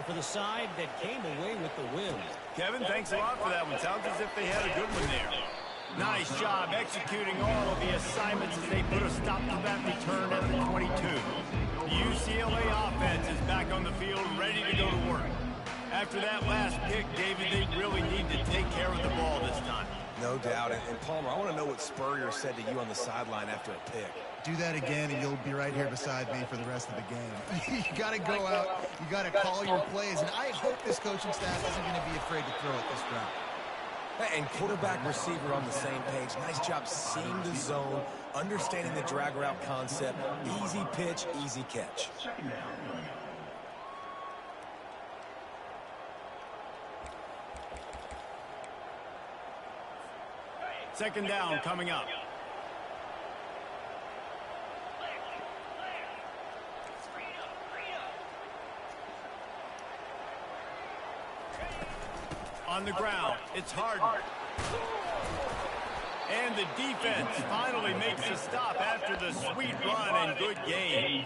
for the side that came away with the win. Kevin, thanks a lot for that one. Sounds as if they had a good one there. Nice job executing all of the assignments as they put a stop to that return at the 22. The UCLA offense is back on the field, ready to go to work. After that last pick, David, they really need to take care of the ball this time. No doubt. And Palmer, I want to know what Spurrier said to you on the sideline after a pick. Do that again, and you'll be right here beside me for the rest of the game. You got to go out. You got to call your plays. And I hope this coaching staff isn't going to be afraid to throw it this route. And quarterback receiver on the same page. Nice job seeing the zone, understanding the drag route concept. Easy pitch, easy catch. Second down coming up. On the ground, it's Harden. And the defense finally makes a stop after the sweet run and good game.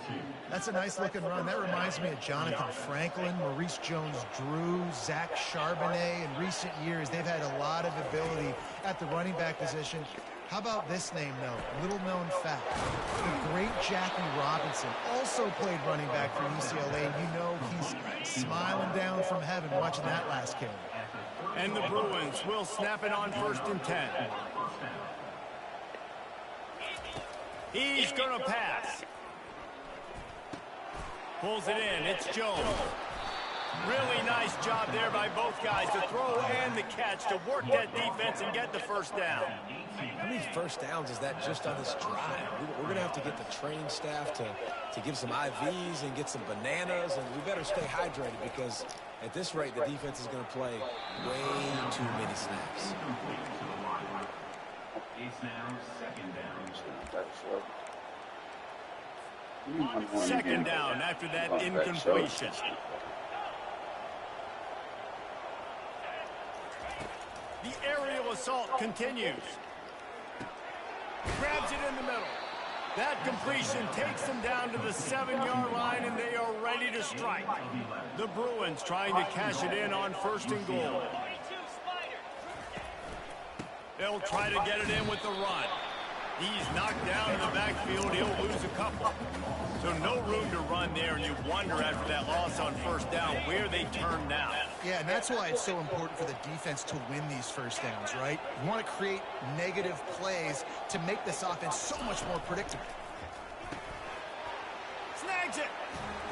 That's a nice-looking run. That reminds me of Jonathan Franklin, Maurice Jones-Drew, Zach Charbonnet. In recent years, they've had a lot of ability at the running back position. How about this name, though? Little-known fact. The great Jackie Robinson also played running back for UCLA. You know he's smiling down from heaven watching that last carry. And the Bruins will snap it on 1st and 10. He's going to pass. Pulls it in. It's Jones. Really nice job there by both guys to throw and the catch to work that defense and get the first down. How many first downs is that just on this drive? We're going to have to get the training staff to give some IVs and get some bananas, and we better stay hydrated because at this rate, the defense is going to play way too many snaps. Second down after that incompletion. The aerial assault continues. Grabs it in the middle. That completion takes them down to the 7-yard line, and they are ready to strike. The Bruins trying to cash it in on 1st and goal. They'll try to get it in with the run. He's knocked down in the backfield. He'll lose a couple. So no room to run there, and you wonder after that loss on 1st down where they turn now. Yeah, and that's why it's so important for the defense to win these first downs, right? You want to create negative plays to make this offense so much more predictable. Snags it,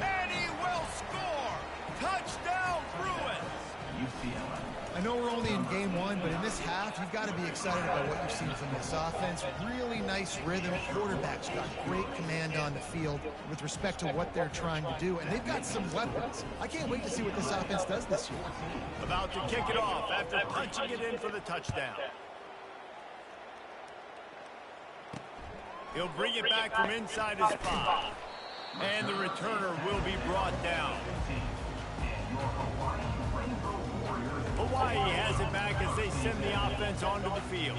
and he will score. Touchdown, Bruins. UCLA. I know we're only in game 1, but in this half, you've got to be excited about what you've seen from this offense. Really nice rhythm. Quarterback's got great command on the field with respect to what they're trying to do, and they've got some weapons. I can't wait to see what this offense does this year. About to kick it off after punching it in for the touchdown. He'll bring it back from inside his 5. And the returner will be brought down. Hawaii has it back as they send the offense onto the field.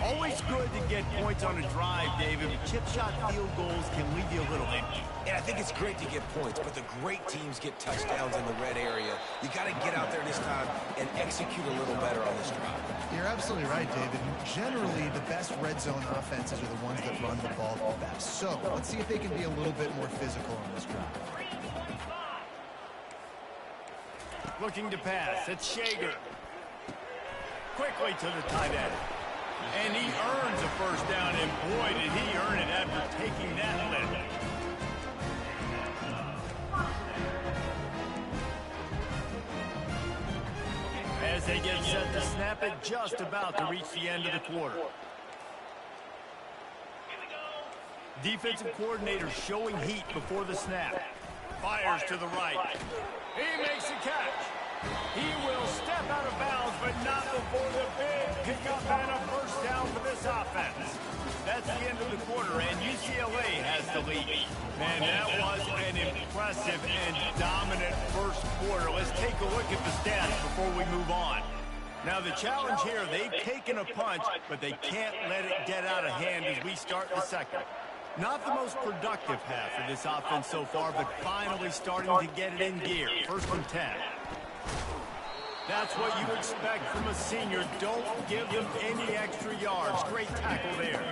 Always good to get points on a drive, David. Chip shot field goals can leave you a little empty. And I think it's great to get points, but the great teams get touchdowns in the red area. You got to get out there this time and execute a little better on this drive. You're absolutely right, David. Generally, the best red zone offenses are the ones that run the ball the best. So let's see if they can be a little bit more physical on this drive. Looking to pass. It's Shager. Quickly to the tight end. And he earns a first down, and boy, did he earn it after taking that lift. As they get set to snap it, just about to reach the end of the quarter. Defensive coordinator showing heat before the snap. Fires to the right. He makes a catch. He will step out of bounds, but not before the big pickup and a first down for this offense. That's the end of the quarter, and UCLA has the lead. Man, that was an impressive and dominant first quarter. Let's take a look at the stats before we move on. Now, the challenge here, they've taken a punch, but they can't let it get out of hand as we start the second. Not the most productive half of this offense so far, but finally starting to get it in gear. 1st and 10. That's what you expect from a senior. Don't give them any extra yards. Great tackle there.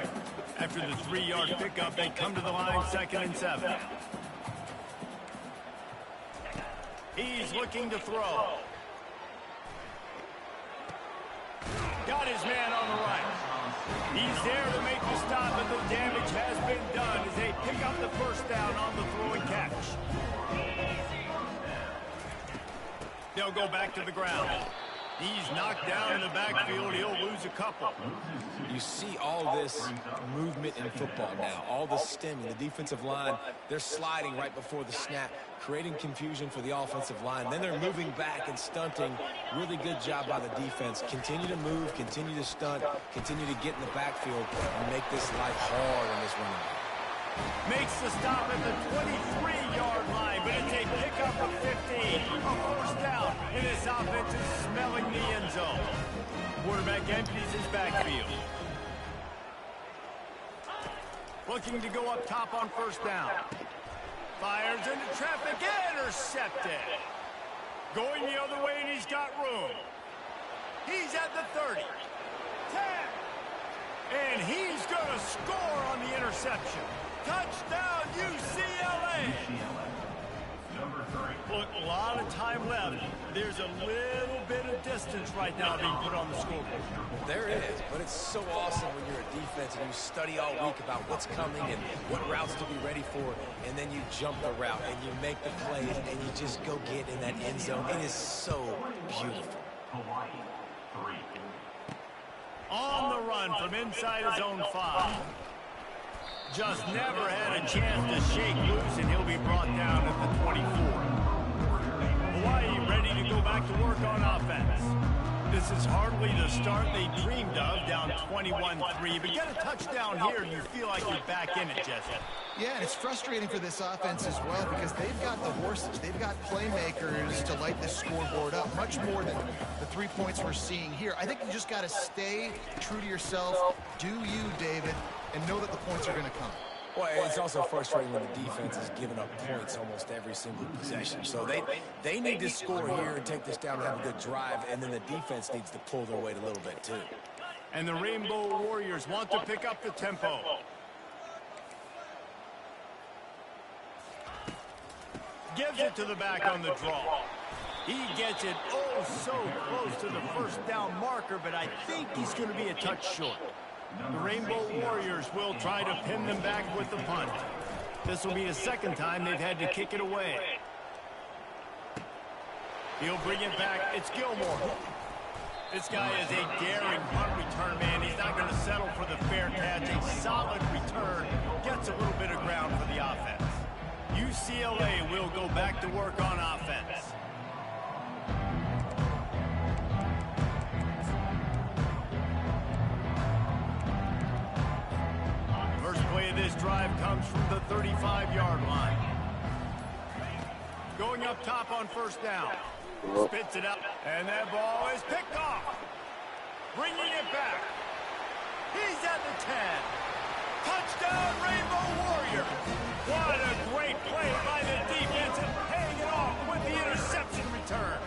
After the 3-yard pickup, they come to the line 2nd and 7. He's looking to throw. Got his man on the right. He's there to make the stop, but the damage has been done as they pick up the 1st down on the throw and catch. They'll go back to the ground. He's knocked down in the backfield. He'll lose a couple. You see all this movement in football now, all the stemming. The defensive line, they're sliding right before the snap, creating confusion for the offensive line. Then they're moving back and stunting. Really good job by the defense. Continue to move, continue to stunt, continue to get in the backfield and make this life hard on this running back. Makes the stop at the 23-yard line, but it's a pickup of 15. A 1st down, and this offense is smelling the end zone. Quarterback empties his backfield. Looking to go up top on 1st down. Fires into traffic, intercepted. Going the other way, and he's got room. He's at the 30. 10. And he's going to score on the interception. Touchdown, UCLA. Look, a lot of time left. There's a little bit of distance right now being put on the scoreboard. There is, but it's so awesome when you're a defense and you study all week about what's coming and what routes to be ready for, and then you jump the route and you make the plays and you just go get in that end zone. It is so beautiful. On the run from inside his own 5. Just never had a chance to shake loose, and he'll be brought down at the 24. Hawaii ready to go back to work on offense. This is hardly the start they dreamed of, down 21-3. But get a touchdown here, and you feel like you're back in it, Jesse. Yeah, and it's frustrating for this offense as well because they've got the horses. They've got playmakers to light this scoreboard up, much more than the 3 points we're seeing here. I think you just got to stay true to yourself, do you, David, and know that the points are going to come. Well, it's also frustrating when the defense is giving up points almost every single possession. So they need to score here and take this down and have a good drive, and then the defense needs to pull their weight a little bit too. And the Rainbow Warriors want to pick up the tempo. Gives it to the back on the draw. He gets it oh so close to the 1st down marker, but I think he's going to be a touch short. The Rainbow Warriors will try to pin them back with the punt. This will be the 2nd time they've had to kick it away. He'll bring it back. It's Gilmore. This guy is a daring punt return man. He's not going to settle for the fair catch. A solid return. Gets a little bit of ground for the offense. UCLA will go back to work on offense. First play of this drive comes from the 35-yard line. Going up top on 1st down. Spits it up, and that ball is picked off. Bringing it back. He's at the 10. Touchdown, Rainbow Warrior. What a great play by the defense and paying it off with the interception return.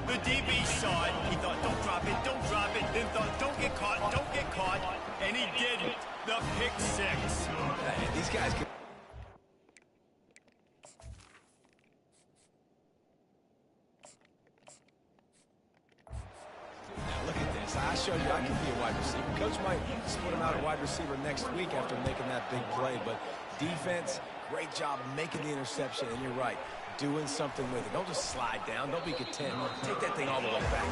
The DB saw it. He thought, don't drop it, don't drop it. Then thought, don't get caught, and he didn't. The pick 6. These guys could... I showed you I can be a wide receiver. Coach might split him out at wide receiver next week after making that big play. But defense, great job making the interception. And you're right, doing something with it. Don't just slide down. Don't be content. Take that thing all the way back.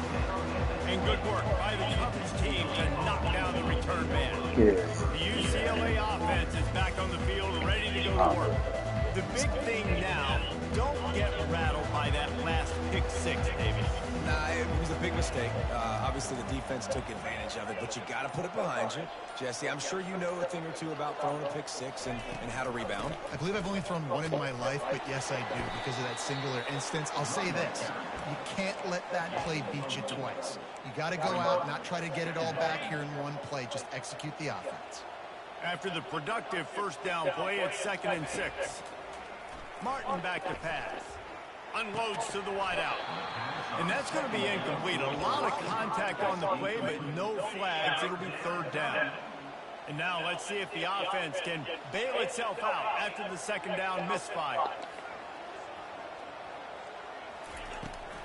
And good work by the coverage team to knock down the return man. The UCLA offense is back on the field, ready to go to work. The big thing now, don't get rattled by that last pick 6, David. Nah, it was a big mistake. Obviously, the defense took advantage of it, but you got to put it behind you. Jesse, I'm sure you know a thing or two about throwing a pick 6 and how to rebound. I believe I've only thrown one in my life, but yes, I do, because of that singular instance. I'll say this. You can't let that play beat you twice. You got to go out, not try to get it all back here in one play. Just execute the offense. After the productive first down play, it's 2nd and 6. Martin back to pass. Unloads to the wideout. And that's going to be incomplete. A lot of contact on the play, but no flags. It'll be 3rd down. And now let's see if the offense can bail itself out after the 2nd down misfire.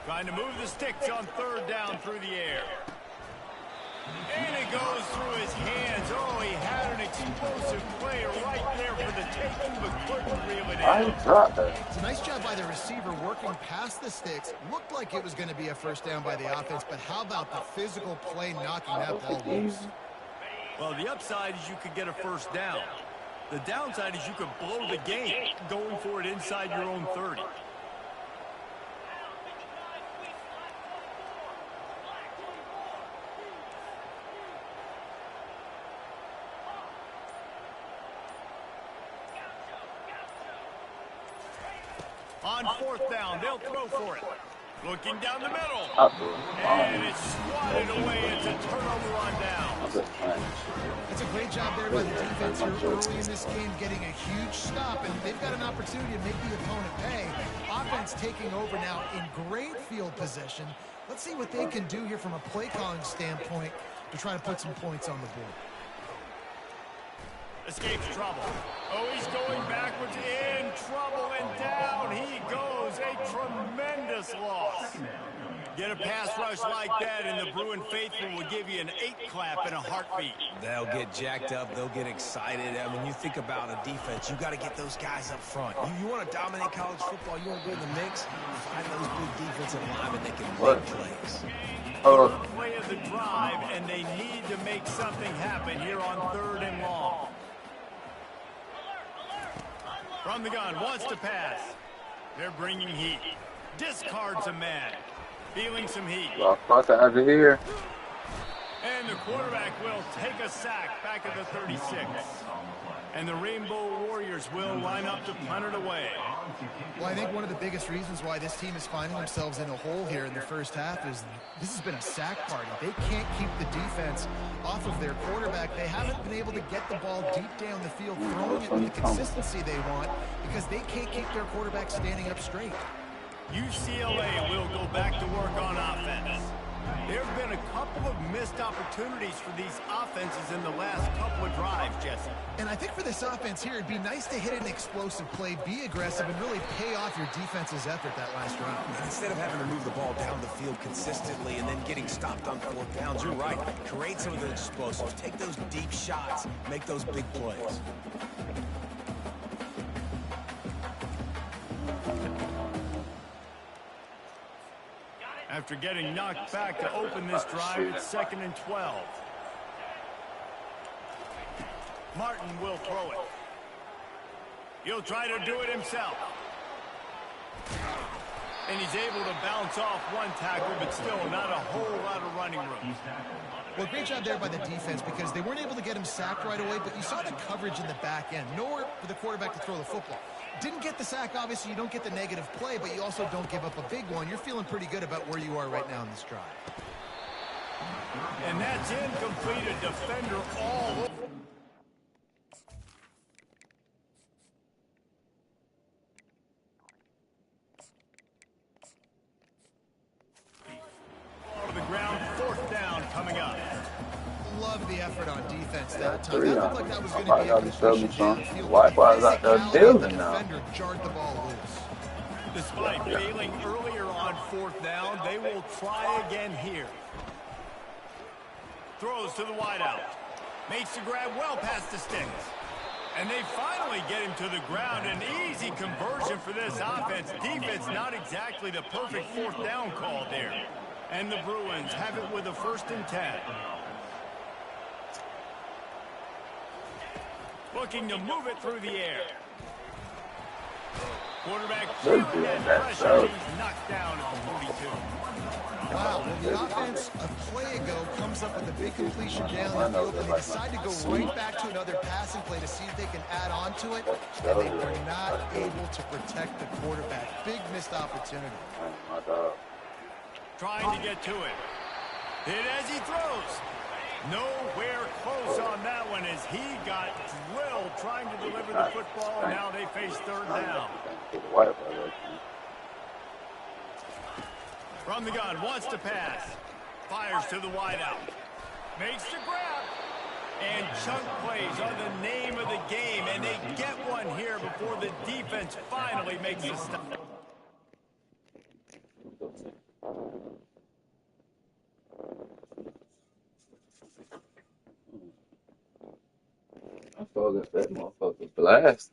Trying to move the sticks on 3rd down through the air. And it goes through his hands. Oh, he had an explosive player right there for the taking, but couldn't reel it in. It's a nice job by the receiver working past the sticks. Looked like it was going to be a first down by the offense, but how about the physical play knocking that ball loose? Well, the upside is you could get a first down. The downside is you could blow the game going for it inside your own 30. On 4th down, they'll throw for it. Looking down the middle. And it's swatted away. It's a turnover on down. It's a great job there by the defense here early in this game, getting a huge stop, and they've got an opportunity to make the opponent pay. Offense taking over now in great field position. Let's see what they can do here from a play calling standpoint to try to put some points on the board. Escapes trouble. Oh, he's going backwards, in trouble, and down he goes. A tremendous loss. Get a pass rush like that, and the Bruin faithful will give you an 8-clap and a heartbeat. They'll get jacked up. They'll get excited. I mean, you think about a defense, you got to get those guys up front. You want to dominate college football, you want to be in the mix, find those big defensive linemen that can make plays. Play of the drive, and they need to make something happen here on 3rd and long. From the gun, wants to pass. They're bringing heat. Discards a man. Feeling some heat. Over here. And the quarterback will take a sack back at the 36. And the Rainbow Warriors will line up to punt it away. Well, I think one of the biggest reasons why this team is finding themselves in a hole here in the first half is this has been a sack party. They can't keep the defense off of their quarterback. They haven't been able to get the ball deep down the field, throwing it with the consistency they want because they can't keep their quarterback standing up straight. UCLA will go back to work on offense. There have been a couple of missed opportunities for these offenses in the last couple of drives, Jesse. And I think for this offense here, it'd be nice to hit an explosive play, be aggressive, and really pay off your defense's effort that last drive. And instead of having to move the ball down the field consistently and then getting stopped on 4th downs, you're right. Create some of the explosives. Take those deep shots. Make those big plays. After getting knocked back to open this drive, it's 2nd and 12. Martin will throw it. He'll try to do it himself. And he's able to bounce off one tackle, but still not a whole lot of running room. Well, great job there by the defense because they weren't able to get him sacked right away, but you saw the coverage in the back end. Nowhere for the quarterback to throw the football. Didn't get the sack, obviously. You don't get the negative play, but you also don't give up a big one. You're feeling pretty good about where you are right now in this drive. And that's incomplete. A defender all over. The ground, 4th down coming up. Love the effort on defense that time. That looked like that was going to be a completion downfield. Wi-Fi is out there building now. Defender jarred the ball loose. Despite failing earlier on 4th down, they will try again here. Throws to the wideout. Makes the grab well past the sticks. And they finally get him to the ground. An easy conversion for this offense. Defense not exactly the perfect 4th down call there. And the Bruins have it with a 1st and 10. Looking to move it through the air. Quarterback feeling that pressure. He's knocked down at the 42. Wow, well, the offense a play ago comes up with a big completion down the field, and they decide to go right back to another passing play to see if they can add on to it, and they were not able to protect the quarterback. Big missed opportunity. Trying to get to it. Hit as he throws. Nowhere close on that one as he got drilled trying to deliver the football. Now they face third down. From the gun, wants to pass. Fires to the wideout. Makes the grab. And chunk plays are the name of the game, and they get one here before the defense finally makes a stop. That motherfucker blast.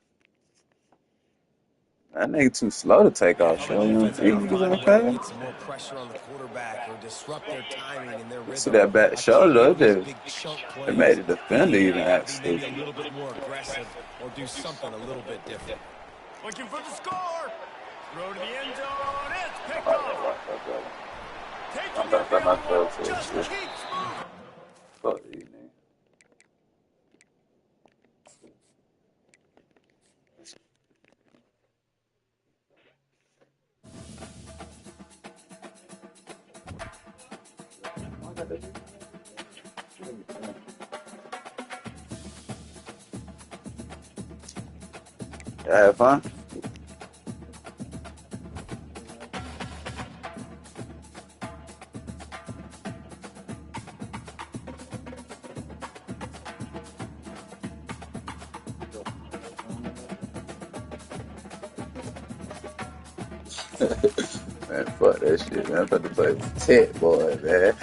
That nigga too slow to take off. Show him Defense got to niggas find a ain't way to fast. get some more pressure on the quarterback or disrupt their timing and their You see rhythm. that back I can't shoulder? give these It big chunk made plays. the defender They even got act to be maybe a stupid. little bit more aggressive or do something a little bit different. Looking for the score. Throw to the end zone. It's picked off. Taking it the other one. Just keeps moving. Fuck these niggas. You have fun? Man, fuck that shit, man. I'm about to play Tech Boy, man.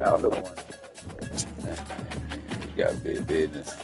I don't know one. You got big business.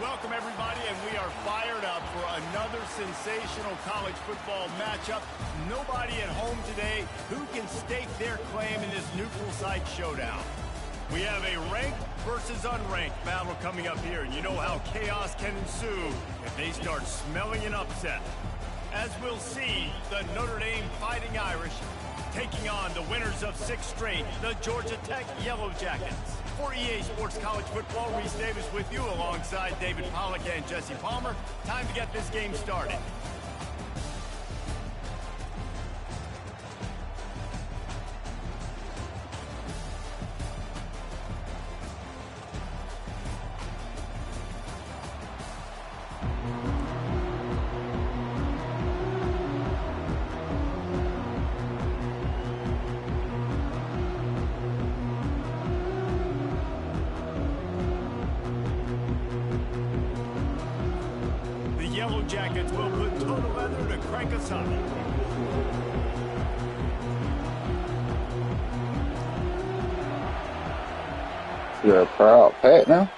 Welcome, everybody, and we are fired up for another sensational college football matchup. Nobody at home today who can stake their claim in this neutral site showdown. We have a ranked versus unranked battle coming up here, and you know how chaos can ensue if they start smelling an upset. As we'll see, the Notre Dame Fighting Irish taking on the winners of 6 straight, the Georgia Tech Yellow Jackets. For EA Sports College Football, Reese Davis with you alongside David Pollack and Jesse Palmer. Time to get this game started. Yellow Jackets will put total leather to crank us up. You're a proud Pat now?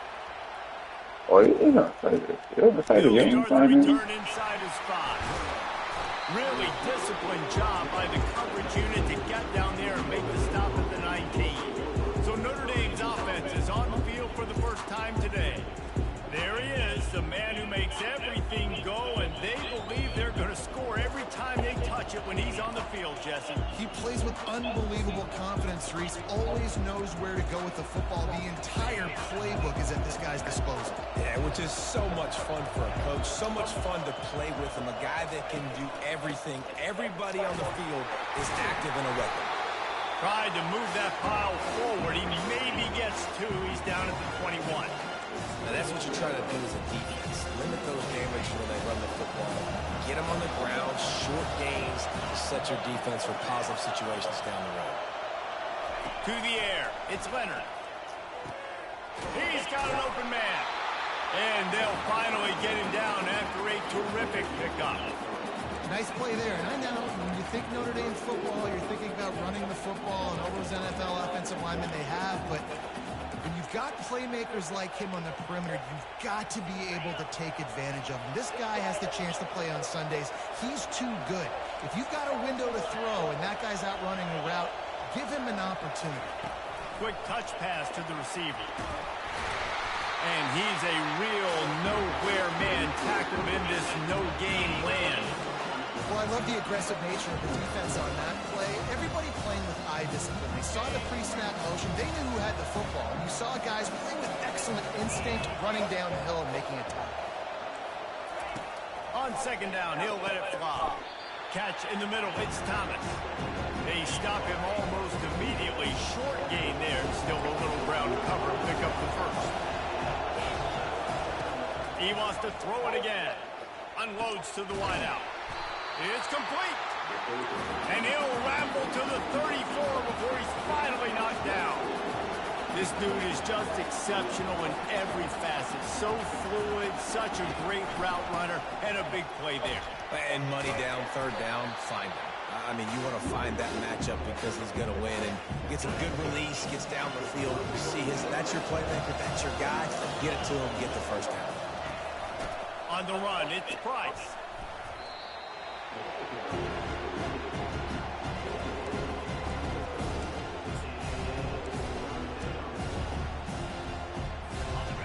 Oh, you're gonna say this. You're gonna say the game return inside his spot. Really disciplined job by the coverage unit to get down there and make the stop at the 19. So Notre Dame's offense is on the field for the first time today. There he is, the man who makes everything go, and they believe they're going to score every time they touch it when he's on the field, Jesse. He plays with unbelievable confidence, Reese. Always knows where to go with the football. The entire playbook is at this guy's disposal. Yeah, which is so much fun for a coach. So much fun to play with him. A guy that can do everything. Everybody on the field is active in a weapon. Tried to move that pile forward. He maybe gets 2. He's down at the 21. Now that's what you're trying to do as a defense. Limit those damage when they run the football. Get them on the ground, short gains, set your defense for positive situations down the road. To the air, it's Leonard. He's got an open man. And they'll finally get him down after a terrific pickup. Nice play there. And I know when you think Notre Dame football, you're thinking about running the football and all those NFL offensive linemen they have, but when you've got playmakers like him on the perimeter, you've got to be able to take advantage of him. This guy has the chance to play on Sundays. He's too good. If you've got a window to throw and that guy's out running a route, give him an opportunity. Quick touch pass to the receiver. And he's a real nowhere man tackled in this no-game land. Well, I love the aggressive nature of the defense on that play. Everybody playing with eye discipline. They saw the pre-snap motion. They knew who had the football. And you saw guys playing with excellent instinct, running downhill and making a tackle. On second down, he'll let it fly. Catch in the middle, it's Thomas. They stop him almost immediately. Short gain there. Still a little ground cover. Pick up the first. He wants to throw it again. Unloads to the wideout. It's complete. And he'll ramble to the 34 before he's finally knocked down. This dude is just exceptional in every facet. So fluid, such a great route runner, and a big play there. And money down, third down, find him. I mean, you want to find that matchup because he's going to win and gets a good release, gets down the field. You see that's your playmaker, that's your guy. Get it to him, get the first down. On the run, it's Price.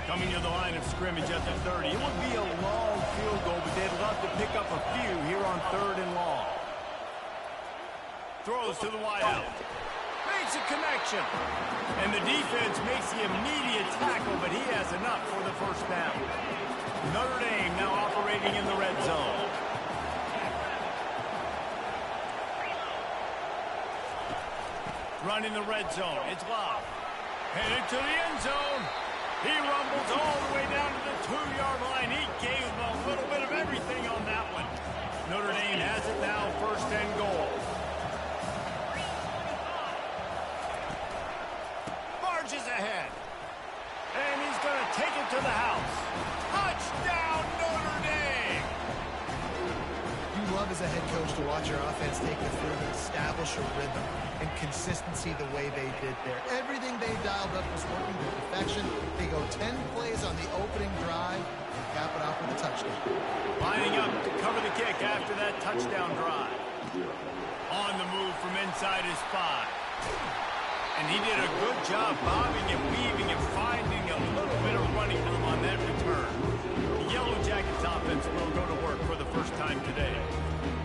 Coming to the line of scrimmage at the 30. It would be a long field goal, but they'd love to pick up a few here on 3rd and long. Throws to the wideout. Makes a connection. And the defense makes the immediate tackle, but he has enough for the first down. Notre Dame now operating in the red zone. Running the red zone. It's Love. Headed to the end zone. He rumbles all the way down to the 2-yard line. He gave him a little bit of everything on that one. Notre Dame has it now, 1st and goal. Marches ahead. And he's going to take it to the house. Touchdown, Notre Dame! You love as a head coach to watch your offense take the field and establish a rhythm and consistency the way they did there. Everything they dialed up was working to perfection. They go 10 plays on the opening drive, cap it off with a touchdown. Lining up to cover the kick after that touchdown drive. On the move from inside his 5. And he did a good job bobbing and weaving and finding a little bit of running room on that return. The Yellow Jackets offense will go to work for the first time today.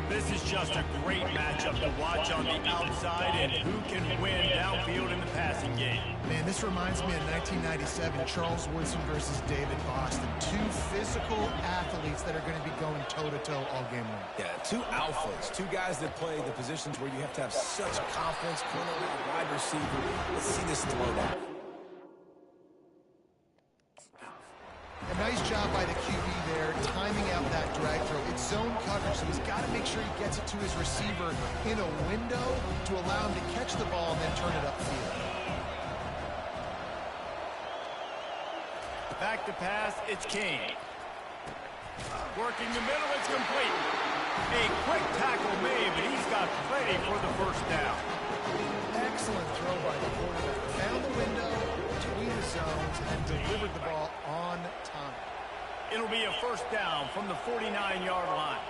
This is just a great matchup to watch on the outside and who can win downfield in the passing game. Man, this reminds me of 1997, Charles Woodson versus David Boston. Two physical athletes that are going to be going toe-to-toe all game long. Yeah, two alphas, two guys that play the positions where you have to have such confidence, cornerback, wide receiver. Let's see this throwdown. A nice job by the QB there, timing out that drag throw. It's zone coverage, so he's got to make sure he gets it to his receiver in a window to allow him to catch the ball and then turn it upfield. Back to pass, it's Kane. Working the middle, it's complete. A quick tackle made, but he's got plenty for the first down. Excellent throw by the quarterback. Found the window between the zones and delivered the ball on time. It'll be a first down from the 49-yard line.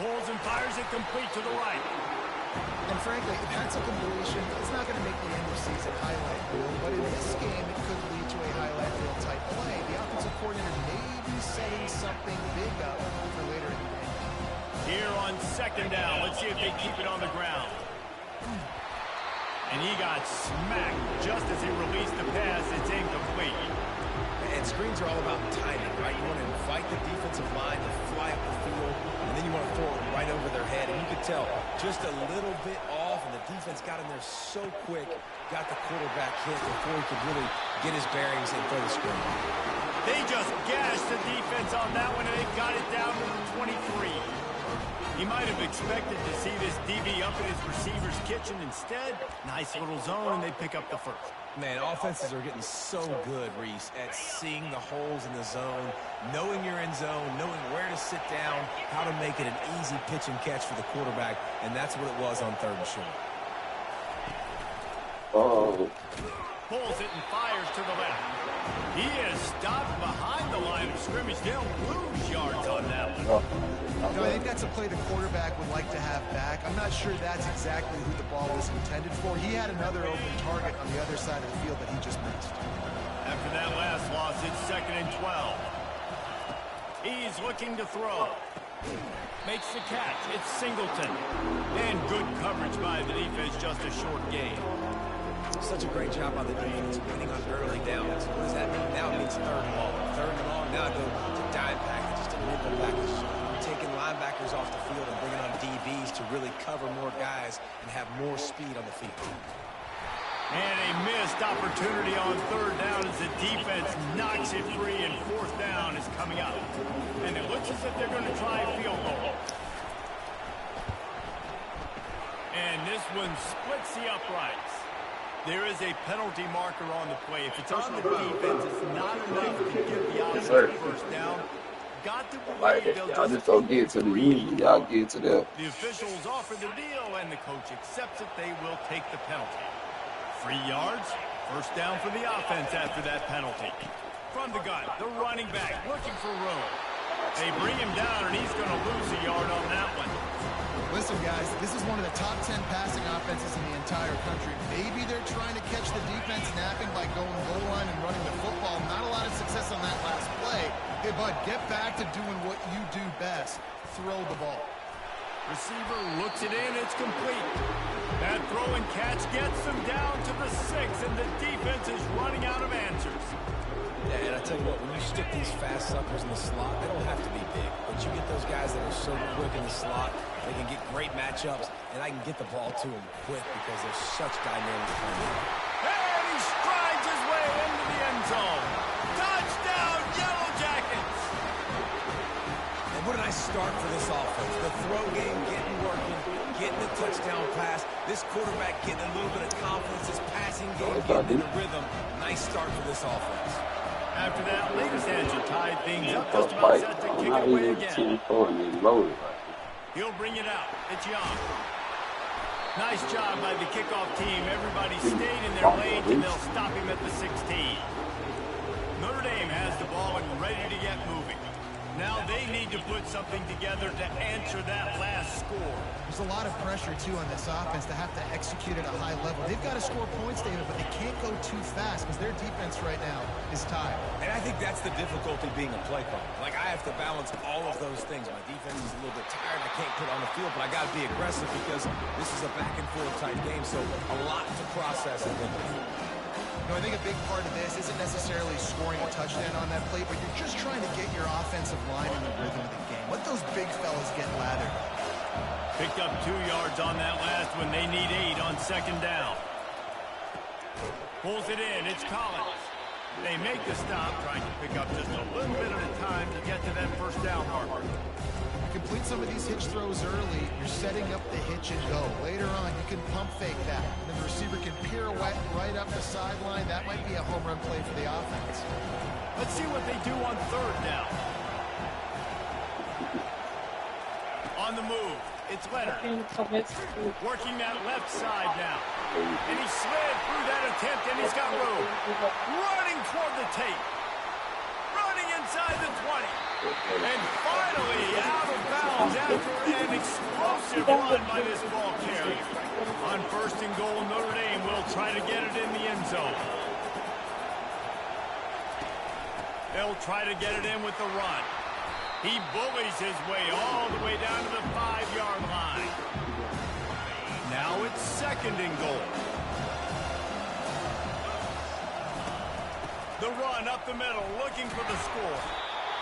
Pulls and fires it complete to the right. And frankly, if that's a completion, it's not going to make the end of season highlight reel, but in this game, it could lead to a highlight reel type play. The offensive coordinator may be setting something big up for later in the game. Here on second down, let's see if they keep it on the ground. And he got smacked just as he released the pass. It's incomplete. And screens are all about timing, right? You want to invite the defensive line to fly up the field, and then you want to throw it right over their head. And you could tell just a little bit off, and the defense got in there so quick, got the quarterback hit before he could really get his bearings and throw the screen. They just gashed the defense on that one, and they got it down to the 23. He might have expected to see this DB up in his receiver's kitchen. Instead, nice little zone, and they pick up the first. Man, offenses are getting so good, Reese, at seeing the holes in the zone, knowing you're in zone, knowing where to sit down, how to make it an easy pitch and catch for the quarterback, and that's what it was on third and short. Oh. Pulls it and fires to the left. He is stopped behind the line of scrimmage. They'll lose yards on that one. No, I think that's a play the quarterback would like to have back. I'm not sure that's exactly who the ball was intended for. He had another open target on the other side of the field that he just missed. After that last loss, it's 2nd and 12. He's looking to throw. Makes the catch. It's Singleton. And good coverage by the defense, just a short gain. Such a great job by the defense winning on early downs. What does that mean? Now it means third and long. Third and long, now I go to dime packages, to nickel package. Taking linebackers off the field and bringing on DBs to really cover more guys and have more speed on the field. And a missed opportunity on third down as the defense knocks it free, and fourth down is coming up. And it looks as if they're going to try a field goal. And this one splits the uprights. There is a penalty marker on the play. If it's on the defense, it's not enough to give the offense a first down. Got to believe they'll Y'all just don't get to the easy. Y'all get to them. The officials offer the deal, and the coach accepts it. They will take the penalty. 3 yards, first down for the offense after that penalty. From the gun, the running back looking for room. They bring him down, and he's going to lose a yard on that one. Listen, guys, this is one of the top 10 passing offenses in the entire country. Maybe they're trying to catch the defense napping by going goal line and running the football. Not a lot of success on that last play. Hey, bud, get back to doing what you do best. Throw the ball. Receiver looks it in. It's complete. That throw and catch gets them down to the 6, and the defense is running out of answers. Yeah, and I tell you what, when you stick these fast suckers in the slot, they don't have to be big. But you get those guys that are so quick in the slot, they can get great matchups, and I can get the ball to them quick because they're such dynamic players. And he strides his way into the end zone. Touchdown, Yellow Jackets! And what a nice start for this offense. The throw game getting working, getting the touchdown pass. This quarterback getting a little bit of confidence. This passing game getting in a rhythm. Nice start for this offense. After that, latest answer tied things up, just about set to kick it away again. He'll bring it out. It's Young. Nice job by the kickoff team. Everybody stayed in their lanes, and they'll stop him at the 16. Notre Dame has the ball and ready to get moving. Now they need to put something together to answer that last score. There's a lot of pressure, too, on this offense to have to execute at a high level. They've got to score points, David, but they can't go too fast because their defense right now is tired. And I think that's the difficulty being a play caller. Like, I have to balance all of those things. My defense is a little bit tired. I can't put on the field, but I got to be aggressive because this is a back-and-forth type game, so a lot to process and think about. You know, I think a big part of this isn't necessarily scoring a touchdown on that play, but you're just trying to get your offensive line in the rhythm of the game. Let those big fellas get lathered. Picked up 2 yards on that last one. They need 8 on second down. Pulls it in. It's Collins. They make the stop, trying to pick up just a little bit at a time to get to that first down marker. Complete some of these hitch throws early. You're setting up the hitch and go. Later on, you can pump fake that. Then the receiver can pirouette right up the sideline. That might be a home run play for the offense. Let's see what they do on third down. On the move, it's Leonard. Working that left side now. And he slid through that attempt, and he's got room. Running toward the tape. Running inside the 20. And finally out of bounds after an explosive run by this ball carrier. On first and goal, Notre Dame will try to get it in the end zone. They'll try to get it in with the run. He bullies his way all the way down to the 5-yard line. Now it's second and goal. The run up the middle, looking for the score.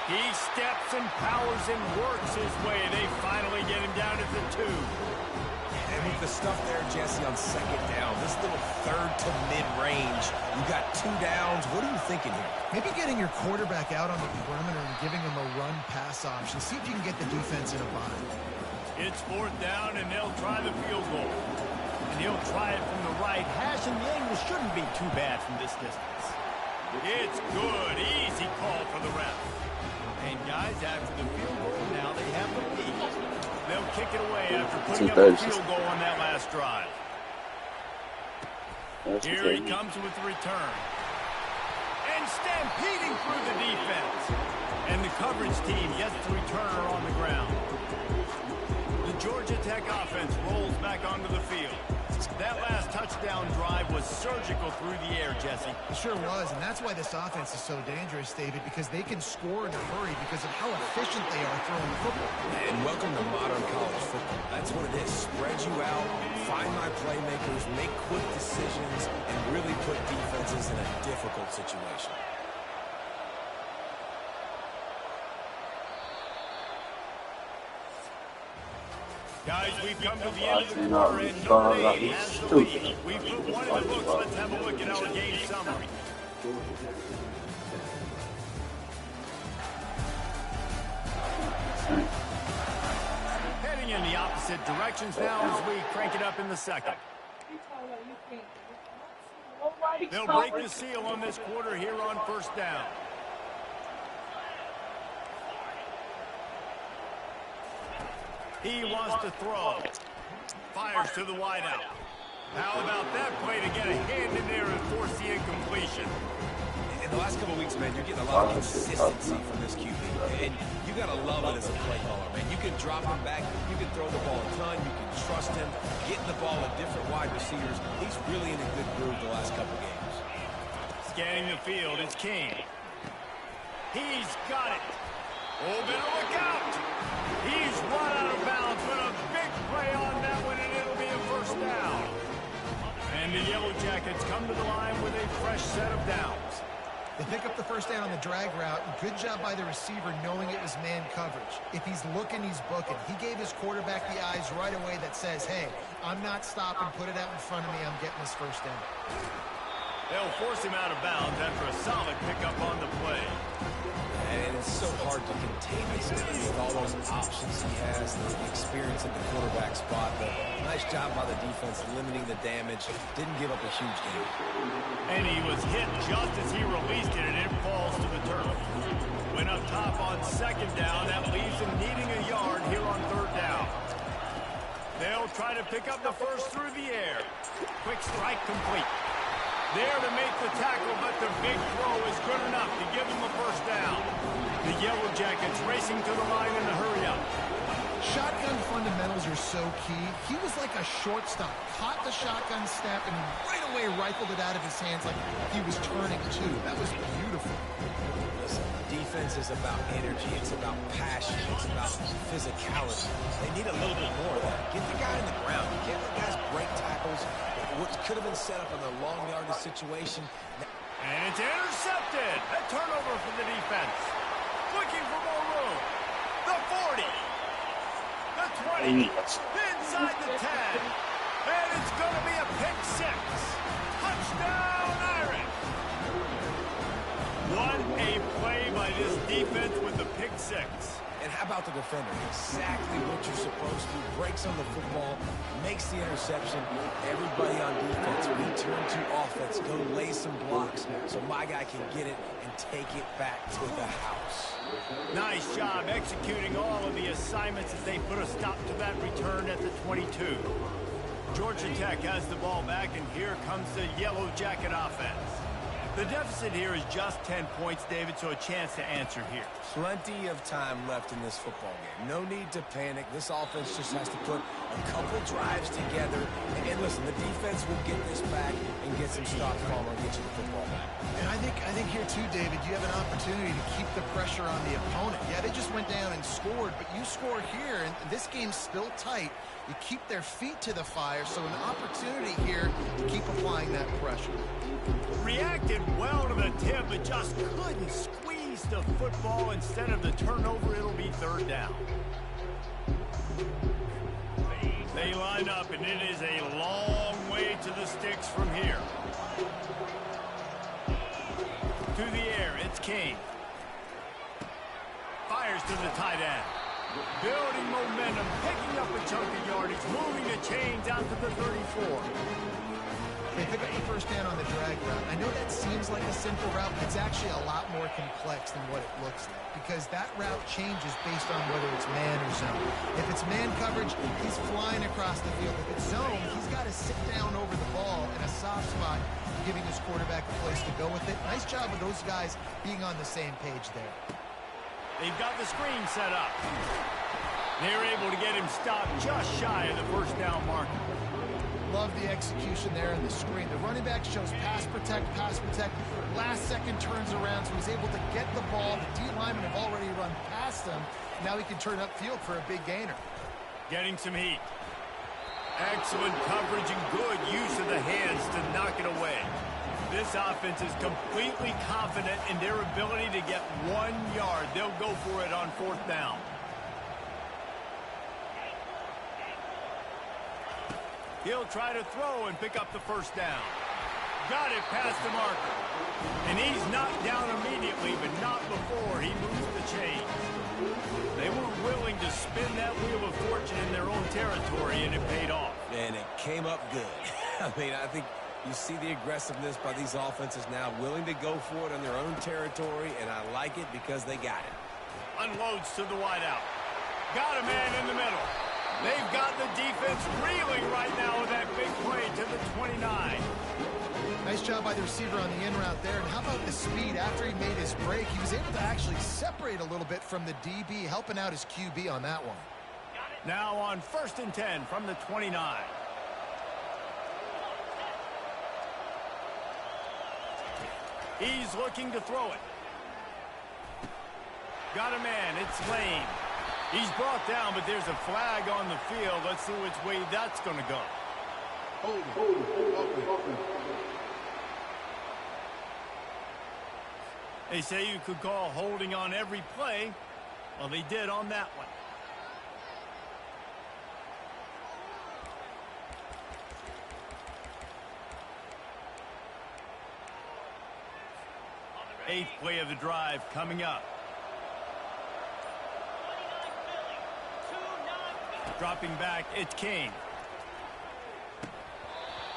He steps and powers and works his way. They finally get him down at the 2. And with the stuff there, Jesse, on second down, this little third to mid-range, you got 2 downs. What are you thinking here? Maybe getting your quarterback out on the perimeter and giving him a run-pass option. See if you can get the defense in a bind. It's fourth down, and they'll try the field goal. And he'll try it from the right hash, and the angle shouldn't be too bad from this distance. It's good. Easy call for the ref. And guys, after the field goal, now they have the lead. They'll kick it away after putting up a field goal on that last drive. Here he comes with the return. And stampeding through the defense. And the coverage team gets the returner on the ground. The Georgia Tech offense rolls back onto the field. That last touchdown drive was surgical through the air, Jesse. It sure was, and that's why this offense is so dangerous, David, because they can score in a hurry because of how efficient they are throwing the football. And welcome to modern college football. That's what it is. Spread you out, find my playmakers, make quick decisions, and really put defenses in a difficult situation. Guys, we've come to the end of the quarter, and Notre Dame has the lead. We've put one in the books. Let's have a look at our game summary. Heading in the opposite directions now as we crank it up in the second. They'll break the seal on this quarter here on first down. He wants to throw. Fires to the wideout. How about that play to get a hand in there and force the incompletion? In the last couple of weeks, man, you're getting a lot of consistency from this QB. And you got to love it as a play caller, man. You can drop him back. You can throw the ball a ton. You can trust him. Getting the ball at different wide receivers. He's really in a good groove the last couple of games. Scanning the field, it's King. He's got it. Oh, better look out. He's run out of bounds, but a big play on that one, and it'll be a first down. And the Yellow Jackets come to the line with a fresh set of downs. They pick up the first down on the drag route. Good job by the receiver knowing it was man coverage. If he's looking, he's booking. He gave his quarterback the eyes right away that says, hey, I'm not stopping. Put it out in front of me. I'm getting this first down. They'll force him out of bounds after a solid pickup on the play. And it's so hard to contain this with all those options he has, the experience at the quarterback spot. But nice job by the defense limiting the damage. Didn't give up a huge game. And he was hit just as he released it, and it falls to the turf. Went up top on second down. That leaves him needing a yard here on third down. They'll try to pick up the first through the air. Quick strike complete. There to make the tackle, but the big throw is good enough to give them a first down. The Yellow Jackets racing to the line in a hurry-up. Shotgun fundamentals are so key. He was like a shortstop. Caught the shotgun snap and right away rifled it out of his hands like he was turning two. That was beautiful. Listen, defense is about energy. It's about passion. It's about physicality. They need a little bit more of that. Get the guy in the ground. You can't let guys break tackles. What could have been set up in a long yardage situation. And it's intercepted. A turnover for the defense. Looking for more room. The 40. The 20. Inside the 10. And it's going to be a pick six. Touchdown, Irish. What a play by this defense with the pick six. And how about the defender? Exactly what you're supposed to. Breaks on the football, makes the interception. Everybody on defense, return to offense. Go lay some blocks so my guy can get it and take it back to the house. Nice job executing all of the assignments as they put a stop to that return at the 22. Georgia Tech has the ball back, and here comes the Yellow Jacket offense. The deficit here is just 10 points, David, so a chance to answer here. Plenty of time left in this football game. No need to panic. This offense just has to put a couple drives together. And listen, the defense will get this back and get some stops forward and get you the football back. And I think here too, David, you have an opportunity to keep the pressure on the opponent. Yeah, they just went down and scored, but you score here, and this game's still tight. You keep their feet to the fire, so an opportunity here to keep applying that pressure. Reacted well to the tip, but just couldn't squeeze the football. Instead of the turnover, it'll be third down. They line up, and it is a long way to the sticks from here. To the air, it's King. Fires to the tight end. Building momentum, picking up a chunk of yardage, moving the chains out to the 34. They pick up the first down on the drag route. I know that seems like a simple route, but it's actually a lot more complex than what it looks like, because that route changes based on whether it's man or zone. If it's man coverage, he's flying across the field. If it's zone, he's got to sit down over the ball in a soft spot, giving his quarterback a place to go with it. Nice job of those guys being on the same page there. They've got the screen set up. They're able to get him stopped just shy of the first down marker. Love the execution there in the screen. The running back shows pass protect. Last second turns around, so he's able to get the ball. The D linemen have already run past him. Now he can turn upfield for a big gainer. Getting some heat. Excellent coverage and good use of the hands to knock it away. This offense is completely confident in their ability to get 1 yard. They'll go for it on fourth down. He'll try to throw and pick up the first down. Got it past the marker. And he's knocked down immediately, but not before he moves the chains. They were willing to spin that wheel of fortune in their own territory, and it paid off. And it came up good. I mean, I think you see the aggressiveness by these offenses now, willing to go for it on their own territory, and I like it because they got it. Unloads to the wideout. Got a man in the middle. They've got the defense reeling right now with that big play to the 29. Nice job by the receiver on the in route there. And how about the speed? After he made his break, he was able to actually separate a little bit from the DB, helping out his QB on that one. Now on 1st and 10 from the 29. He's looking to throw it. Got a man. It's Lane. He's brought down, but there's a flag on the field. Let's see which way that's going to go. Hold. They say you could call holding on every play. Well, they did on that one. Eighth play of the drive coming up. Dropping back, it's King.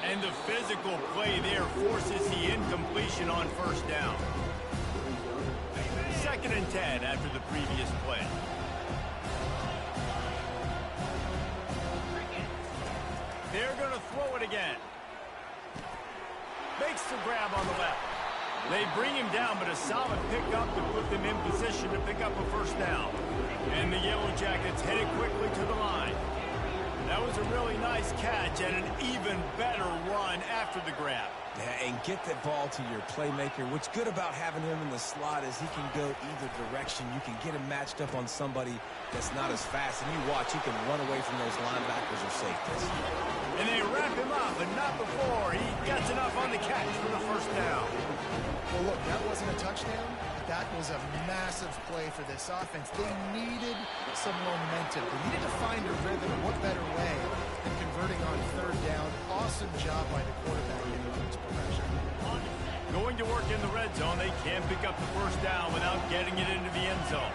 And the physical play there forces the incompletion on first down. 2nd and 10 after the previous play. throw it again. Makes the grab on the left. They bring him down, but a solid pickup to put them in position to pick up a first down. And the Yellow Jackets headed quickly to the line. That was a really nice catch and an even better run after the grab. Yeah, and get that ball to your playmaker. What's good about having him in the slot is he can go either direction. You can get him matched up on somebody that's not as fast, and you watch, he can run away from those linebackers or safeties. And they wrap him up, but not before he gets enough on the catch for the first down. Well, look, that wasn't a touchdown. That was a massive play for this offense. They needed some momentum. They needed to find a rhythm. What better way than converting on third down? Awesome job by the quarterback in the progression. Going to work in the red zone, they can't pick up the first down without getting it into the end zone.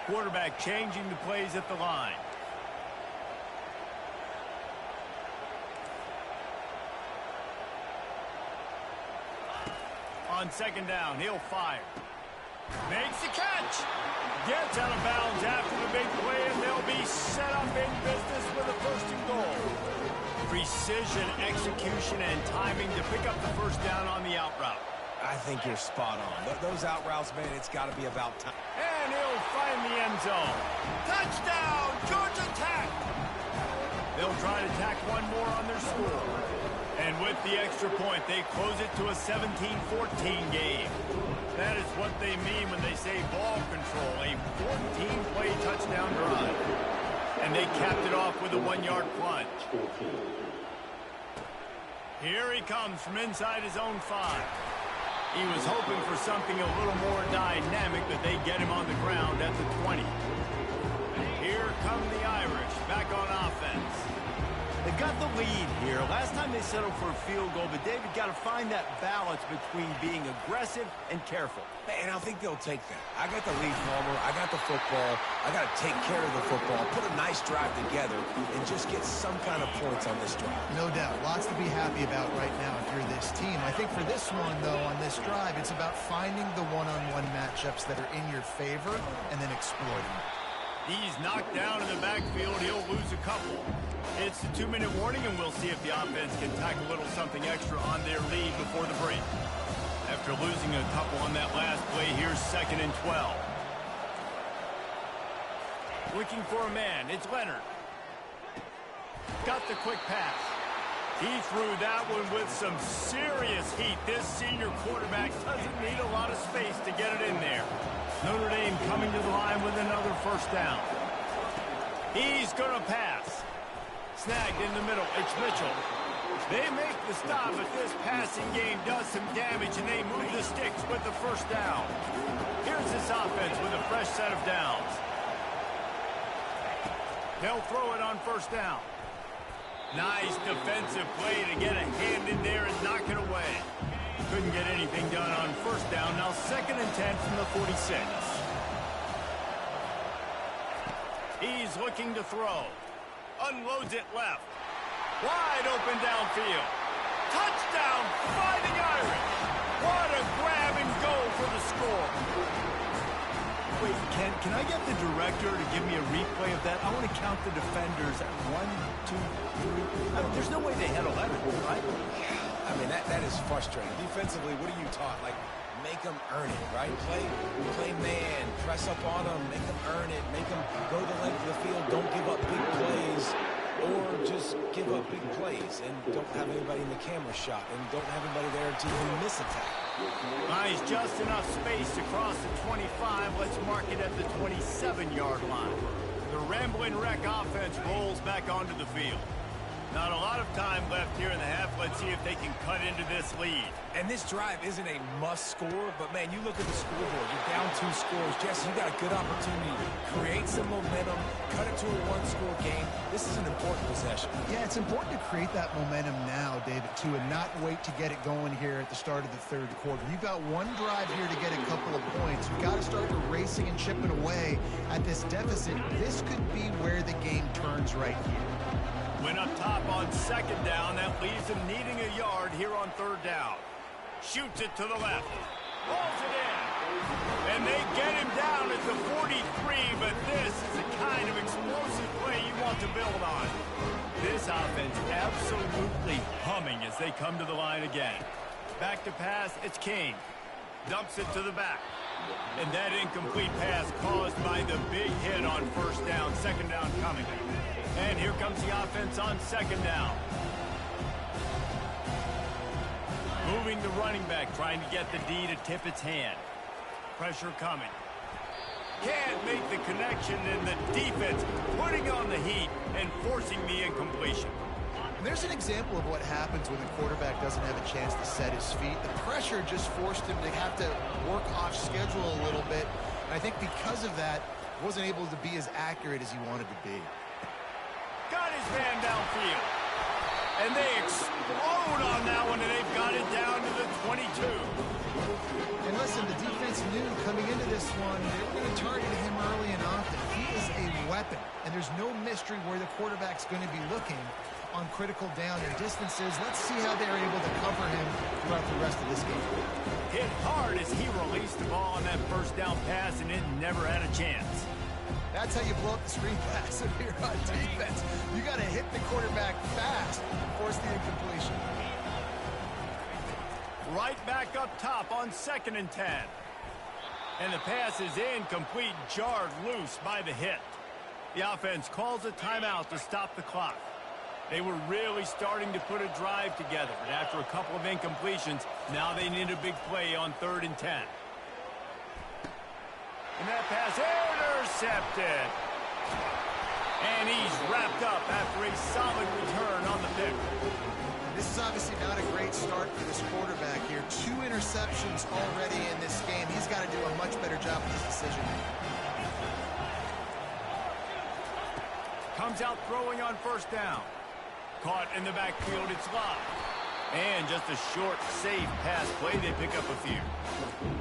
Quarterback changing the plays at the line. On second down, he'll fire. Makes the catch. Gets out of bounds after the big play, and they'll be set up in business with a first and goal. Precision, execution, and timing to pick up the first down on the out route. I think you're spot on. Those out routes, man, it's got to be about time. And he'll find the end zone. Touchdown, Georgia Tech! They'll try to tack one more on their score. And with the extra point, they close it to a 17-14 game. That is what they mean when they say ball control, a 14-play touchdown drive. And they capped it off with a 1-yard plunge. Here he comes from inside his own 5. He was hoping for something a little more dynamic, but they get him on the ground at the 20. Here come the Irish back on offense. They've got the lead here. Last time they settled for a field goal, but David got to find that balance between being aggressive and careful. And I think they'll take that. I got the lead, Palmer. I got the football. I got to take care of the football, put a nice drive together, and just get some kind of points on this drive. No doubt. Lots to be happy about right now if you're this team. I think for this one, though, on this drive, it's about finding the one-on-one matchups that are in your favor and then exploiting. He's knocked down in the backfield. He'll lose a couple. It's the 2-minute warning, and we'll see if the offense can tack a little something extra on their lead before the break. After losing a couple on that last play, here's 2nd and 12. Looking for a man. It's Leonard. Got the quick pass. He threw that one with some serious heat. This senior quarterback doesn't need a lot of space to get it in there. Notre Dame coming to the line with another first down. He's going to pass. Snagged in the middle. It's Mitchell. They make the stop, but this passing game does some damage, and they move the sticks with the first down. Here's this offense with a fresh set of downs. They'll throw it on first down. Nice defensive play to get a hand in there and knock it away. Couldn't get anything done on first down. Now 2nd and 10 from the 46. He's looking to throw. Unloads it left. Wide open downfield. Touchdown, Fighting Irish. What a grab and go for the score. Wait, can I get the director to give me a replay of that? I want to count the defenders at 1, 2, 3. I mean, there's no way they had 11, right? I mean, that is frustrating. Defensively, what are you taught? Like, make them earn it, right? Play man, press up on them, make them earn it, make them go the length of the field, don't give up big plays, or just give up big plays and don't have anybody in the camera shot and don't have anybody there to even miss a tackle. Nice, just enough space to cross the 25. Let's mark it at the 27-yard line. The Rambling Wreck offense rolls back onto the field. Not a lot of time left here in the half. Let's see if they can cut into this lead. And this drive isn't a must score, but man, you look at the scoreboard, you're down 2 scores. Jesse, you got a good opportunity to create some momentum, cut it to a 1-score game. This is an important possession. Yeah, it's important to create that momentum now, David, too, and not wait to get it going here at the start of the 3rd quarter. You've got one drive here to get a couple of points. You've got to start racing and chipping away at this deficit. This could be where the game turns right here. Went up top on 2nd down. That leaves him needing a yard here on 3rd down. Shoots it to the left. Rolls it in. And they get him down at at the 43, but this is the kind of explosive play you want to build on. This offense absolutely humming as they come to the line again. Back to pass, it's King. Dumps it to the back. And that incomplete pass caused by the big hit on first down, second down coming. And here comes the offense on second down. Moving the running back, trying to get the D to tip its hand. Pressure coming. Can't make the connection, and the defense putting on the heat and forcing the incompletion. And there's an example of what happens when the quarterback doesn't have a chance to set his feet. The pressure just forced him to have to work off schedule a little bit. And I think because of that, wasn't able to be as accurate as he wanted to be. Got his man downfield. And they explode on that one, and they've got it down to the 22. And listen, the defense knew coming into this one, they were going to target him early and often. He is a weapon, and there's no mystery where the quarterback's going to be looking on critical down and distances. Let's see how they're able to cover him throughout the rest of this game. Hit hard as he released the ball on that first down pass, and it never had a chance. That's how you blow up the screen pass if you're on defense. You got to hit the quarterback fast and force the incompletion. Right back up top on 2nd and 10. And the pass is incomplete, jarred loose by the hit. The offense calls a timeout to stop the clock. They were really starting to put a drive together, but after a couple of incompletions, now they need a big play on 3rd and 10. And that pass intercepted. And he's wrapped up after a solid return on the pick. This is obviously not a great start for this quarterback here. 2 interceptions already in this game. He's got to do a much better job with this decision. Comes out throwing on first down. Caught in the backfield, it's Love. And just a short, safe pass play, they pick up a few.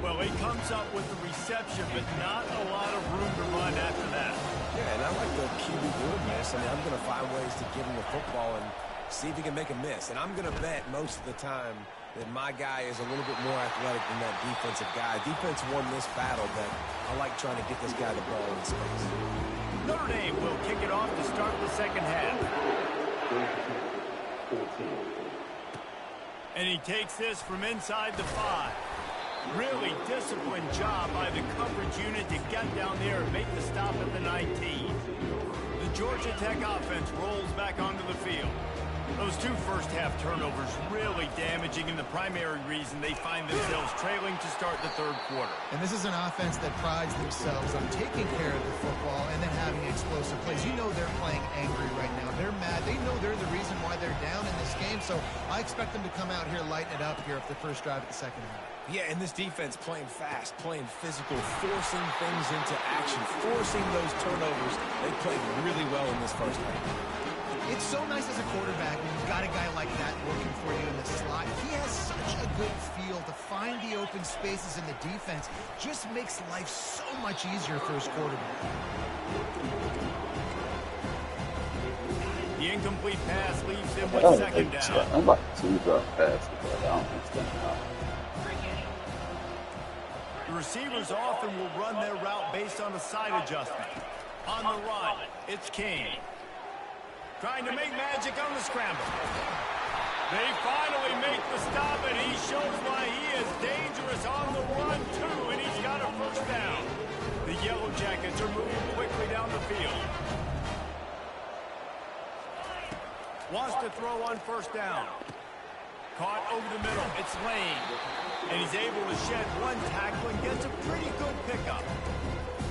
Well, he comes up with the reception, but not a lot of room to run after that. Yeah, and I like the QB doing this. I mean, I'm going to find ways to give him the football and see if he can make a miss. And I'm going to bet most of the time that my guy is a little bit more athletic than that defensive guy. Defense won this battle, but I like trying to get this guy the ball in space. Notre Dame will kick it off to start the second half. And he takes this from inside the 5. Really disciplined job by the coverage unit to get down there and make the stop at the 19. The Georgia Tech offense rolls back onto the field. Those 2 first-half turnovers really damaging, and the primary reason they find themselves trailing to start the 3rd quarter. And this is an offense that prides themselves on taking care of the football and then having explosive plays. You know they're playing angry right now. They're mad. They know they're the reason why they're down in this game, so I expect them to come out here, lighten it up here at the first drive of the second half. Yeah, and this defense playing fast, playing physical, forcing things into action, forcing those turnovers. They played really well in this first half. It's so nice as a quarterback when you've got a guy like that working for you in the slot. He has such a good feel to find the open spaces in the defense. Just makes life so much easier for his quarterback. The incomplete pass leaves him with second down. I'm like 2 drop passes, but I don't understand how. The receivers often will run their route based on a side adjustment. On the run, it's King. Trying to make magic on the scramble. They finally make the stop, and he shows why he is dangerous on the run, too, and he's got a first down. The Yellow Jackets are moving quickly down the field. Wants to throw on first down. Caught over the middle. It's Lane. And he's able to shed 1 tackle and gets a pretty good pickup.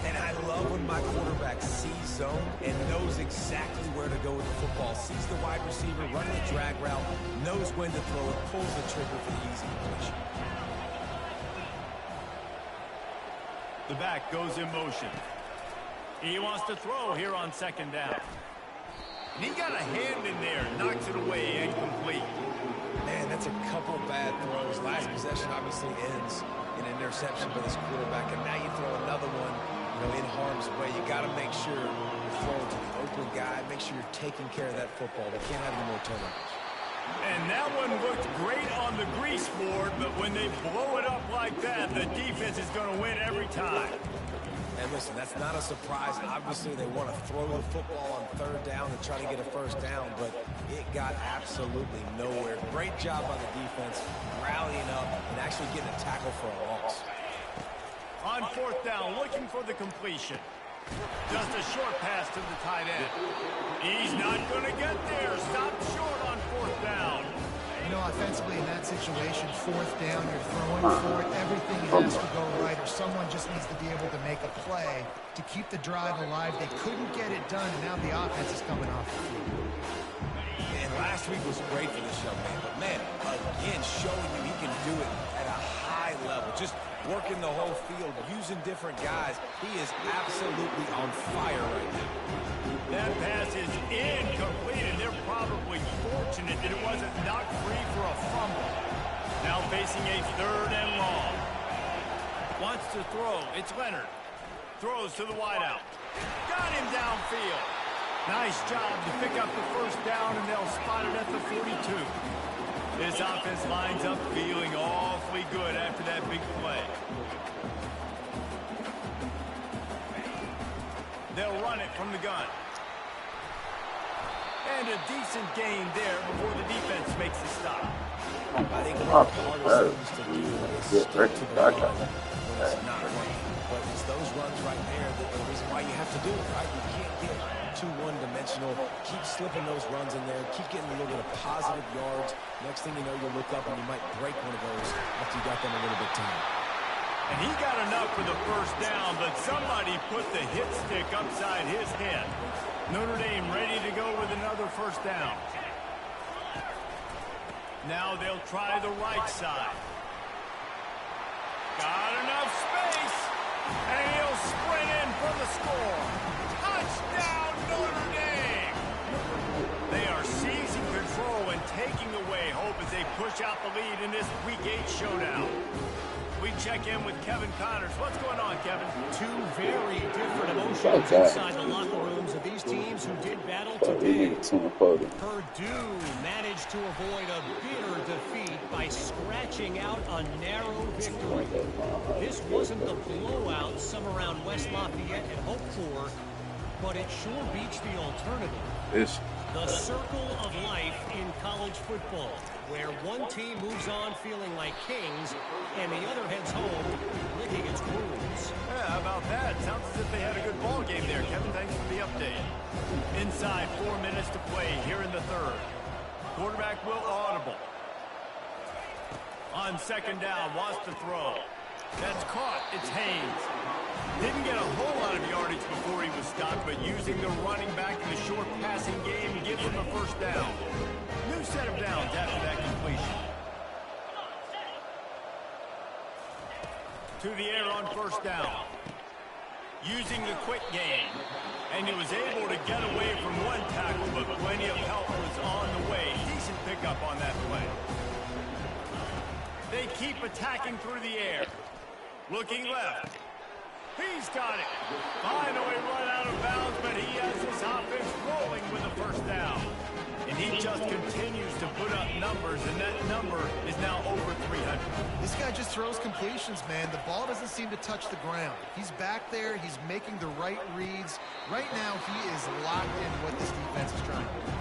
And I love when my quarterback sees zone and knows exactly where to go with the football. Sees the wide receiver running the drag route, knows when to throw it, pulls the trigger for the easy completion. The back goes in motion. He wants to throw here on second down. And he got a hand in there, knocks it away, incomplete. Man, that's a couple bad throws. Last possession obviously ends in an interception by this quarterback, and now you throw another one, in harm's way. You got to make sure you're throwing to the open guy. Make sure you're taking care of that football. They can't have any more turnovers. And that one looked great on the grease board, but when they blow it up like that, the defense is going to win every time. And listen, that's not a surprise. Obviously, they want to throw the football on third down and try to get a first down, but it got absolutely nowhere. Great job by the defense, rallying up and actually getting a tackle for a loss. On fourth down, looking for the completion. Just a short pass to the tight end. He's not going to get there. Stop short on fourth down. You know, offensively in that situation, fourth down, you're throwing for it. Everything has to go right, or someone just needs to be able to make a play to keep the drive alive. They couldn't get it done, and now the offense is coming off the field. And last week was great for this young man, but man, again, showing you he can do it at a high level. Just working the whole field, using different guys. He is absolutely on fire right now. That pass is incomplete, and they're probably fortunate that it wasn't knocked free for a fumble. Now facing a third and long. Wants to throw. It's Leonard. Throws to the wideout. Got him downfield. Nice job to pick up the first down, and they'll spot it at the 42. This offense lines up feeling awfully good after that big play. They'll run it from the gun. And a decent gain there before the defense makes the stop. I think one of the hardest things to do is stick to the run when it's not working. But it's those runs right there that the reason why you have to do it, right? You can't get too one-dimensional. Keep slipping those runs in there. Keep getting a little bit of positive yards. Next thing you know, you'll look up and you might break one of those after you got them a little bit tired. And he got enough for the first down, but somebody put the hit stick upside his head. Notre Dame ready to go with another first down. Now they'll try the right side. Got enough space, and he'll sprint in for the score. Touchdown, Notre Dame! They are seizing control and taking away hope as they push out the lead in this Week 8 showdown. We check in with Kevin Connors. What's going on, Kevin? Two very different emotions inside the locker rooms of these teams who did battle today. Purdue managed to avoid a bitter defeat by scratching out a narrow victory. This wasn't the blowout some around West Lafayette had hoped for, but it sure beats the alternative. The circle of life in college football, where one team moves on feeling like kings and the other heads home licking its wounds. Yeah, how about that? Sounds as if they had a good ball game there, Kevin. Thanks for the update. Inside 4 minutes to play here in the third. Quarterback will audible. On second down, wants to throw. That's caught. It's Haynes. Didn't get a whole lot of yardage before he was stopped, but using the running back in the short passing game gives him a first down. New set of downs after that completion. To the air on first down. Using the quick game. And he was able to get away from one tackle, but plenty of help was on the way. Decent pickup on that play. They keep attacking through the air. Looking left. He's got it. Finally run out of bounds, but he has his offense rolling with a first down. And he just continues to put up numbers, and that number is now over 300. This guy just throws completions, man. The ball doesn't seem to touch the ground. He's back there. He's making the right reads. Right now, he is locked in what this defense is trying to do.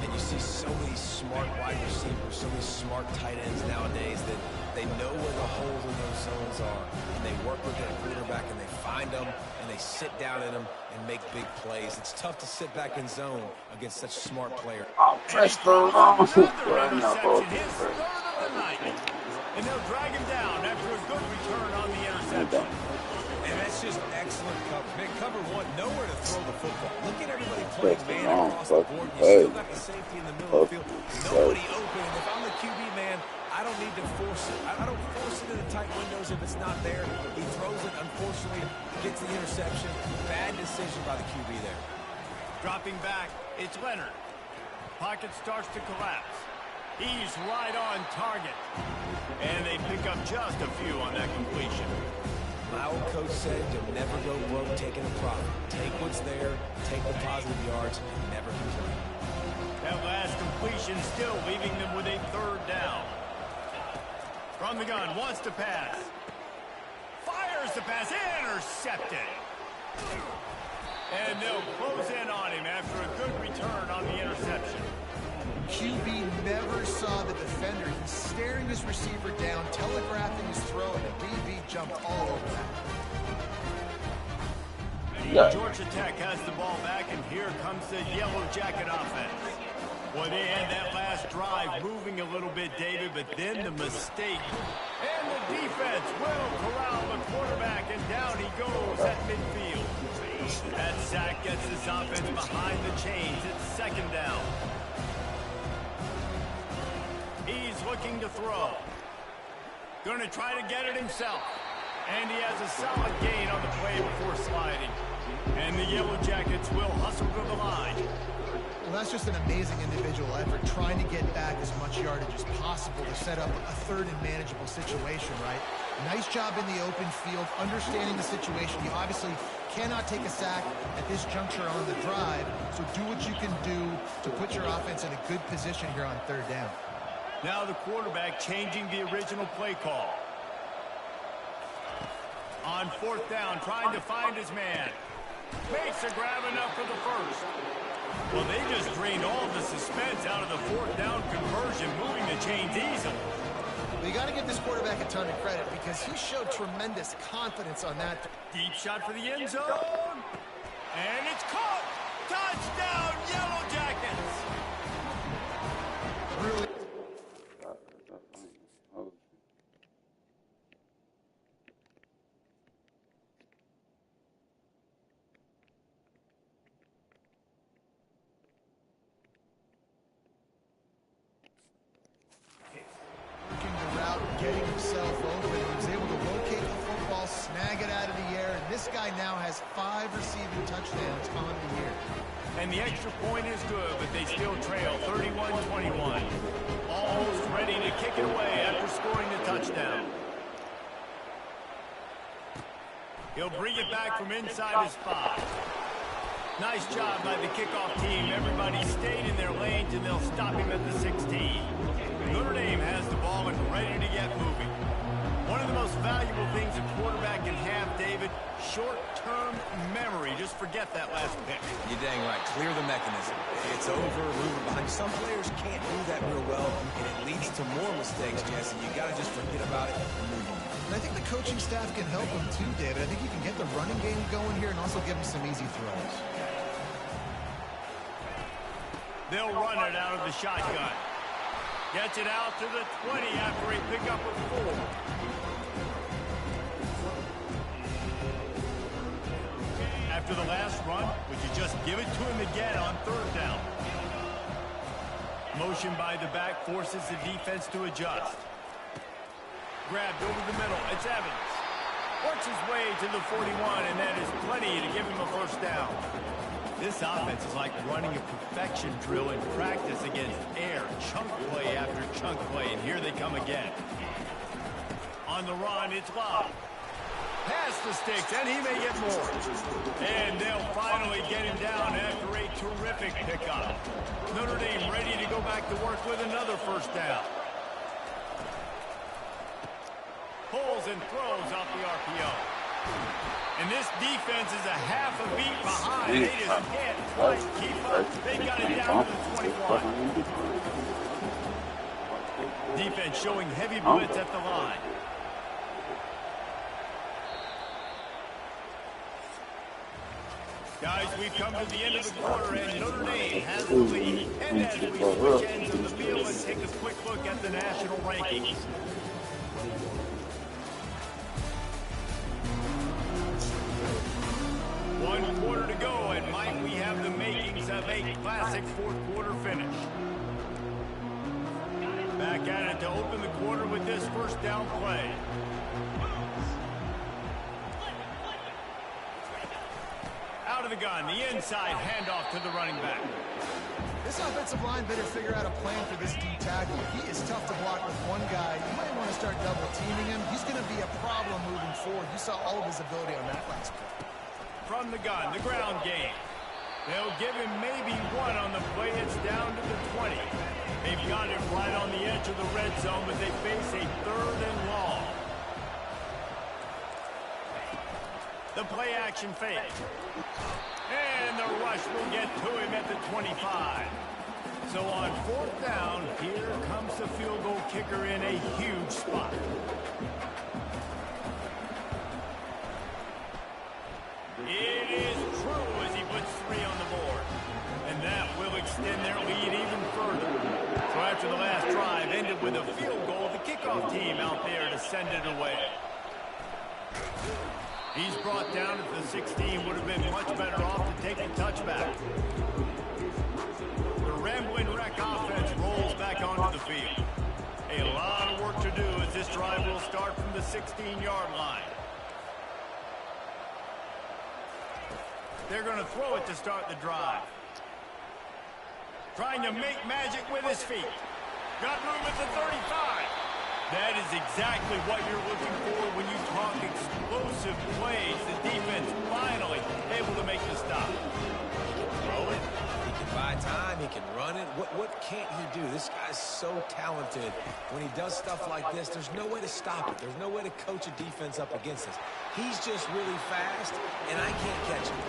And you see so many smart wide receivers, so many smart tight ends nowadays that they know where the holes in those zones are. And they work with their quarterback, and they find them, and they sit down in them and make big plays. It's tough to sit back in zone against such smart players. Oh, press those on. His third of the night. And they'll drag him down after a good return on the interception. And that's just excellent cover. Man, cover one, nowhere to throw the football. Look at everybody playing man across the board. You still got the safety in the middle of the field. Nobody open. And if I'm the QB, man, I don't need to force it. I don't force it in the tight windows if it's not there. He throws it, unfortunately, gets the interception. Bad decision by the QB there. Dropping back, it's Leonard. Pocket starts to collapse. He's right on target. And they pick up just a few on that completion. My old coach said you'll never go broke taking a profit. Take what's there, take the positive yards, and never complain. That last completion still leaving them with a third down. From the gun, wants to pass. Fires the pass, intercepted. And they'll close in on him after a good return on the interception. QB never saw the defender. He's staring his receiver down, telegraphing his throw, and the DB jumped all over that. Georgia Tech has the ball back, and here comes the Yellow Jacket offense. Well, they had that last drive moving a little bit, David, but then the mistake. And the defense will corral the quarterback, and down he goes at midfield. That sack gets this offense behind the chains. It's second down. He's looking to throw. Going to try to get it himself. And he has a solid gain on the play before sliding. And the Yellow Jackets will hustle to the line. Well, that's just an amazing individual effort, trying to get back as much yardage as possible to set up a third and manageable situation, right? Nice job in the open field, understanding the situation. You obviously cannot take a sack at this juncture on the drive, so do what you can do to put your offense in a good position here on third down. Now the quarterback changing the original play call. On fourth down, trying to find his man. Makes a grab enough for the first. Well, they just drained all the suspense out of the fourth down conversion, moving the chains easily. Well, you got to give this quarterback a ton of credit because he showed tremendous confidence on that. Deep shot for the end zone. And it's caught. Touchdown, Yellow Jackets. Really. Getting himself open, he was able to locate the football, snag it out of the air, and this guy now has 5 receiving touchdowns on the year. And the extra point is good, but they still trail 31-21. Almost ready to kick it away after scoring the touchdown. He'll bring it back from inside his spot. Nice job by the kickoff team. Everybody stayed in their lanes, and they'll stop him at the 16. Notre Dame has the ball and ready to get moving. One of the most valuable things a quarterback can have, David, short-term memory. Just forget that last pick. You're dang right. Clear the mechanism. It's over, moving behind. Some players can't do that real well, and it leads to more mistakes, Jesse. You got to just forget about it and move on. And I think the coaching staff can help him too, David. I think he can get the running game going here and also give him some easy throws. They'll run it out of the shotgun. Gets it out to the 20 after a pickup of 4. After the last run, would you just give it to him again on third down? Motion by the back forces the defense to adjust. Grabbed over the middle. It's Evans. Works his way to the 41, and that is plenty to give him a first down. This offense is like running a perfection drill in practice against air, chunk play after chunk play, and here they come again. On the run, it's Love. Past the sticks, and he may get more. And they'll finally get him down after a terrific pickup. Notre Dame ready to go back to work with another first down. Pulls and throws off the RPO. And this defense is a half a beat behind. They just can't quite keep up. They got it down to the 21. Defense showing heavy blitz at the line. Guys, we've come to the end of the quarter, and Notre Dame has the lead. And as we switch ends of the field and take a quick look at the national rankings. One quarter to go, and Mike, we have the makings of a classic fourth quarter finish. Back at it to open the quarter with this first down play. Out of the gun, the inside handoff to the running back. This offensive line better figure out a plan for this D tackle. He is tough to block with one guy. You might want to start double teaming him. He's going to be a problem moving forward. You saw all of his ability on that last play. From the gun, the ground game. They'll give him maybe one on the play. It's down to the 20. They've got it right on the edge of the red zone, but they face a third and long. The play action fake. And the rush will get to him at the 25. So on 4th down, here comes the field goal kicker in a huge spot. It is true as he puts 3 on the board. And that will extend their lead even further. So after the last drive ended with a field goal, the kickoff team out there to send it away. He's brought down at the 16, would have been much better off to take a touchback. The rambling wreck offense rolls back onto the field. A lot of work to do as this drive will start from the 16-yard line. They're going to throw it to start the drive. Trying to make magic with his feet. Got room at the 35. That is exactly what you're looking for when you talk explosive plays. The defense finally able to make the stop. He can throw it. He can buy time. He can run it. What can't he do? This guy's so talented. When he does stuff like this, there's no way to stop it. There's no way to coach a defense up against this. He's just really fast, and I can't catch him.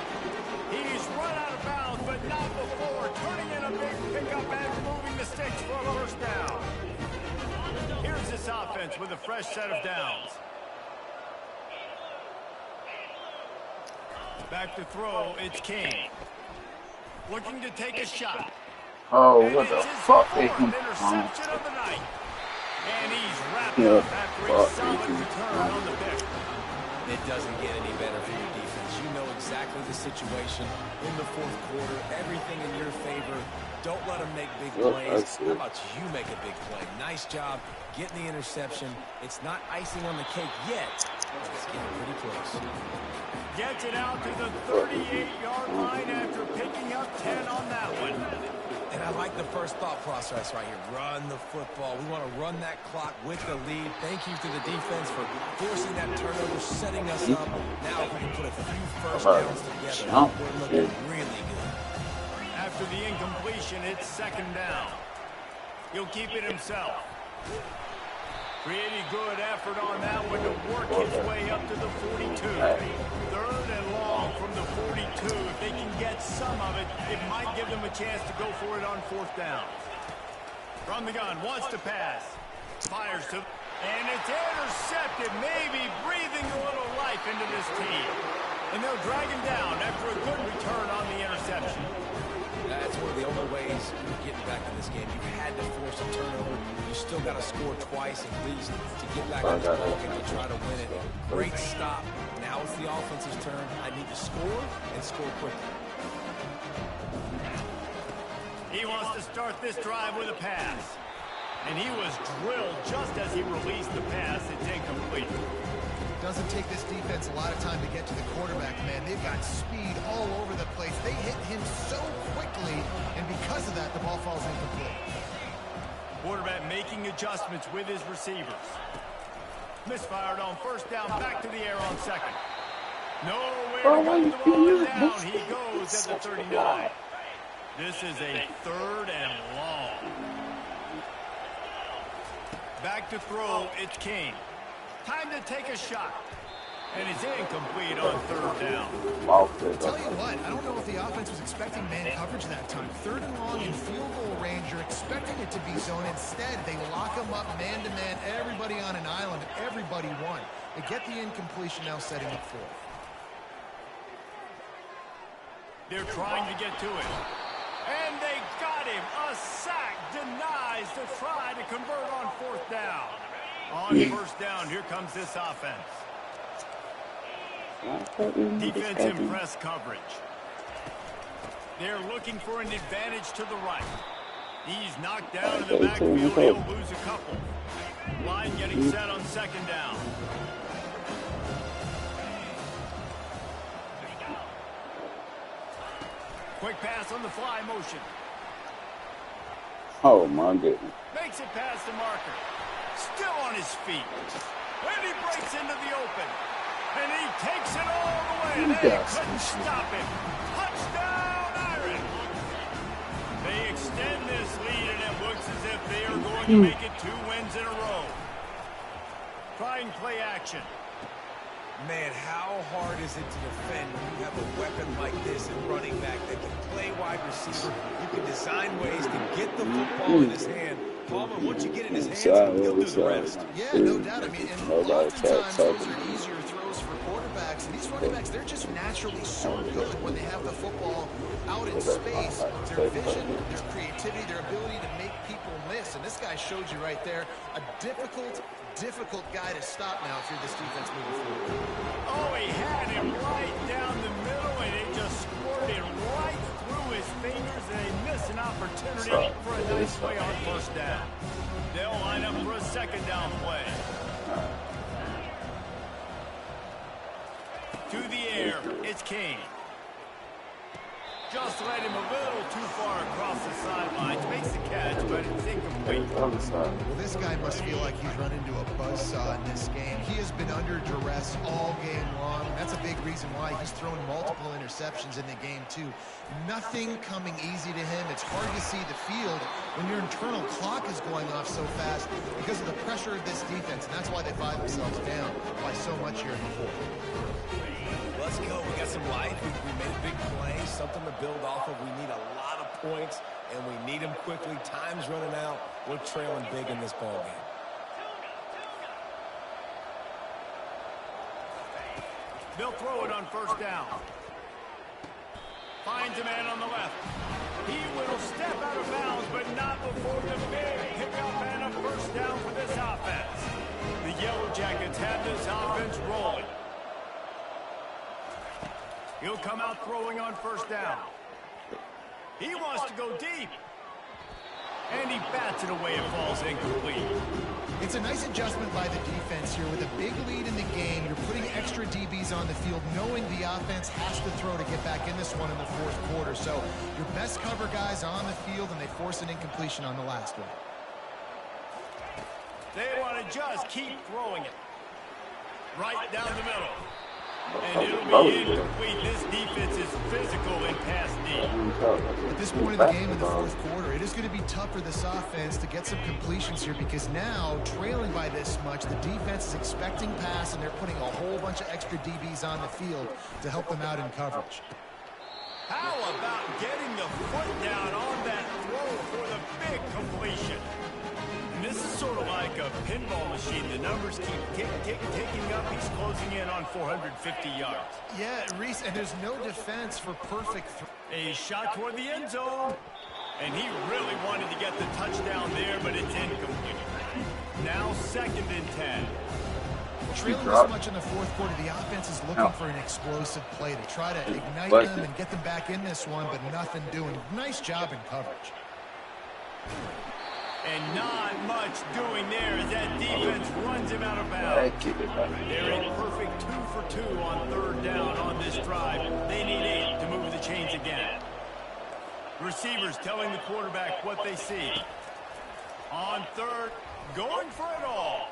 He's run out of bounds, but not before. Turning in a big pickup and moving the sticks for a first down. Here's this offense with a fresh set of downs. Back to throw, it's King. Looking to take a shot. Oh, what the fuck? Interception of the night. And he's wrapped up after a solid return on the pick. It doesn't get any better for your defense. You know exactly the situation in the 4th quarter. Everything in your favor. Don't let them make big plays. How about you make a big play? Nice job getting the interception. It's not icing on the cake yet, but it's getting pretty close. Gets it out to the 38-yard line after picking up 10 on that one. And I like the first thought process right here. Run the football. We want to run that clock with the lead. Thank you to the defense for forcing that turnover, setting us up. Now if we can put a few first downs together, we're looking really good. After the incompletion, it's 2nd down. He'll keep it himself. Pretty good effort on that one to work his way up to the 42. 3rd and long from the 42. If they can get some of it, it might give them a chance to go for it on 4th down. From the gun, wants to pass. Fires to... And it's intercepted, maybe breathing a little life into this team. And they'll drag him down after a good return on the interception. That's one of the only ways you're getting back in this game. You had to force a turnover. You still got to score twice at least to get back in this ball game and try to win it. Great stop. Now it's the offense's turn. I need to score and score quickly. He wants to start this drive with a pass. And he was drilled just as he released the pass. It's incomplete. Doesn't take this defense a lot of time to get to the quarterback, man. They've got speed all over the place. They hit him so quickly, and because of that, the ball falls incomplete. Quarterback making adjustments with his receivers. Misfired on 1st down, back to the air on 2nd. Nowhere to go with the ball down. He goes at the 39. This is a 3rd and long. Back to throw, it's King. Time to take a shot. And it's incomplete on 3rd down. I'll tell you what, I don't know if the offense was expecting man coverage that time. 3rd and long in field goal range, you're expecting it to be zone. Instead, they lock them up man-to-man, everybody on an island, and everybody won. They get the incompletion, now setting up 4th. They're trying to get to it. And they got him. A sack denies to try to convert on 4th down. On 1st down, here comes this offense. Defensive press coverage. They're looking for an advantage to the right. He's knocked down in the backfield. He'll lose a couple. Line getting set on 2nd down. Quick pass on the fly motion. Oh, my goodness. Makes it past the marker. Still on his feet. And he breaks into the open. And he takes it all the way. And they couldn't stop him. Touchdown, Iron. They extend this lead, and it looks as if they are going to make it 2 wins in a row. Trying play action. Man, how hard is it to defend when you have a weapon like this in running back that can play wide receiver? You can design ways to get the football in his hand. Palmer, once you get it in his hands, he'll do the rest. Yeah, no doubt. I mean, and oftentimes those are easier throws for quarterbacks. And these running backs, they're just naturally so good when they have the football out in space. Their vision, their creativity, their ability to make people miss. And this guy showed you right there a difficult guy to stop now if you're this defense moving forward. Oh, he had him right down the middle, and it just squirted right through his fingers, and they missed an opportunity for a nice play on first down. They'll line up for a second down play. To the air, it's King. Just led him a little too far across the sidelines. Makes the catch, but it's incomplete. Well, this guy must feel like he's run into a buzzsaw in this game. He has been under duress all game long. That's a big reason why he's thrown multiple interceptions in the game, too. Nothing coming easy to him. It's hard to see the field when your internal clock is going off so fast because of the pressure of this defense, and that's why they find themselves down by so much here in the fourth. Let's go. We got some life. We made a big play, something to build off of. We need a lot of points, and we need them quickly. Time's running out. We're trailing big in this ball game. They'll throw it on first down. Finds a man on the left. He will step out of bounds, but not before the big pickup and a first down for this offense. The Yellow Jackets have this offense rolling. He'll come out throwing on first down. He wants to go deep. And he bats it away and falls incomplete. It's a nice adjustment by the defense here. With a big lead in the game, you're putting extra DBs on the field, knowing the offense has to throw to get back in this one in the fourth quarter. So your best cover guys on the field, and they force an incompletion on the last one. They want to just keep throwing it. Right down the middle. And it'll be incomplete. This defense is physical in pass deep. At this point in the game in the fourth quarter, it is going to be tough for this offense to get some completions here because now, trailing by this much, the defense is expecting pass, and they're putting a whole bunch of extra DBs on the field to help them out in coverage. How about getting the foot down on that throw for the big completion? And this is sort of like a pinball machine. The numbers keep ticking up. He's closing in on 450 yards. Yeah, Reese, and there's no defense for perfect throw. A shot toward the end zone. And he really wanted to get the touchdown there, but it's incomplete. Now 2nd and 10. Trailing this much in the fourth quarter, the offense is looking for an explosive play to try to ignite them and get them back in this one, but nothing doing. Nice job in coverage. And not much doing there as that defense runs him out of bounds. They're in perfect 2 for 2 on 3rd down on this drive. They need 8 to move the chains again. Receivers telling the quarterback what they see. On 3rd, going for it all.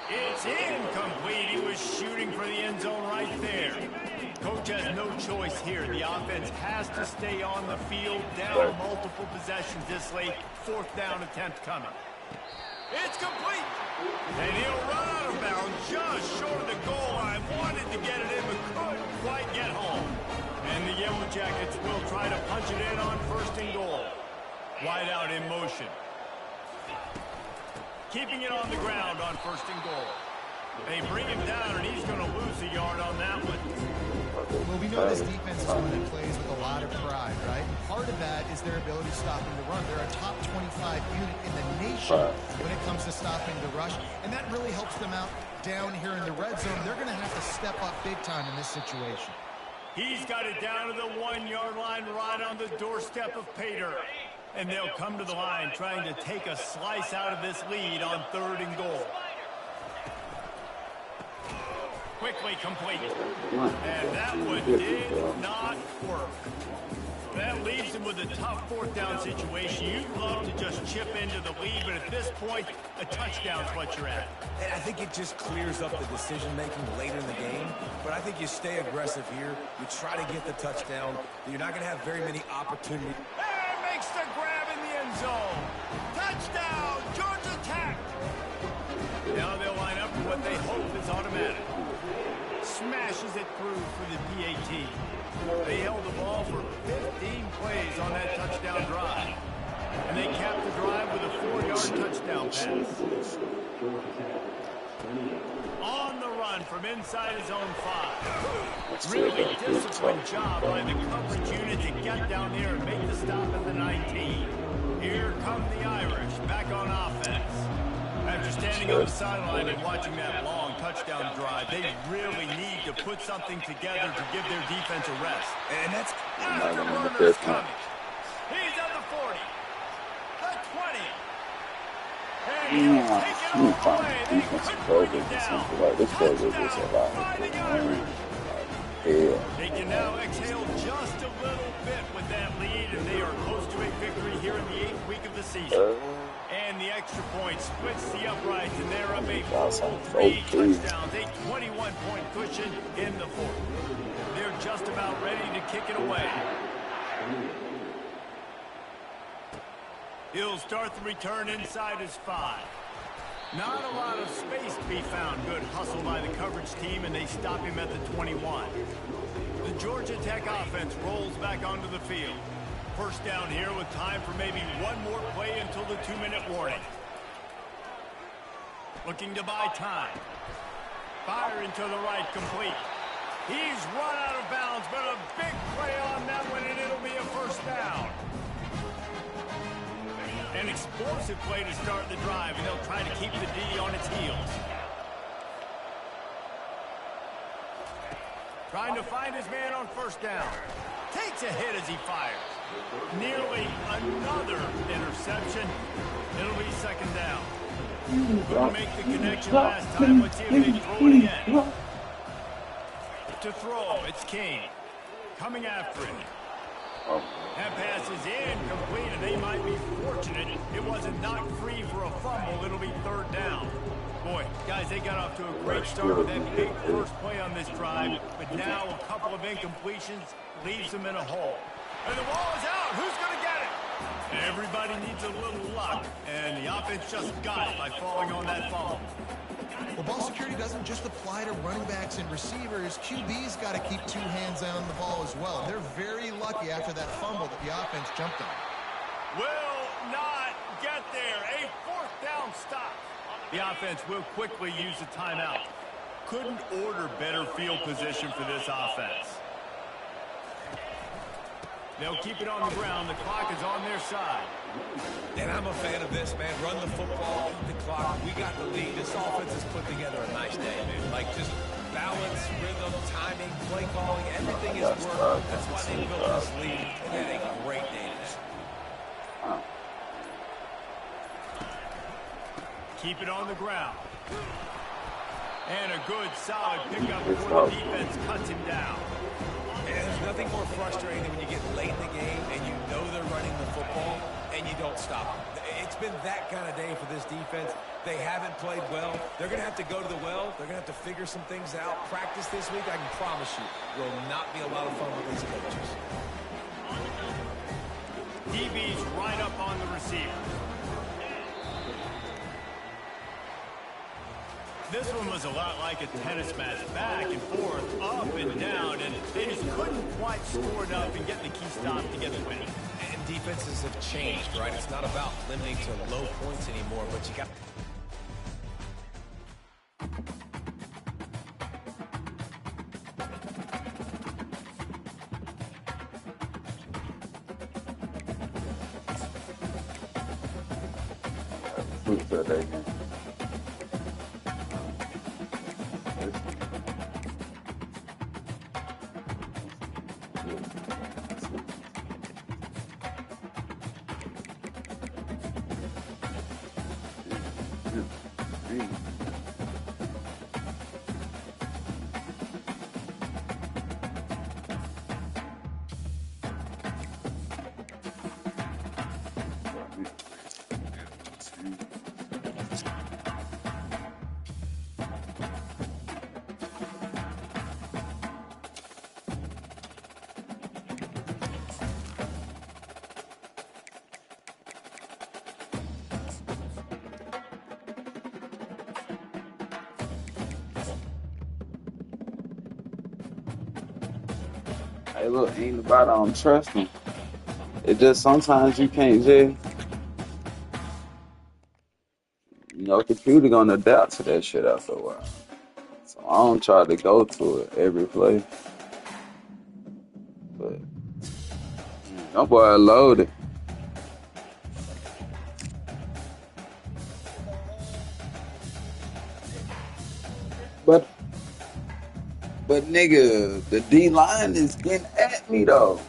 It's incomplete. He was shooting for the end zone right there. Coach has no choice here. The offense has to stay on the field, down multiple possessions this late. 4th down attempt coming. It's complete. And he'll run out of bounds just short of the goal line. Wanted to get it in, but couldn't quite get home. And the Yellow Jackets will try to punch it in on 1st and goal. Wide out in motion. Keeping it on the ground on 1st and goal. They bring him down, and he's going to lose a yard on that one. Well, we know this defense is one that plays with a lot of pride, right? And part of that is their ability to stop the run. They're a top 25 unit in the nation when it comes to stopping the rush, and that really helps them out down here in the red zone. They're going to have to step up big time in this situation. He's got it down to the 1-yard line right on the doorstep of Pater. And they'll come to the line trying to take a slice out of this lead on 3rd and goal. Quickly complete. And that one did not work. That leaves him with a tough 4th down situation. You'd love to just chip into the lead, but at this point, a touchdown's what you're at. And I think it just clears up the decision-making later in the game. But I think you stay aggressive here. You try to get the touchdown. You're not going to have very many opportunities. Makes the grab in the end zone. Touchdown, Georgia Tech. Now they'll line up for what they hope is automatic. get through for the PAT. They held the ball for 15 plays on that touchdown drive. And they capped the drive with a 4-yard touchdown pass. On the run from inside his own 5. Really disciplined job by the coverage unit to get down there and make the stop at the 19. Here come the Irish back on offense. After standing on the sideline and watching that long touchdown drive, they really need to put something together to give their defense a rest. And that's after coming. He's at the 40, the 20. And he'll take it all the way. They couldn't bring it down. Touchdown by the Irish. They can now exhale just a little bit with that lead, and they are close to a victory here in the 8th week of the season. And the extra point splits the uprights, and they're up a full 3 touchdowns, a 21-point cushion in the 4th. They're just about ready to kick it away. He'll start the return inside his 5. Not a lot of space to be found. Good hustle by the coverage team, and they stop him at the 21. The Georgia Tech offense rolls back onto the field. First down here with time for maybe one more play until the 2-minute warning. Looking to buy time. Firing to the right, complete. He's run out of bounds, but a big play on that one, and it'll be a first down. An explosive play to start the drive, and they'll try to keep the D on its heels. Trying to find his man on first down. Takes a hit as he fires. Nearly another interception. It'll be second down. Couldn't make the connection last time. Let's see if they throw it again. To throw, it's King. Coming after it. That pass is incomplete, and they might be fortunate it wasn't knocked free for a fumble. It'll be third down. Boy, guys, they got off to a great start with that big first play on this drive, but now a couple of incompletions leaves them in a hole. And the ball is out. Who's going to get it? Everybody needs a little luck, and the offense just got it by falling on that fumble. Well, ball security doesn't just apply to running backs and receivers. QB's got to keep 2 hands on the ball as well. They're very lucky after that fumble that the offense jumped on. Will not get there. A 4th down stop. The offense will quickly use a timeout. Couldn't order better field position for this offense. They'll keep it on the ground. The clock is on their side. And I'm a fan of this, man. Run the football, the clock. We got the lead. This offense has put together a nice day, man. Like, just balance, rhythm, timing, play calling, everything is working. That's why they built this lead. They had a great day today. Keep it on the ground. And a good, solid pickup before the defense cuts him down. And there's nothing more frustrating than when you get late in the game and you know they're running the football and you don't stop them. It's been that kind of day for this defense. They haven't played well. They're going to have to go to the well. They're going to have to figure some things out. Practice this week, I can promise you, will not be a lot of fun with these coaches. DB's right up on the receiver. This one was a lot like a tennis match, back and forth, up and down, and they just couldn't quite score enough and get the key stop to get the win. And defenses have changed, right? It's not about limiting to low points anymore, but you got... Hey, look, ain't about I don't trust him. It just sometimes you can't just, computer gonna adapt to that shit after a while. So I don't try to go to it every play, but that boy loaded. But nigga, the D line is getting at me though.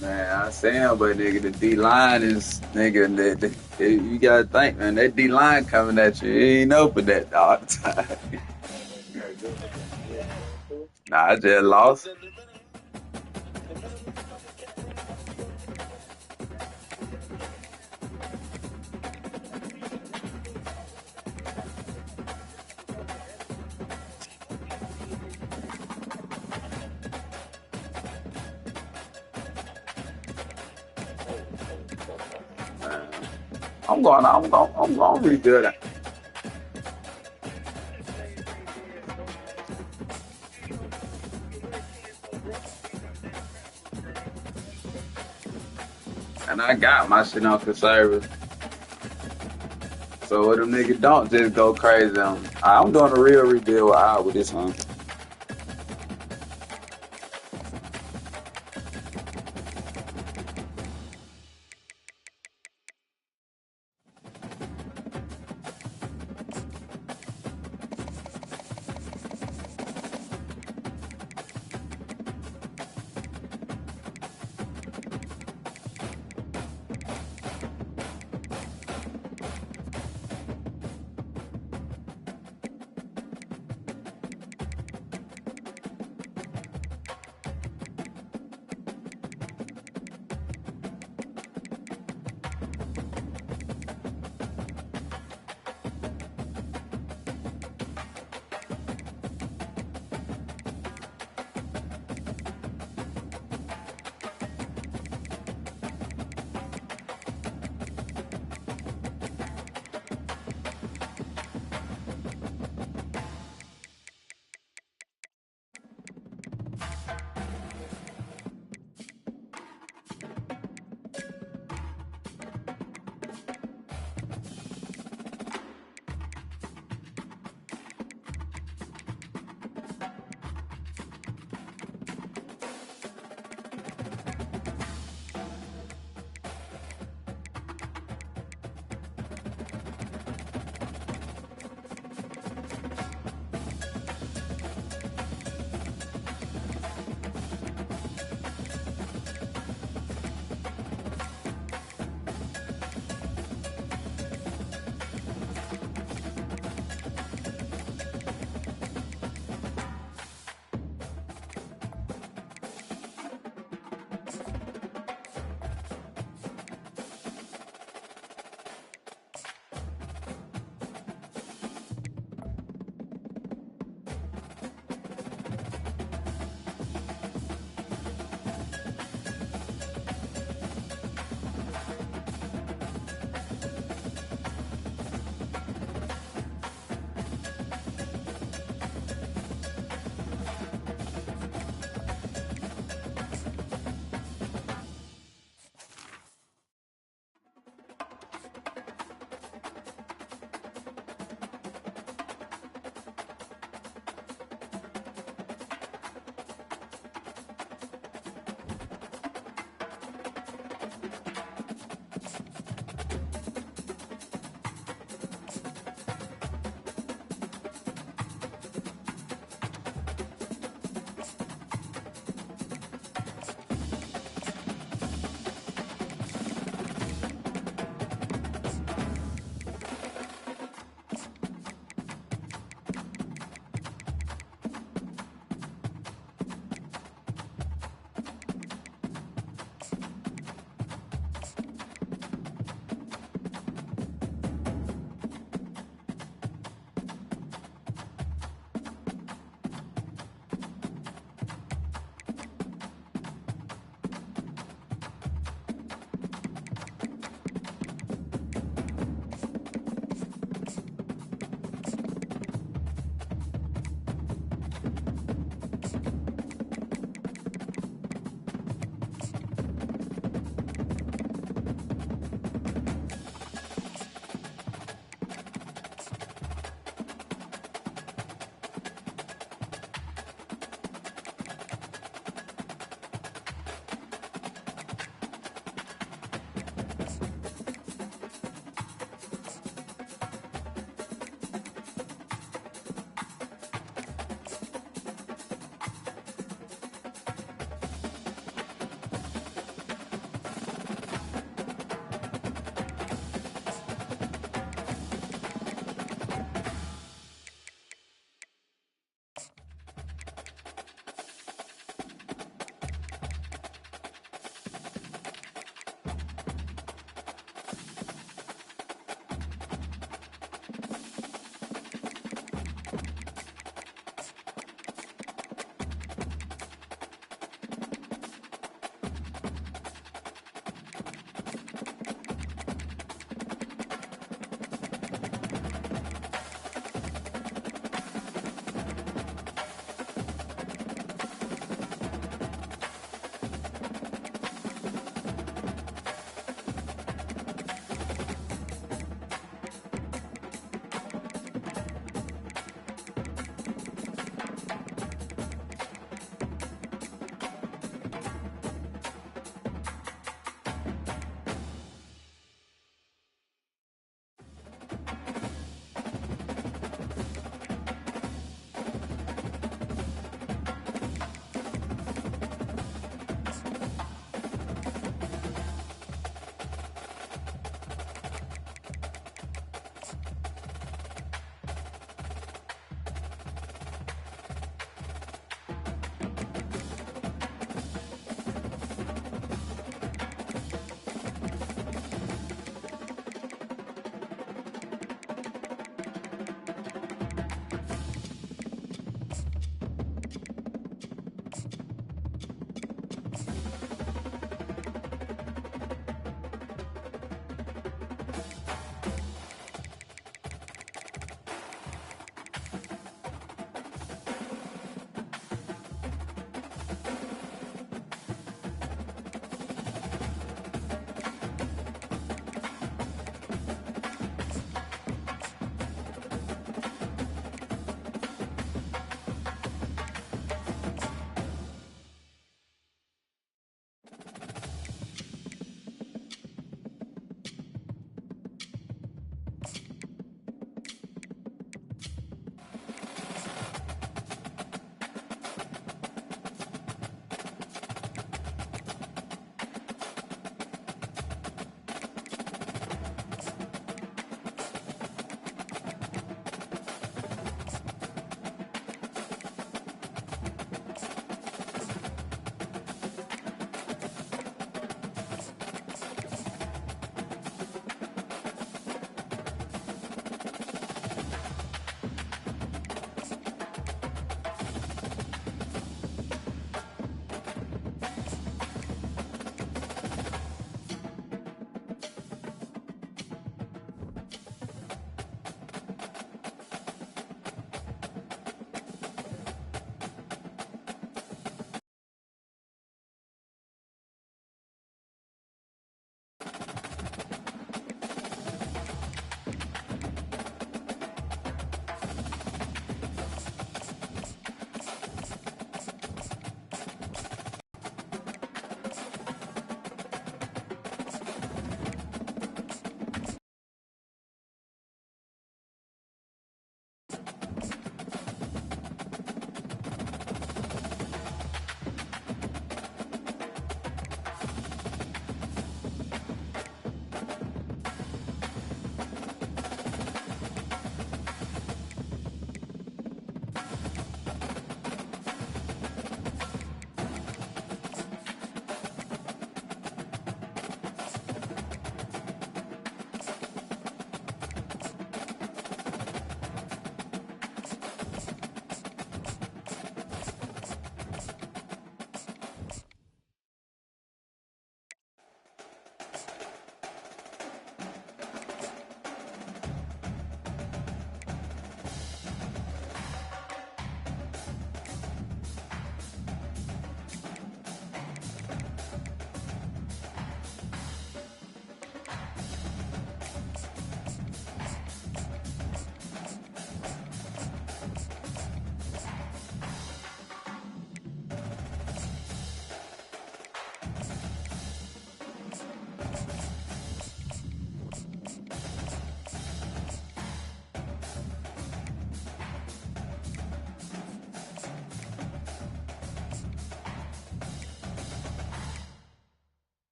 Man, I say him, but nigga, the D line is nigga. You gotta think, man. That D line coming at you, you ain't open that all the time. Nah, I just lost. Man, I'm going to rebuild it. And I got my shit on conservative. So what them niggas don't just go crazy on me. I'm doing a real rebuild with this one.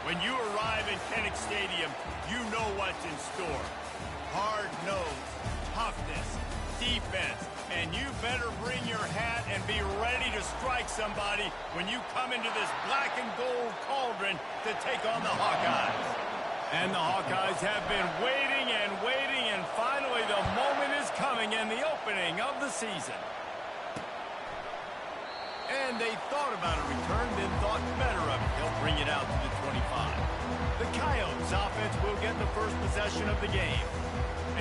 When you arrive in Kinnick Stadium, you know what's in store. Hard nose, toughness, defense, and you better bring your hat and be ready to strike somebody when you come into this black and gold cauldron to take on the Hawkeyes. And the Hawkeyes have been waiting and waiting, and finally the moment is coming in the opening of the season. And they thought about a return, then thought better of it. They'll bring it out to the 25. The Coyotes offense will get the first possession of the game.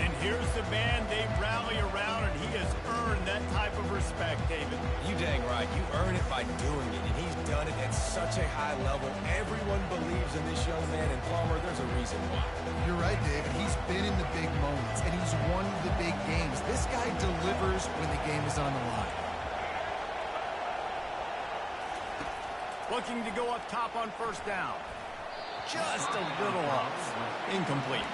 And here's the man they rally around, and he has earned that type of respect, David. You dang right. You earn it by doing it, and he's done it at such a high level. Everyone believes in this young man, and Palmer, there's a reason why. You're right, David. He's been in the big moments, and he's won the big games. This guy delivers when the game is on the line. Looking to go up top on first down. Just a little off. Incomplete.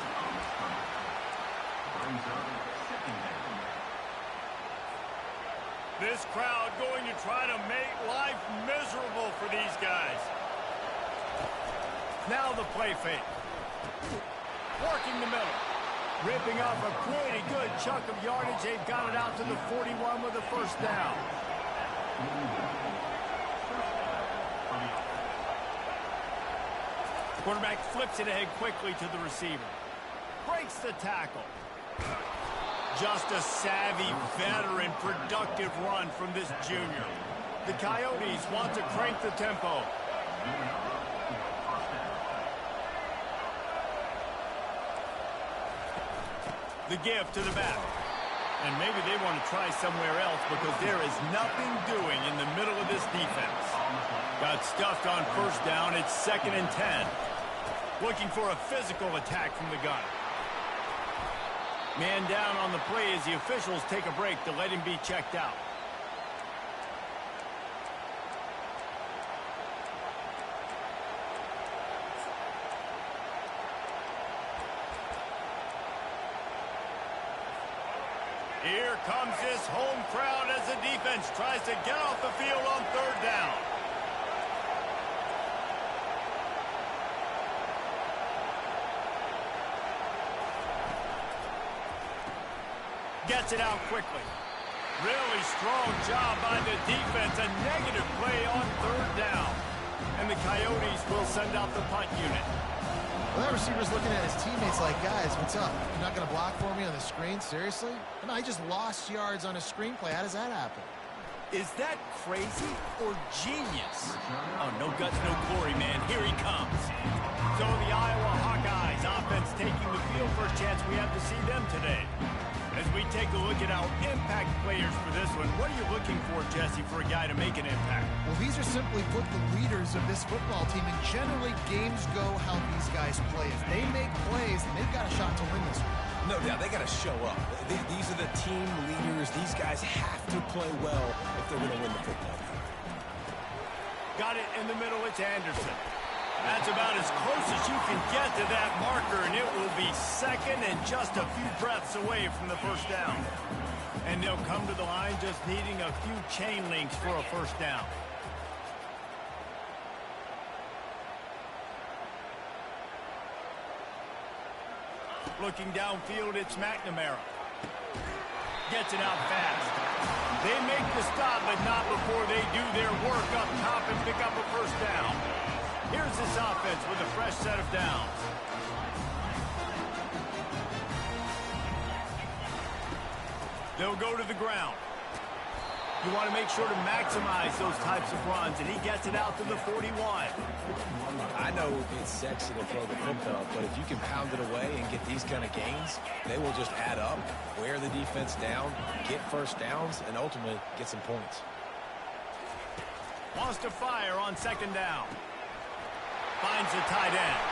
This crowd going to try to make life miserable for these guys. Now the play fake. Working the middle. Ripping off a pretty good chunk of yardage. They've got it out to the 41 with a first down. Quarterback flips it ahead quickly to the receiver. Breaks the tackle. Just a savvy, veteran, productive run from this junior. The Coyotes want to crank the tempo. The give to the back. And maybe they want to try somewhere else because there is nothing doing in the middle of this defense. Got stuffed on first down. It's 2nd and 10. Looking for a physical attack from the gun. Man down on the play as the officials take a break to let him be checked out. Here comes this home crowd as the defense tries to get off the field on third down. Gets it out quickly. Really strong job by the defense. A negative play on third down. And the Coyotes will send out the punt unit. Well, that receiver's looking at his teammates like, guys, what's up? You're not going to block for me on the screen? Seriously? And I just lost yards on a screenplay. How does that happen? Is that crazy or genius? Oh, no guts, no glory, man. Here he comes. So the Iowa Hawkeyes offense taking the field. First chance we have to see them today. As we take a look at our impact players for this one, what are you looking for, Jesse, for a guy to make an impact? Well, these are simply put the leaders of this football team, and generally games go how these guys play. If they make plays, then they've got a shot to win this one. No doubt, they got to show up. These are the team leaders. These guys have to play well if they're going to win the football game. Got it in the middle. It's Anderson. That's about as close as you can get to that marker, and it will be 2nd and just a few breaths away from the first down. And they'll come to the line just needing a few chain links for a first down. Looking downfield, it's McNamara. Gets it out fast. They make the stop, but not before they do their work up top and pick up a first down. Here's this offense with a fresh set of downs. They'll go to the ground. You want to make sure to maximize those types of runs, and he gets it out to the 41. I know it's sexy to throw the football, but if you can pound it away and get these kind of gains, they will just add up, wear the defense down, get first downs, and ultimately get some points. Wants to fire on 2nd down. Finds the tight end.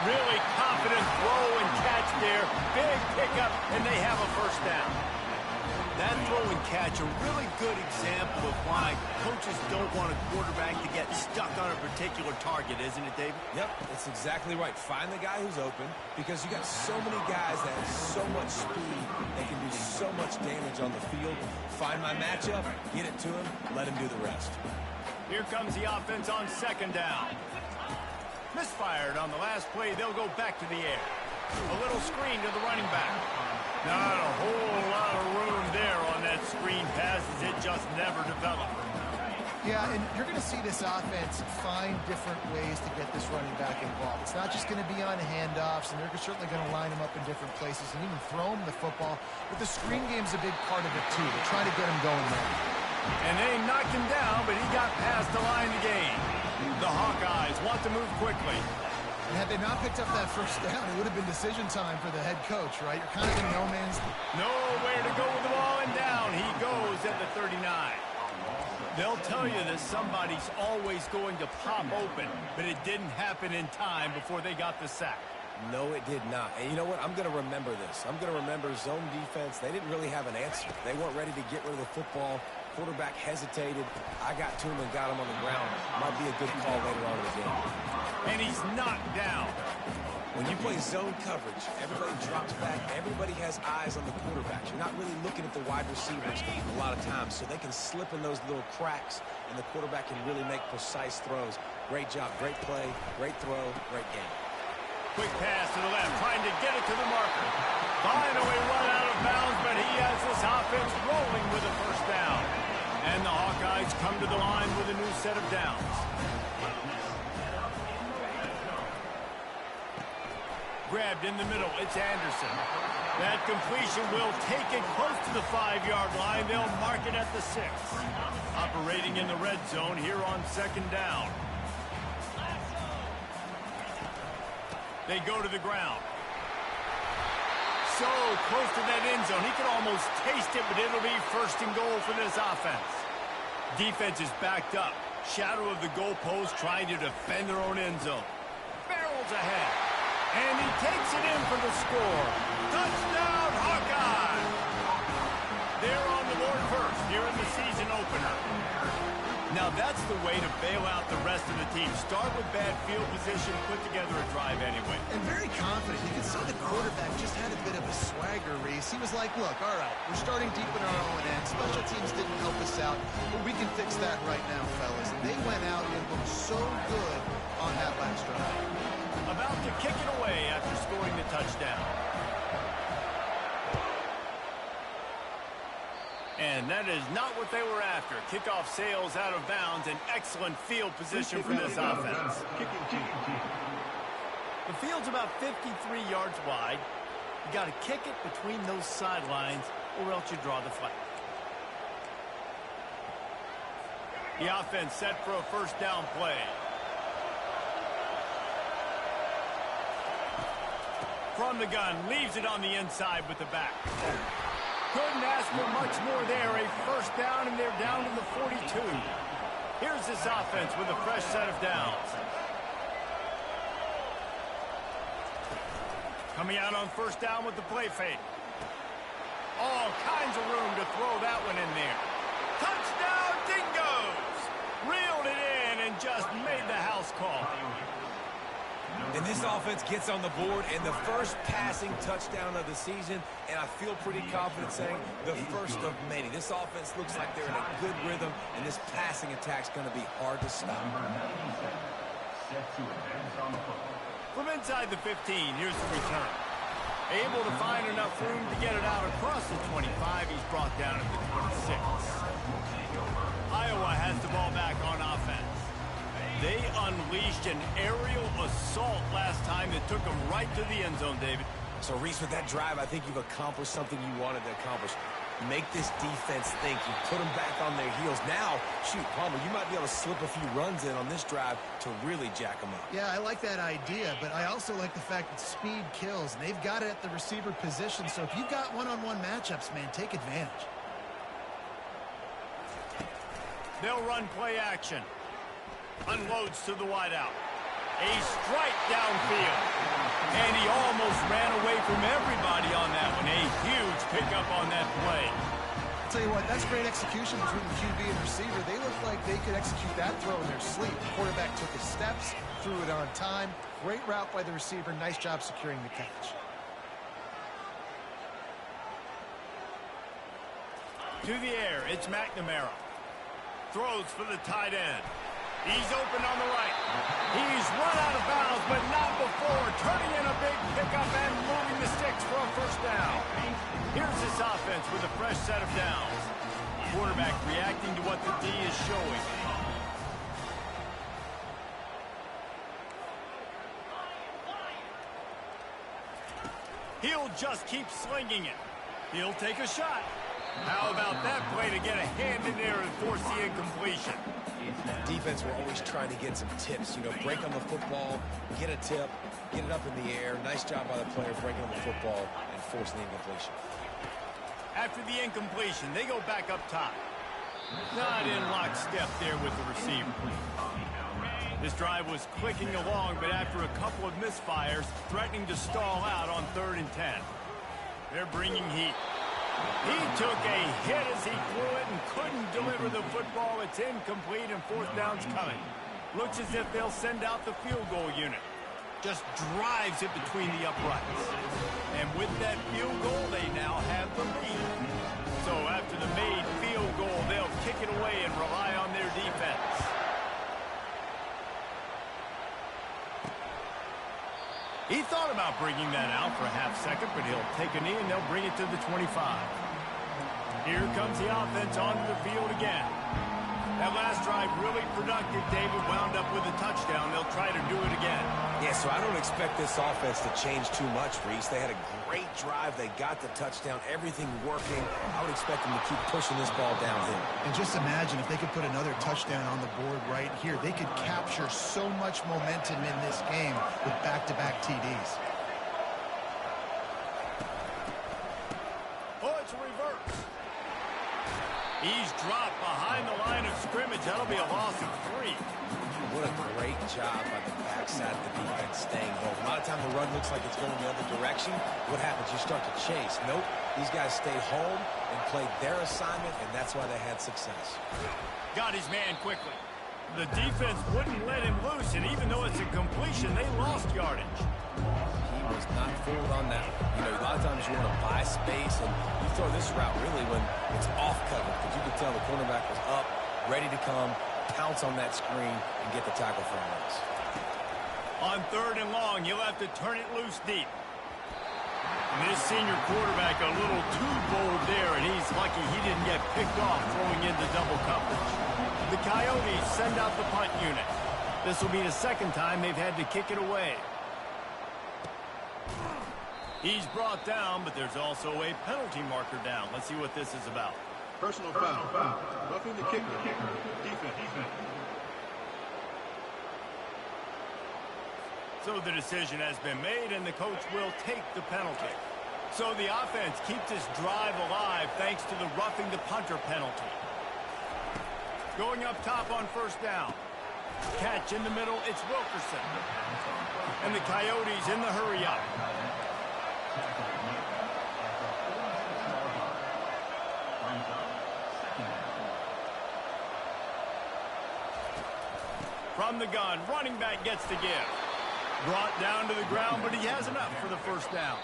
Really confident throw and catch there. Big pickup, and they have a first down. That throw and catch, a really good example of why coaches don't want a quarterback to get stuck on a particular target, isn't it, David? Yep, that's exactly right. Find the guy who's open, because you got so many guys that have so much speed, they can do so much damage on the field. Find my matchup, get it to him, let him do the rest. Here comes the offense on 2nd down. misfired on the last play. They'll go back to the air. A little screen to the running back. Not a whole lot of room there on that screen pass as it just never developed. Yeah, and you're going to see this offense find different ways to get this running back involved. It's not just going to be on handoffs, and they're certainly going to line him up in different places and even throw him the football. But the screen game's a big part of it, too. They're trying to get him going there. And they knocked him down, but he got past the line of the game. The Hawkeyes want to move quickly. And had they not picked up that first down, it would have been decision time for the head coach, right? You're kind of in no man's... Nowhere to go with the ball, and down he goes at the 39. They'll tell you that somebody's always going to pop open, but it didn't happen in time before they got the sack. No, it did not. And you know what? I'm going to remember this. I'm going to remember zone defense. They didn't really have an answer. They weren't ready to get rid of the football. Quarterback hesitated. I got to him and got him on the ground. Might be a good call later on in the game. And he's knocked down. When you play zone coverage, everybody drops back. Everybody has eyes on the quarterback. You're not really looking at the wide receivers a lot of times, so they can slip in those little cracks, and the quarterback can really make precise throws. Great job, great play, great throw, great game. Quick pass to the left, trying to get it to the marker. Finally run out of bounds, but he has this offense rolling with a first down. And the Hawkeyes come to the line with a new set of downs. Grabbed in the middle, it's Anderson. That completion will take it close to the 5-yard line. They'll mark it at the 6. Operating in the red zone here on second down. They go to the ground. So close to that end zone. He can almost taste it, but it'll be first and goal for this offense. Defense is backed up. Shadow of the goalpost trying to defend their own end zone. Barrels ahead. And he takes it in for the score. Touchdown, Hawkeye! They're on the board first here in the season opener. Now that's the way to bail out the rest of the team. Start with bad field position, put together a drive anyway. And very confident. You can see the quarterback just had a bit of a swagger, Reese. He was like, look, all right, we're starting deep in our own end. Special teams didn't help us out, but we can fix that right now, fellas. And they went out and looked so good on that last drive. About to kick it away after scoring the touchdown. And that is not what they were after. Kickoff sails out of bounds, and excellent field position for this offense. The field's about 53 yards wide. You got to kick it between those sidelines, or else you draw the flag. The offense set for a first down play. From the gun, leaves it on the inside with the back. Couldn't ask for much more there. A first down, and they're down to the 42. Here's this offense with a fresh set of downs. Coming out on first down with the play fake. All kinds of room to throw that one in there. Touchdown, Dingoes! Reeled it in and just made the house call. And this offense gets on the board, and the first passing touchdown of the season, and I feel pretty confident saying the first of many. This offense looks like they're in a good rhythm, and this passing attack's going to be hard to stop. From inside the 15, here's the return. Able to find enough room to get it out across the 25. He's brought down at the 26. Iowa has the ball back on offense. They unleashed an aerial assault last time that took them right to the end zone, David. So, Reese, with that drive, I think you've accomplished something you wanted to accomplish. Make this defense think. You put them back on their heels. Now, shoot, Palmer, you might be able to slip a few runs in on this drive to really jack them up. Yeah, I like that idea, but I also like the fact that speed kills, and they've got it at the receiver position. So if you've got one-on-one matchups, man, take advantage. They'll run play action. Unloads to the wideout. A strike downfield. And he almost ran away from everybody on that one. A huge pickup on that play. I'll tell you what, that's great execution between the QB and receiver. They looked like they could execute that throw in their sleep. The quarterback took his steps, threw it on time. Great route by the receiver. Nice job securing the catch. To the air, it's McNamara. Throws for the tight end. He's open on the right. He's run out of bounds, but not before turning in a big pickup and moving the sticks for a first down. Here's this offense with a fresh set of downs. Quarterback reacting to what the D is showing. He'll just keep slinging it. He'll take a shot. How about that play to get a hand in there and force the incompletion? Defense were always trying to get some tips. You know, break on the football, get a tip, get it up in the air. Nice job by the player breaking on the football and forcing the incompletion. After the incompletion, they go back up top. Not in lockstep there with the receiver. This drive was clicking along, but after a couple of misfires, threatening to stall out on 3rd and 10. They're bringing heat. He took a hit as he threw it and couldn't deliver the football. It's incomplete and 4th down's coming. Looks as if they'll send out the field goal unit. Just drives it between the uprights. And with that field goal, they now have the lead. So after the made field goal, they'll kick it away and rely on their defense. He thought about bringing that out for a half second, but he'll take a knee and they'll bring it to the 25. Here comes the offense onto the field again. That last drive really productive. David wound up with a touchdown. They'll try to do it again. Yeah, so I don't expect this offense to change too much, Reese. They had a great drive. They got the touchdown. Everything working. I would expect them to keep pushing this ball downhill. And just imagine if they could put another touchdown on the board right here. They could capture so much momentum in this game with back-to-back TDs. Oh, it's a reverse. He's dropped behind the line of scrimmage. That'll be a loss of 3. What a great job by the backside of the defense staying home. A lot of time the run looks like it's going the other direction. What happens? You start to chase. Nope. These guys stayed home and played their assignment, and that's why they had success. Got his man quickly. The defense wouldn't let him loose, and even though it's a completion, they lost yardage. He was not fooled on that. You know, a lot of times you want to buy space, and you throw this route really when it's off cover, because you can tell the cornerback was up, ready to come, pounce on that screen, and get the tackle for a loss. On 3rd and long, he'll have to turn it loose deep. And this senior quarterback a little too bold there, and he's lucky he didn't get picked off throwing into double coverage. The Coyotes send out the punt unit. This will be the second time they've had to kick it away. He's brought down, but there's also a penalty marker down. Let's see what this is about. Personal foul. Roughing the kicker. Defense. So the decision has been made, and the coach will take the penalty. So the offense keeps this drive alive thanks to the roughing the punter penalty. Going up top on 1st down. Catch in the middle, it's Wilkerson. And the Coyotes in the hurry up. From the gun, running back gets the give. Brought down to the ground, but he has enough for the 1st down.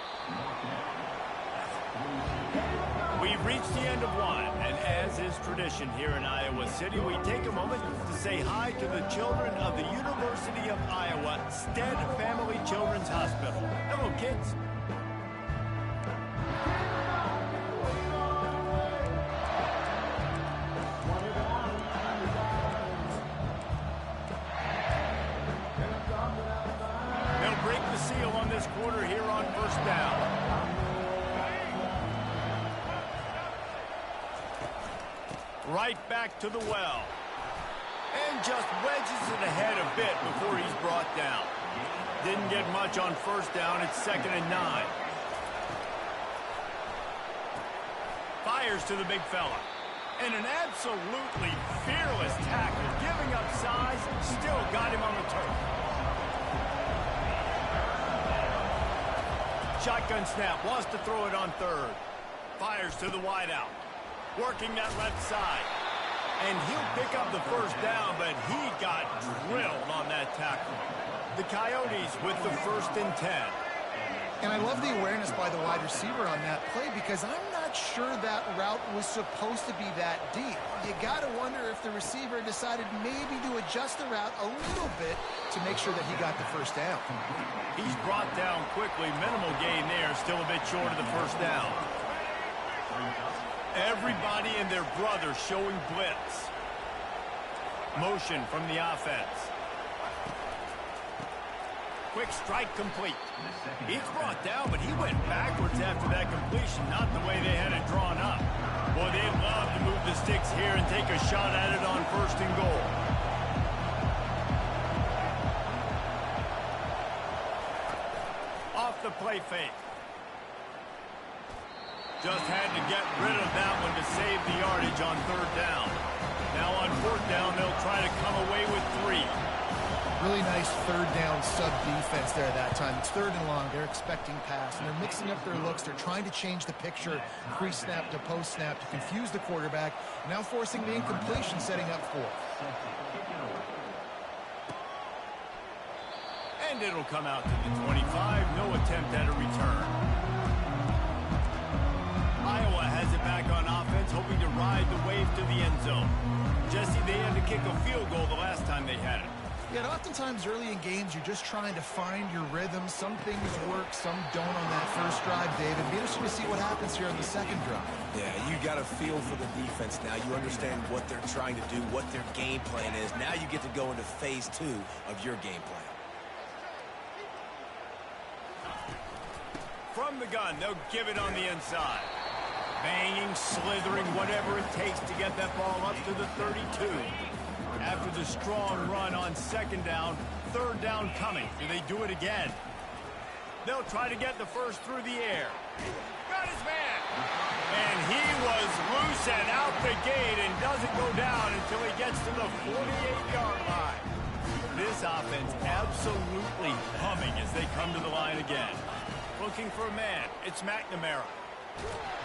We've reached the end of one, and as is tradition here in Iowa City, we take a moment to say hi to the children of the University of Iowa Stead Family Children's Hospital. Hello, kids. They'll break the seal on this quarter here on 1st down. Right back to the well. And just wedges it ahead a bit before he's brought down. Didn't get much on 1st down. It's 2nd and 9. Fires to the big fella. And an absolutely fearless tackle. Giving up size, still got him on the turf. Shotgun snap, wants to throw it on 3rd. Fires to the wideout. Working that left side. And he'll pick up the 1st down, but he got drilled on that tackle. The Coyotes with the 1st and 10. And I love the awareness by the wide receiver on that play because I'm not not sure that route was supposed to be that deep. You got to wonder if the receiver decided maybe to adjust the route a little bit to make sure that he got the first down. He's brought down quickly. Minimal gain there. Still a bit short of the first down. Everybody and their brother showing blitz. Motion from the offense. Quick strike complete. He's brought down, but he went backwards after that completion, not the way they had it drawn up. Boy, they'd love to move the sticks here and take a shot at it on 1st and goal. Off the play fake. Just had to get rid of that one to save the yardage on 3rd down. Now on 4th down, they'll try to come away with 3. Really nice 3rd down sub-defense there that time. It's 3rd and long. They're expecting pass, and they're mixing up their looks. They're trying to change the picture pre-snap to post-snap to confuse the quarterback, now forcing the incompletion, setting up 4th. And it'll come out to the 25. No attempt at a return. Iowa has it back on offense, hoping to ride the wave to the end zone. Jesse, they had to kick a field goal the last time they had it. Yeah, oftentimes early in games, you're just trying to find your rhythm. Some things work, some don't on that first drive, David. Be interesting to see what happens here on the 2nd drive. Yeah, you got a feel for the defense now. You understand what they're trying to do, what their game plan is. Now you get to go into phase 2 of your game plan. From the gun, they'll give it on the inside. Banging, slithering, whatever it takes to get that ball up to the 32. After the strong run on 2nd down, 3rd down coming. Do they do it again? They'll try to get the first through the air. Got his man. And he was loose and out the gate and doesn't go down until he gets to the 48-yard line. This offense absolutely humming as they come to the line again. Looking for a man. It's McNamara.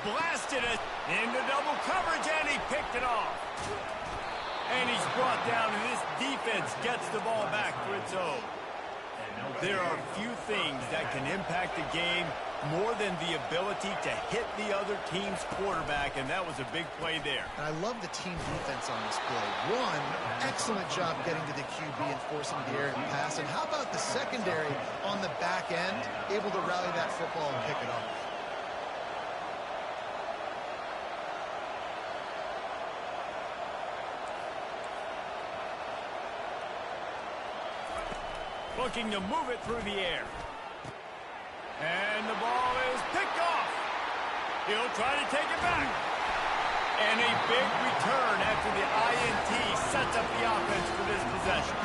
Blasted it into double coverage, and he picked it off. And he's brought down, and this defense gets the ball back for its own. There are few things that can impact a game more than the ability to hit the other team's quarterback, and that was a big play there. And I love the team defense on this play. One, excellent job getting to the QB and forcing the errant pass. And how about the secondary on the back end, able to rally that football and pick it off? Looking to move it through the air. And the ball is picked off. He'll try to take it back. And a big return after the INT sets up the offense for this possession.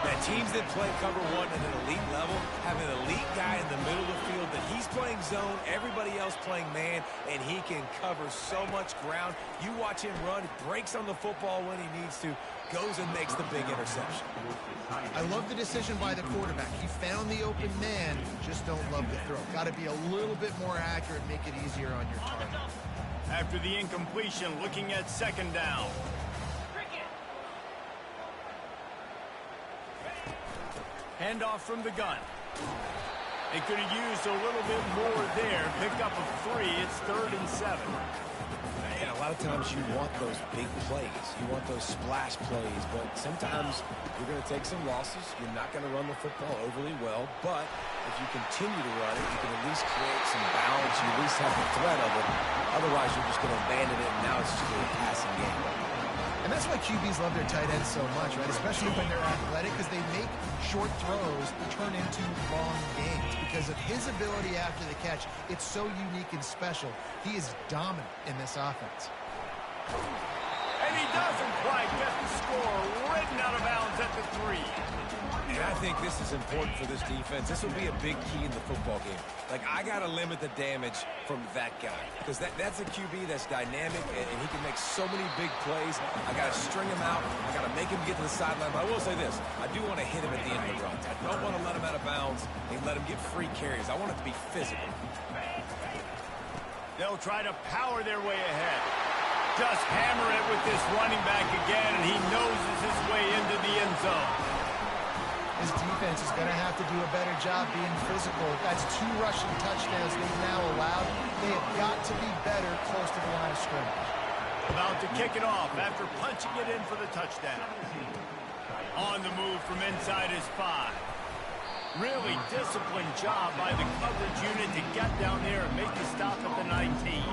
Now, teams that play cover 1 at an elite level have an elite guy in the middle of the field that he's playing zone, everybody else playing man, and he can cover so much ground. You watch him run, breaks on the football when he needs to, goes and makes the big interception. I love the decision by the quarterback. He found the open man, just don't love the throw. Got to be a little bit more accurate, make it easier on your target. After the incompletion, looking at 2nd down. Handoff from the gun. They could have used a little bit more there. Pick up a 3. It's 3rd and 7. And a lot of times you want those big plays. You want those splash plays. But sometimes you're going to take some losses. You're not going to run the football overly well. But if you continue to run it, you can at least create some balance. You at least have the threat of it. Otherwise, you're just going to abandon it, and now it's just a passing game. And that's why QBs love their tight ends so much, right? Especially when they're athletic, because they make short throws turn into long games. Because of his ability after the catch, it's so unique and special. He is dominant in this offense. And he doesn't quite get the score. Ridden out of bounds at the 3. And I think this is important for this defense. This will be a big key in the football game. Like, I got to limit the damage from that guy. Because that's a QB that's dynamic, and he can make so many big plays. I got to string him out. I got to make him get to the sideline. But I will say this. I do want to hit him at the end of the run. I don't want to let him out of bounds and let him get free carries. I want it to be physical. They'll try to power their way ahead. Just hammer it with this running back again, and he noses his way into the end zone. His defense is going to have to do a better job being physical. That's 2 rushing touchdowns they've now allowed. They have got to be better close to the line of scrimmage. About to kick it off after punching it in for the touchdown. On the move from inside his 5. Really disciplined job by the coverage unit to get down there and make the stop at the 19.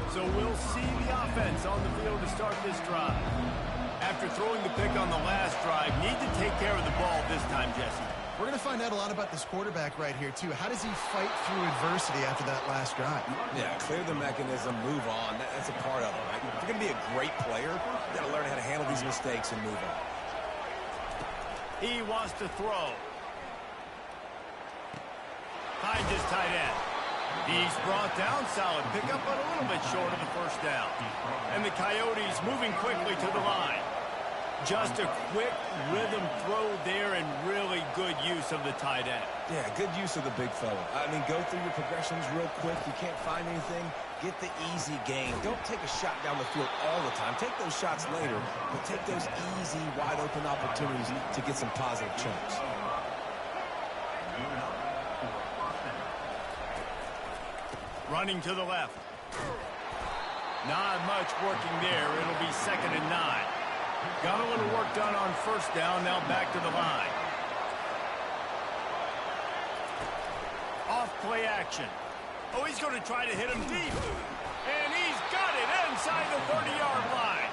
So we'll see the offense on the field to start this drive. After throwing the pick on the last drive, need to take care of the ball this time, Jesse. We're going to find out a lot about this quarterback right here, too. How does he fight through adversity after that last drive? Yeah, clear the mechanism, move on. That's a part of it, right? If you're going to be a great player, you got to learn how to handle these mistakes and move on. He wants to throw. Finds his tight end. He's brought down, solid pickup, but a little bit short of the first down. And the Coyotes moving quickly to the line. Just a quick rhythm throw there and really good use of the tight end. Yeah, good use of the big fella. I mean, go through your progressions real quick. You can't find anything, get the easy gain. Don't take a shot down the field all the time. Take those shots later, but take those easy, wide-open opportunities to get some positive chunks. Running to the left. Not much working there. It'll be 2nd and 9. Got a little work done on first down. Now back to the line. Off play action. Oh, he's going to try to hit him deep. And he's got it inside the 30-yard line.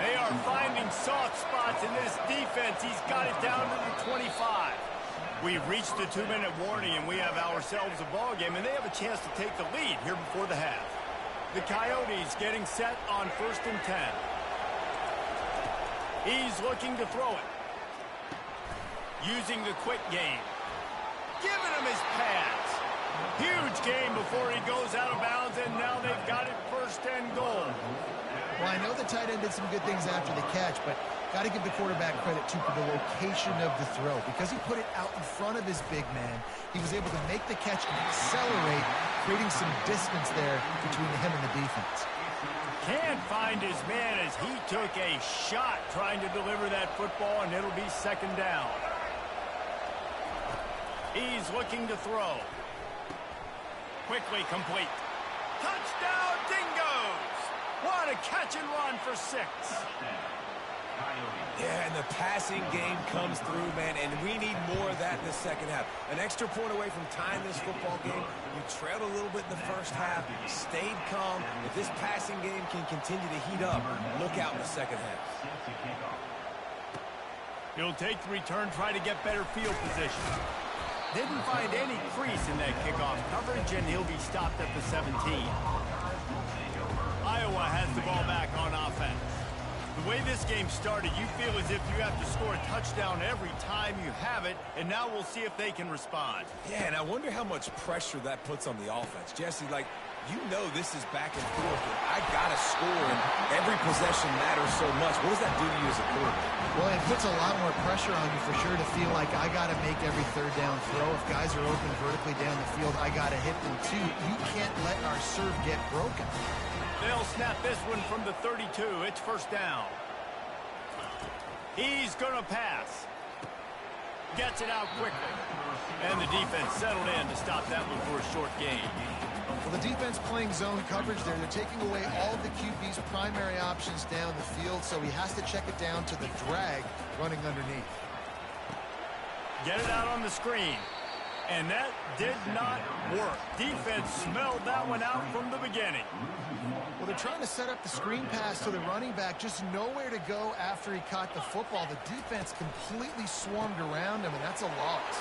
They are finding soft spots in this defense. He's got it down to the 25. We've reached the 2-minute warning, and we have ourselves a ball game, and they have a chance to take the lead here before the half. The Coyotes getting set on 1st and 10. He's looking to throw it. Using the quick game. Giving him his pass. Huge game before he goes out of bounds, and now they've got it 1st and goal. Well, I know the tight end did some good things after the catch, but got to give the quarterback credit, too, for the location of the throw. Because he put it out in front of his big man, he was able to make the catch and accelerate, creating some distance there between him and the defense. Can't find his man as he took a shot trying to deliver that football, and it'll be 2nd down. He's looking to throw. Quickly complete. Touchdown, Dingoes! What a catch and run for 6. Yeah, and the passing game comes through, man, and we need more of that in the second half. An extra point away from tying this football game. You trailed a little bit in the first half, stayed calm. If this passing game can continue to heat up, look out in the second half. He'll take the return, try to get better field position. Didn't find any crease in that kickoff coverage, and he'll be stopped at the 17. Iowa has the ball back on offense. The way this game started, you feel as if you have to score a touchdown every time you have it, and now we'll see if they can respond. Yeah, and I wonder how much pressure that puts on the offense. Jesse, like, you know this is back and forth. I got to score, and every possession matters so much. What does that do to you as a quarterback? Well, it puts a lot more pressure on you for sure to feel like I got to make every 3rd down throw. If guys are open vertically down the field, I got to hit them too. You can't let our serve get broken. They'll snap this one from the 32. It's 1st down. He's going to pass. Gets it out quickly. And the defense settled in to stop that one for a short gain. Well, the defense playing zone coverage there. They're taking away all of the QB's primary options down the field, so he has to check it down to the drag running underneath. Get it out on the screen. And that did not work. Defense smelled that one out from the beginning. Well, they're trying to set up the screen pass to the running back, just nowhere to go after he caught the football. The defense completely swarmed around him, and that's a loss.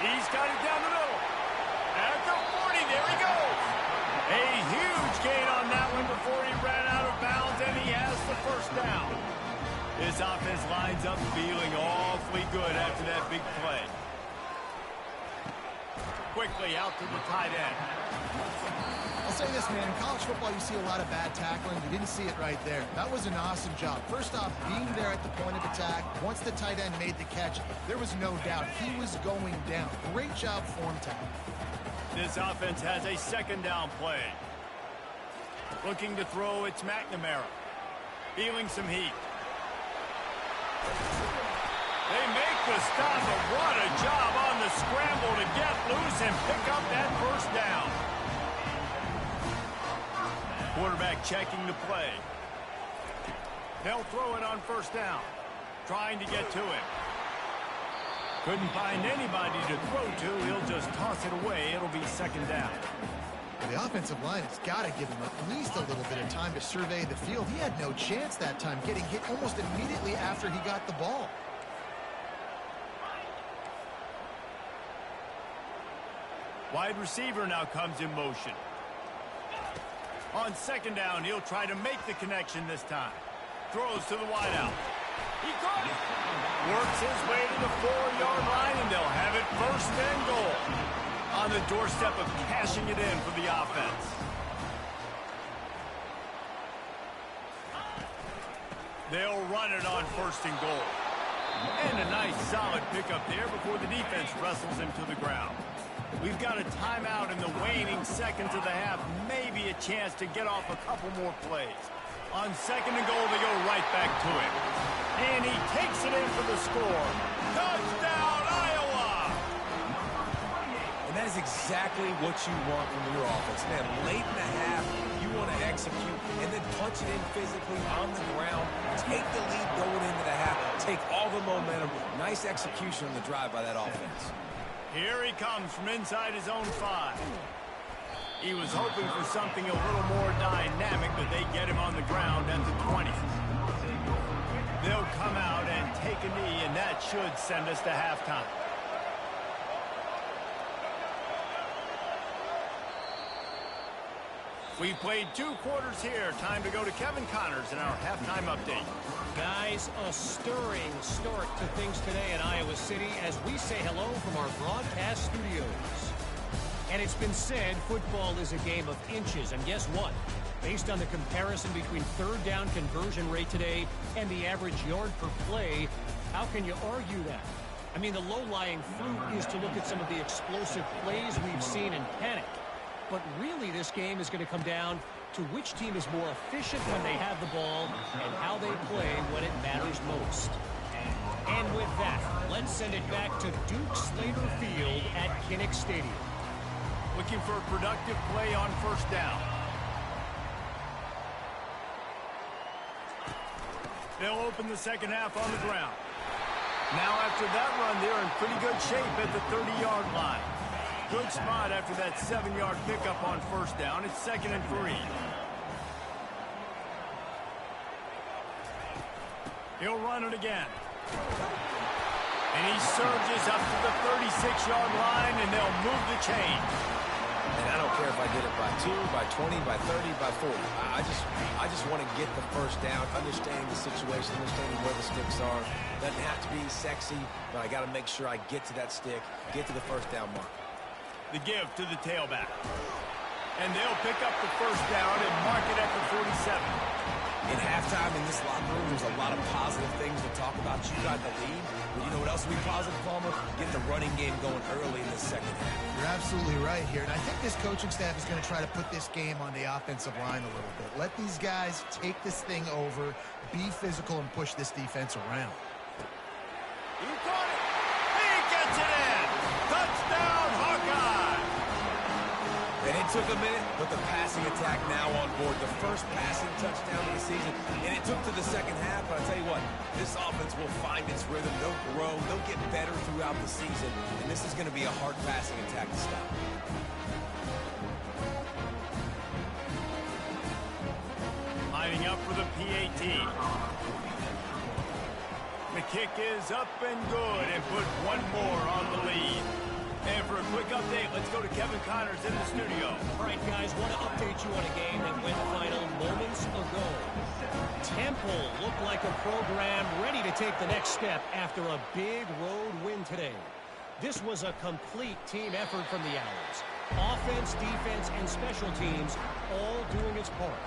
He's got it down the middle. At the 40, there he goes. A huge gain on that one before he ran out of bounds, and he has the 1st down. This offense lines up feeling awfully good after that big play. Quickly out to the tight end. I'll say this, man. In college football, you see a lot of bad tackling. You didn't see it right there. That was an awesome job. First off, being there at the point of attack. Once the tight end made the catch, there was no doubt he was going down. Great job form tackle. This offense has a 2nd down play. Looking to throw, it's McNamara. Feeling some heat. They make the stop, but what a job on the scramble to get loose and pick up that first down. Quarterback checking the play. They'll throw it on first down. Trying to get to him. Couldn't find anybody to throw to. He'll just toss it away. It'll be second down. The offensive line has got to give him at least a little bit of time to survey the field. He had no chance that time, getting hit almost immediately after he got the ball. Wide receiver now comes in motion. On second down, he'll try to make the connection this time. Throws to the wideout. He caught it. Works his way to the 4-yard line, and they'll have it first and goal. On the doorstep of cashing it in for the offense. They'll run it on first and goal. And a nice solid pickup there before the defense wrestles him to the ground. We've got a timeout in the waning seconds of the half. Maybe a chance to get off a couple more plays. On second and goal, they go right back to him. And he takes it in for the score. Touchdown, Iowa! And that is exactly what you want from your offense. Man, late in the half, you want to execute and then punch it in physically on the ground. Take the lead going into the half. Take all the momentum. Nice execution on the drive by that offense. Here he comes from inside his own 5. He was hoping for something a little more dynamic, but they get him on the ground at the 20. They'll come out and take a knee, and that should send us to halftime. We played 2 quarters here. Time to go to Kevin Connors in our halftime update. Guys, a stirring start to things today in Iowa City as we say hello from our broadcast studios. And it's been said football is a game of inches. And guess what? Based on the comparison between third down conversion rate today and the average yard per play, how can you argue that? I mean, the low-lying fruit is to look at some of the explosive plays we've seen in panic. But really, this game is going to come down to which team is more efficient when they have the ball and how they play when it matters most. And with that, let's send it back to Duke Slater Field at Kinnick Stadium. Looking for a productive play on first down. They'll open the second half on the ground. Now after that run, they're in pretty good shape at the 30-yard line. Good spot after that 7-yard pickup on first down. It's 2nd and 3. He'll run it again. And he surges up to the 36-yard line, and they'll move the chain. And I don't care if I did it by 2, by 20, by 30, by 40. I just want to get the first down, understanding the situation, understanding where the sticks are. Doesn't have to be sexy, but I got to make sure I get to that stick, get to the first down mark. The give to the tailback. And they'll pick up the first down and mark it at the 47. In halftime, in this locker room, there's a lot of positive things to talk about. You got the lead. But you know what else will be positive, Palmer? Get the running game going early in the second half. You're absolutely right here. And I think this coaching staff is going to try to put this game on the offensive line a little bit. Let these guys take this thing over, be physical, and push this defense around. He caught it. He gets it in. Touchdown, Hawkeye. And it took a minute, but the passing attack now on board. The first passing touchdown of the season. And it took to the second half, but I'll tell you what, this offense will find its rhythm. They'll grow. They'll get better throughout the season. And this is going to be a hard passing attack to stop. Lining up for the PAT. The kick is up and good and put one more on the lead. And for a quick update, let's go to Kevin Connors in the studio. All right, guys, want to update you on a game that went final moments ago. Temple looked like a program ready to take the next step after a big road win today. This was a complete team effort from the Owls. Offense, defense, and special teams all doing its part.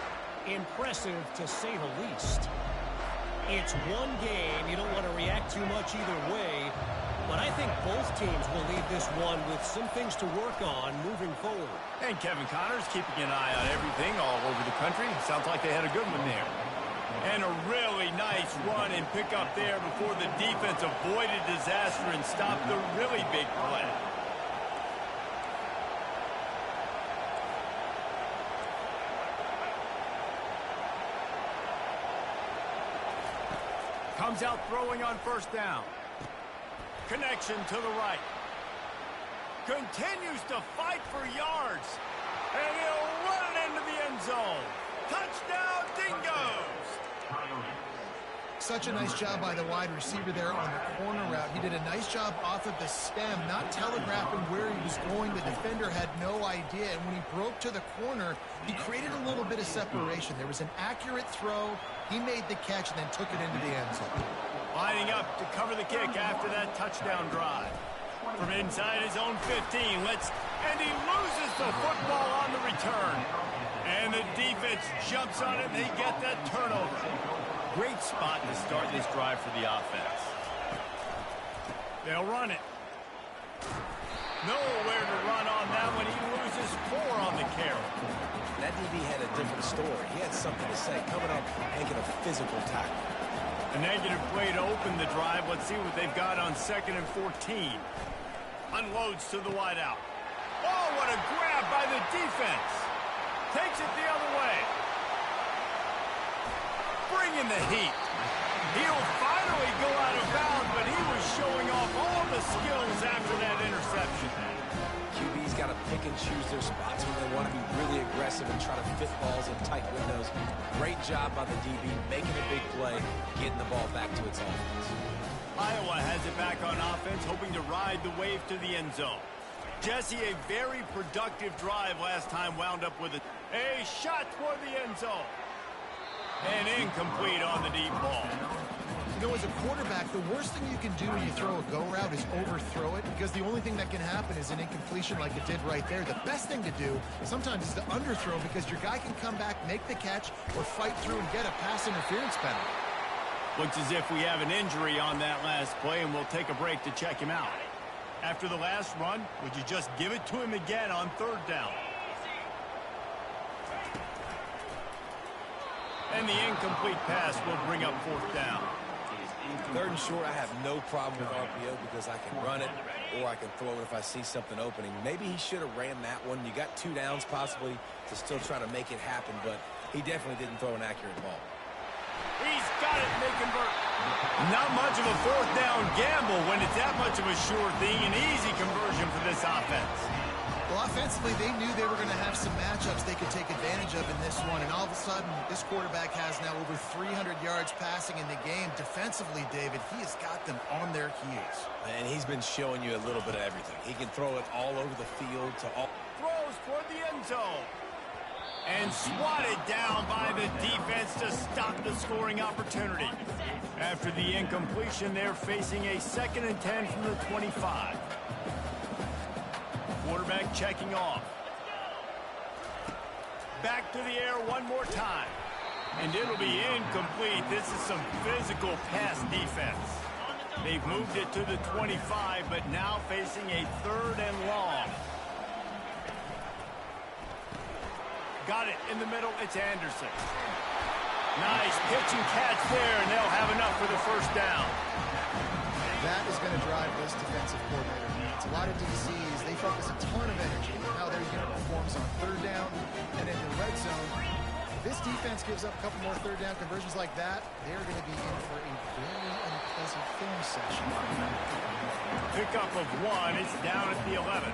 Impressive, to say the least. It's one game. You don't want to react too much either way. But I think both teams will leave this one with some things to work on moving forward. And Kevin Connors keeping an eye on everything all over the country. Sounds like they had a good one there. And a really nice run and pick up there before the defense avoided disaster and stopped the really big play. Comes out throwing on first down. Connection to the right. Continues to fight for yards. And he'll run it into the end zone. Touchdown, Dingoes! Such a nice job by the wide receiver there on the corner route. He did a nice job off of the stem, not telegraphing where he was going. The defender had no idea. And when he broke to the corner, he created a little bit of separation. There was an accurate throw. He made the catch and then took it into the end zone. Lining up to cover the kick after that touchdown drive. From inside his own 15, and he loses the football on the return. And the defense jumps on it, and they get that turnover. Great spot to start this drive for the offense. They'll run it. Nowhere to run on that one. He loses 4 on the carry. That DB had a different story. He had something to say, coming up, making a physical tackle. A negative play to open the drive. Let's see what they've got on 2nd and 14. Unloads to the wideout. Oh, what a grab by the defense. Takes it the other way. Bringing the heat. He'll finally go out of bounds, but he was showing off all the skills after that interception. QB's got to pick and choose their spots when they want to be really aggressive and try to fit balls in tight windows. Great job by the DB, making a big play, getting the ball back to its offense. Iowa has it back on offense, hoping to ride the wave to the end zone. Jesse, a very productive drive last time, wound up with a shot toward the end zone. And incomplete on the deep ball. You know, as a quarterback, the worst thing you can do when you throw a go route is overthrow it, because the only thing that can happen is an incompletion like it did right there. The best thing to do sometimes is to underthrow, because your guy can come back, make the catch, or fight through and get a pass interference penalty. Looks as if we have an injury on that last play, and we'll take a break to check him out. After the last run, would you just give it to him again on 3rd down? And the incomplete pass will bring up 4th down. 3rd and short, I have no problem with RPO because I can run it or I can throw it if I see something opening. Maybe he should have ran that one. You got 2 downs possibly to still try to make it happen, but he definitely didn't throw an accurate ball. He's got it, and they convert. Not much of a 4th down gamble when it's that much of a sure thing. An easy conversion for this offense. Well, offensively, they knew they were going to have some matchups they could take advantage of in this one. And all of a sudden, this quarterback has now over 300 yards passing in the game. Defensively, David, he has got them on their heels. And he's been showing you a little bit of everything. He can throw it all over the field to all. Throws toward the end zone. And swatted down by the defense to stop the scoring opportunity. After the incompletion, they're facing a 2nd and 10 from the 25. Quarterback checking off. Back to the air one more time. And it'll be incomplete. This is some physical pass defense. They've moved it to the 25, but now facing a 3rd and long. Got it in the middle. It's Anderson. Nice pitch and catch there, and they'll have enough for the 1st down. That is going to drive this defensive coordinator nuts. A lot of DCs, they focus a ton of energy on how their unit performs on 3rd down and in the red zone. If this defense gives up a couple more 3rd down conversions like that, they're going to be in for a very unpleasant film session. Pickup of 1. It's down at the 11.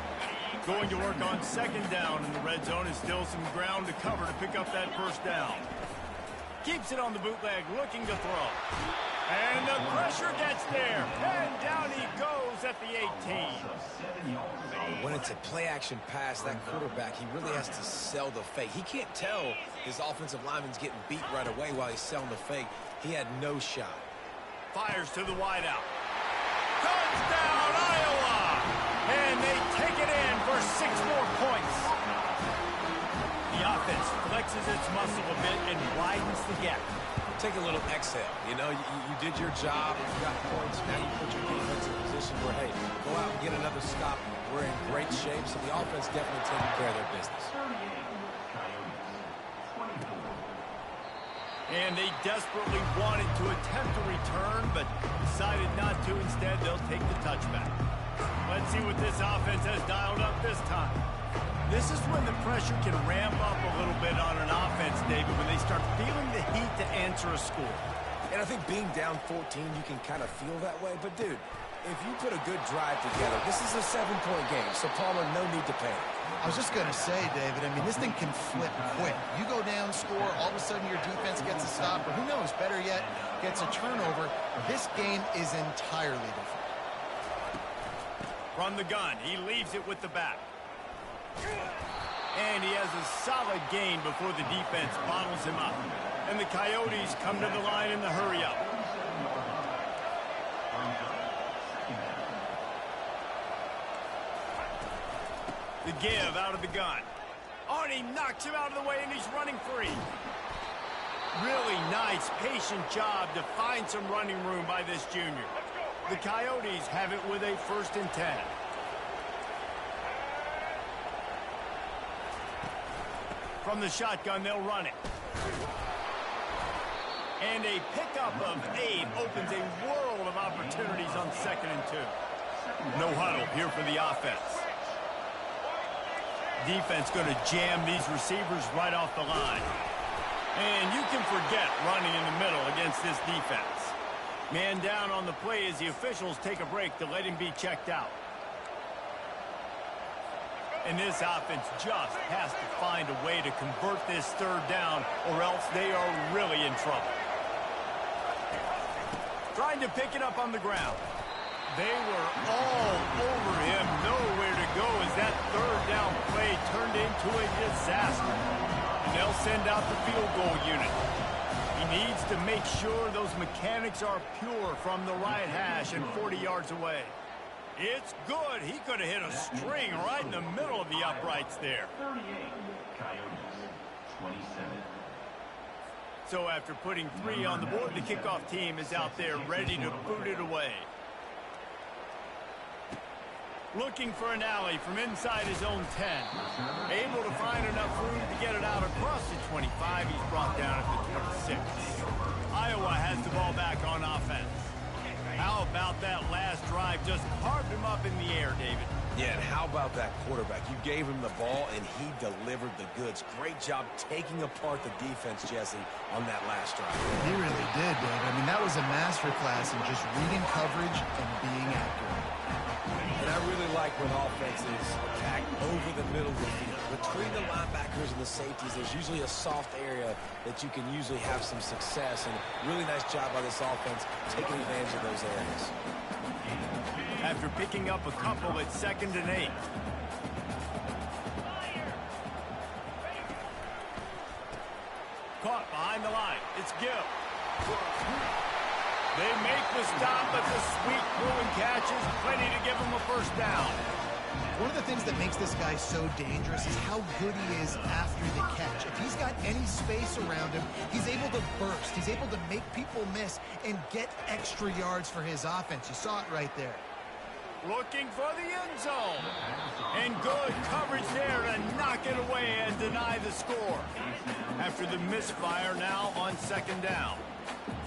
Going to work on 2nd down in the red zone. Is still some ground to cover to pick up that 1st down. Keeps it on the bootleg, looking to throw. And the pressure gets there. And down he goes at the 18. When it's a play-action pass, that quarterback, he really has to sell the fake. He can't tell his offensive lineman's getting beat right away while he's selling the fake. He had no shot. Fires to the wideout. Touchdown, Iowa! And they take it in for 6 more points. The offense flexes its muscle a bit and widens the gap. Take a little exhale. You know, you did your job. You got points. Now you put your defense in a position where, hey, go out and get another stop. We're in great shape, so the offense definitely taking care of their business. And they desperately wanted to attempt a return, but decided not to. Instead, they'll take the touchback. Let's see what this offense has dialed up this time. This is when the pressure can ramp up a little bit on an offense, David, when they start feeling the heat to answer a score. And I think being down 14, you can kind of feel that way. But, dude, if you put a good drive together, this is a 7-point game, so Palmer, no need to panic. I was just going to say, David, I mean, this thing can flip quick. You go down, score, all of a sudden your defense gets a stop, or who knows, better yet, gets a turnover. This game is entirely different. From the gun, he leaves it with the back. And he has a solid gain before the defense bottles him up. And the Coyotes come to the line in the hurry-up. The give out of the gun. Oh, and he knocks him out of the way, and he's running free. Really nice, patient job to find some running room by this junior. The Coyotes have it with a 1st and 10. From the shotgun, they'll run it. And a pickup of 8 opens a world of opportunities on 2nd and 2. No huddle here for the offense. Defense going to jam these receivers right off the line. And you can forget running in the middle against this defense. Man down on the play as the officials take a break to let him be checked out. And this offense just has to find a way to convert this 3rd down, or else they are really in trouble. Trying to pick it up on the ground. They were all over him, nowhere to go as that 3rd down play turned into a disaster. And they'll send out the field goal unit. He needs to make sure those mechanics are pure from the right hash and 40 yards away. It's good. He could have hit a string right in the middle of the uprights there. 38, Coyotes, 27. So after putting 3 on the board, the kickoff team is out there ready to boot it away. Looking for an alley from inside his own 10. Able to find enough room to get it out across the 25. He's brought down at the 26. Iowa has the ball back on offense. How about that last drive? Just carved him up in the air, David. Yeah, and how about that quarterback? You gave him the ball, and he delivered the goods. Great job taking apart the defense, Jesse, on that last drive. He really did, David. I mean, that was a masterclass in just reading coverage and being accurate. And I really like when offenses attack over the middle of the field. Between the linebackers and the safeties, there's usually a soft area that you can usually have some success. And really nice job by this offense taking advantage of those areas. After picking up a couple at 2nd and 8. Caught behind the line. It's Gill. They make the stop, but the sweet throw and catch is plenty to give them a 1st down. One of the things that makes this guy so dangerous is how good he is after the catch. If he's got any space around him, he's able to burst. He's able to make people miss and get extra yards for his offense. You saw it right there. Looking for the end zone. And good coverage there to knock it away and deny the score. After the misfire now on 2nd down.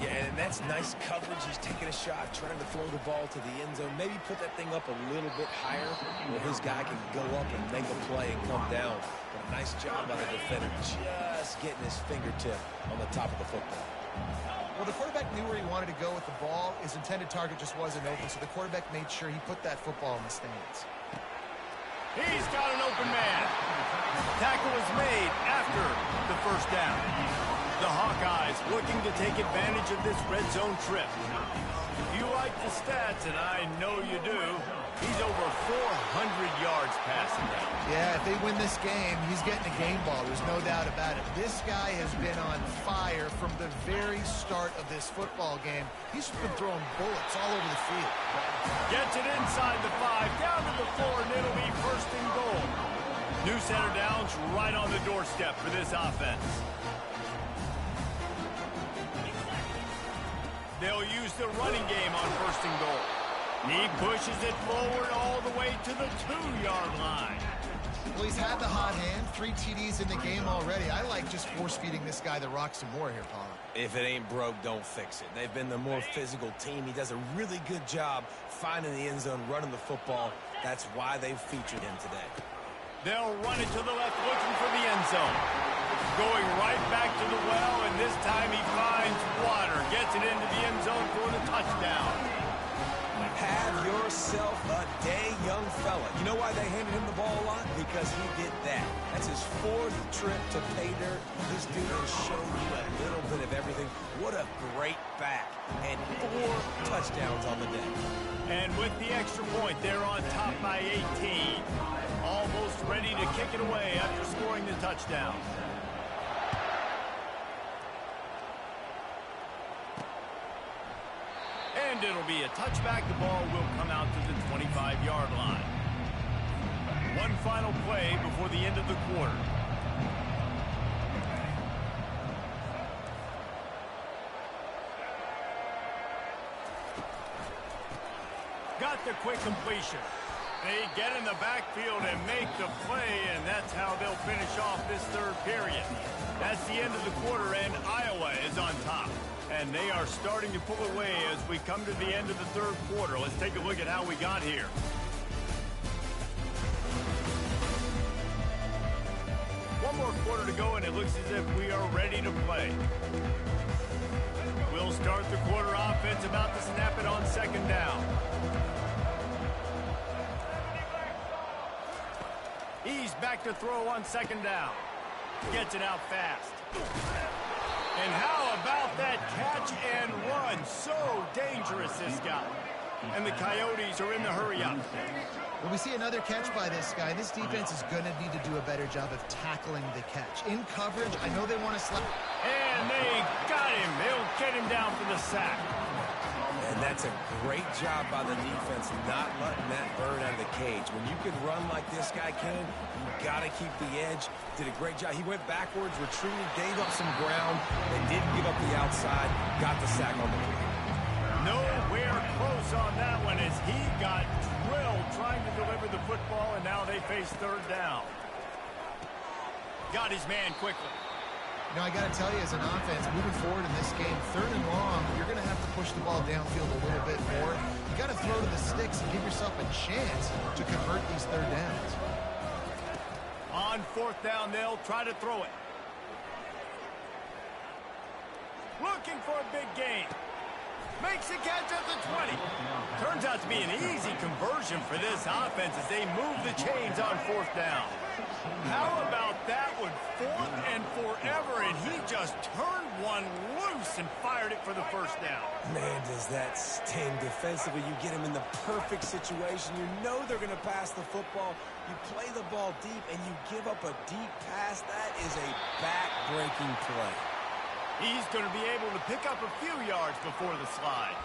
Yeah, and that's nice coverage. He's taking a shot, trying to throw the ball to the end zone. Maybe put that thing up a little bit higher where his guy can go up and make a play and come down. But a nice job by the defender just getting his fingertip on the top of the football. Well, the quarterback knew where he wanted to go with the ball. His intended target just wasn't open, so the quarterback made sure he put that football in the stands. He's got an open man. Tackle is made after the 1st down. The Hawkeyes looking to take advantage of this red zone trip. If you like the stats, and I know you do, he's over 400 yards passing down. Yeah, if they win this game, he's getting a game ball. There's no doubt about it. This guy has been on fire from the very start of this football game. He's been throwing bullets all over the field. Gets it inside the 5, down to the 4, and it'll be 1st and goal. New center downs right on the doorstep for this offense. They'll use the running game on 1st and goal. He pushes it forward all the way to the 2-yard line. Well, he's had the hot hand, 3 TDs in the game already. I like just force-feeding this guy the rock some more here, Paul. If it ain't broke, don't fix it. They've been the more physical team. He does a really good job finding the end zone, running the football. That's why they've featured him today. They'll run it to the left, looking for the end zone. Going right back to the well, and this time he finds water. Gets it into the end zone for the touchdown. Have yourself a day, young fella. You know why they handed him the ball a lot? Because he did that. That's his 4th trip to pay dirt. This dude has shown you a little bit of everything. What a great back. And 4 touchdowns on the day. And with the extra point, they're on top by 18. Almost ready to kick it away after scoring the touchdown. And it'll be a touchback. The ball will come out to the 25-yard line. One final play before the end of the quarter. Got the quick completion. They get in the backfield and make the play, and that's how they'll finish off this 3rd period. That's the end of the quarter, and Iowa is on top. And they are starting to pull away as we come to the end of the 3rd quarter. Let's take a look at how we got here. One more quarter to go, and it looks as if we are ready to play. We'll start the quarter offense, about to snap it on 2nd down. He's back to throw on 2nd down. Gets it out fast. And how about that catch and run? So dangerous, this guy. And the Coyotes are in the hurry-up. When we see another catch by this guy, this defense is going to need to do a better job of tackling the catch. In coverage, I know they want to slap. And they got him. They'll get him down for the sack. And that's a great job by the defense, not letting that bird out of the cage. When you can run like this guy can, you got to keep the edge. Did a great job. He went backwards, retreated, gave up some ground, and didn't give up the outside. Got the sack on the play. Nowhere close on that one as he got drilled trying to deliver the football, and now they face 3rd down. Got his man quickly. You know, I got to tell you, as an offense, moving forward in this game, 3rd and long, you're going to have to push the ball downfield a little bit more. You got to throw to the sticks and give yourself a chance to convert these 3rd downs. On 4th down, they'll try to throw it. Looking for a big gain. Makes a catch at the 20. Turns out to be an easy conversion for this offense as they move the chains on 4th down. How about that one? 4th and forever, and he just turned one loose and fired it for the 1st down. Man, does that sting defensively. You get him in the perfect situation. You know they're going to pass the football. You play the ball deep, and you give up a deep pass. That is a back-breaking play. He's going to be able to pick up a few yards before the slide.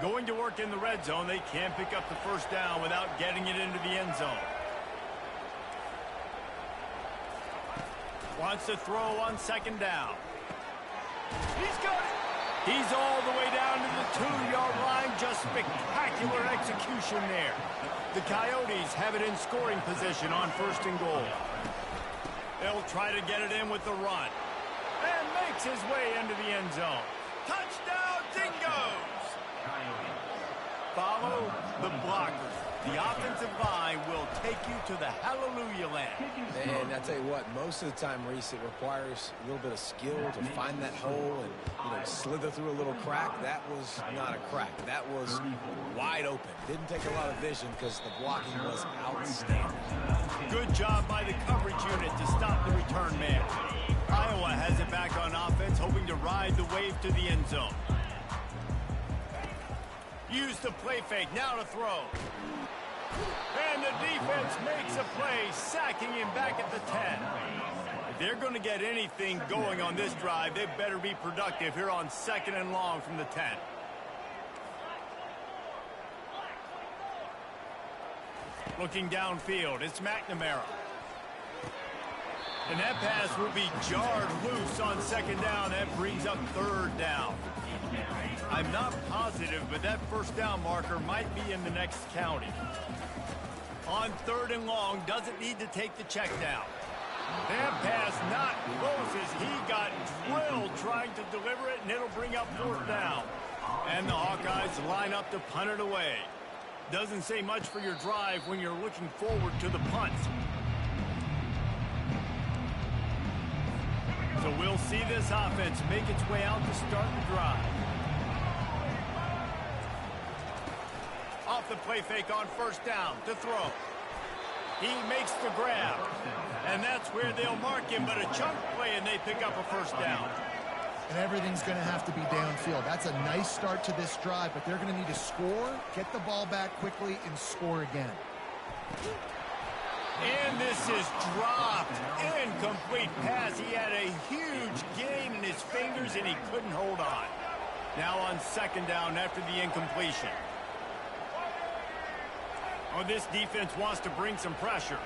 Going to work in the red zone. They can't pick up the 1st down without getting it into the end zone. Wants to throw on 2nd down. He's got it. He's all the way down to the 2-yard line. Just spectacular execution there. The Coyotes have it in scoring position on 1st and goal. They'll try to get it in with the run. And makes his way into the end zone. Touchdown, Dingoes! Follow the blockers. The offensive line will take you to the hallelujah land. And I tell you what, most of the time, Reese, it requires a little bit of skill to find that hole and, slither through a little crack. That was not a crack. That was wide open. Didn't take a lot of vision because the blocking was outstanding. Good job by the coverage unit to stop the return man. Iowa has it back on offense, hoping to ride the wave to the end zone. Use the play fake, now to throw. And the defense makes a play, sacking him back at the 10. If they're going to get anything going on this drive, they better be productive here on 2nd and long from the 10. Looking downfield, it's McNamara. And that pass will be jarred loose on second down. That brings up third down. I'm not positive, but that first down marker might be in the next county. On third and long, doesn't need to take the check down. That pass not close as he got drilled trying to deliver it, and it'll bring up fourth down. And the Hawkeyes line up to punt it away. Doesn't say much for your drive when you're looking forward to the punt. So we'll see this offense make its way out to start the drive. Off the play fake on first down to throw. He makes the grab. And that's where they'll mark him, but a chunk play and they pick up a first down. And everything's going to have to be downfield. That's a nice start to this drive, but they're going to need to score, get the ball back quickly, and score again. And this is dropped. Incomplete pass. He had a huge gain in his fingers, and he couldn't hold on. Now on second down after the incompletion. Oh, this defense wants to bring some pressure.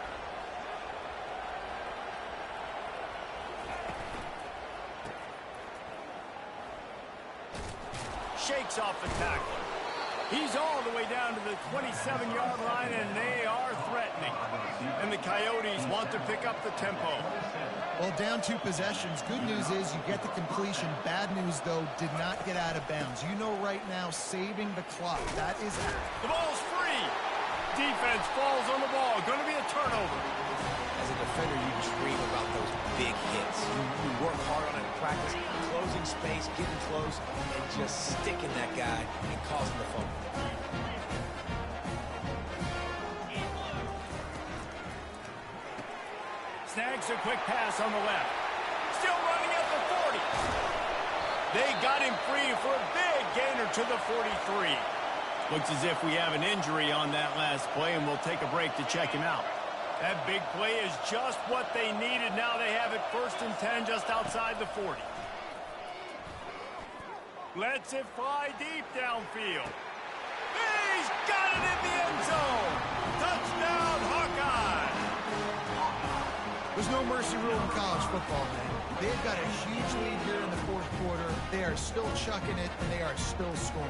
Shakes off the tackler. He's all the way down to the 27-yard line, and they are threatening. And the Coyotes want to pick up the tempo. Well, down 2 possessions. Good news is you get the completion. Bad news, though, did not get out of bounds. You know right now, saving the clock. That is it. The ball's free. Defense falls on the ball. Going to be a turnover. As a defender, you dream about those big hits. You work hard on it in practice, closing space, getting close, and just sticking that guy and causing the fumble. Snags a quick pass on the left. Still running at the 40. They got him free for a big gainer to the 43. Looks as if we have an injury on that last play, and we'll take a break to check him out. That big play is just what they needed. Now they have it 1st and 10 just outside the 40. Lets it fly deep downfield. He's got it in the end zone. Touchdown, Hawkeye. There's no mercy rule in college football, man. They've got a huge lead here in the 4th quarter. They are still chucking it, and they are still scoring.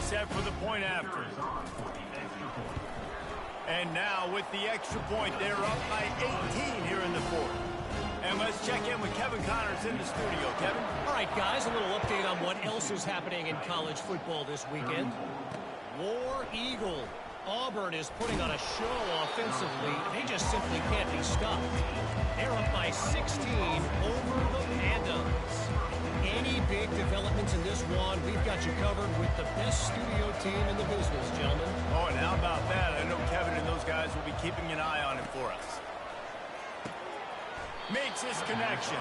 Set for the point after. And now with the extra point, they're up by 18 here in the 4th. And let's check in with Kevin Connors in the studio. Kevin? All right, guys, a little update on what else is happening in college football this weekend. War Eagle. Auburn is putting on a show offensively. They just simply can't be stopped. They're up by 16 over the Vandals. Any big developments in this one, we've got you covered with the best studio team in the business, gentlemen. Oh, and how about that? I know Kevin and those guys will be keeping an eye on it for us. Makes his connection.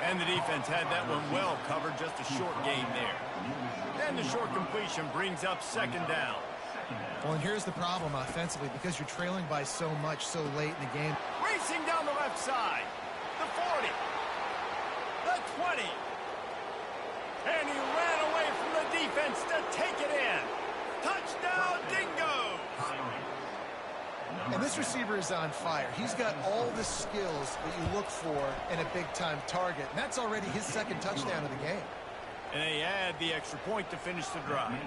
And the defense had that one well covered, just a short gain there. And the short completion brings up second down. Well, and here's the problem offensively, because you're trailing by so much so late in the game. Racing down the left side. The 40. The 20. And he ran away from the defense to take it in. Touchdown, Dingo! And this receiver is on fire. He's got all the skills that you look for in a big-time target. And that's already his 2nd touchdown of the game. And they add the extra point to finish the drive.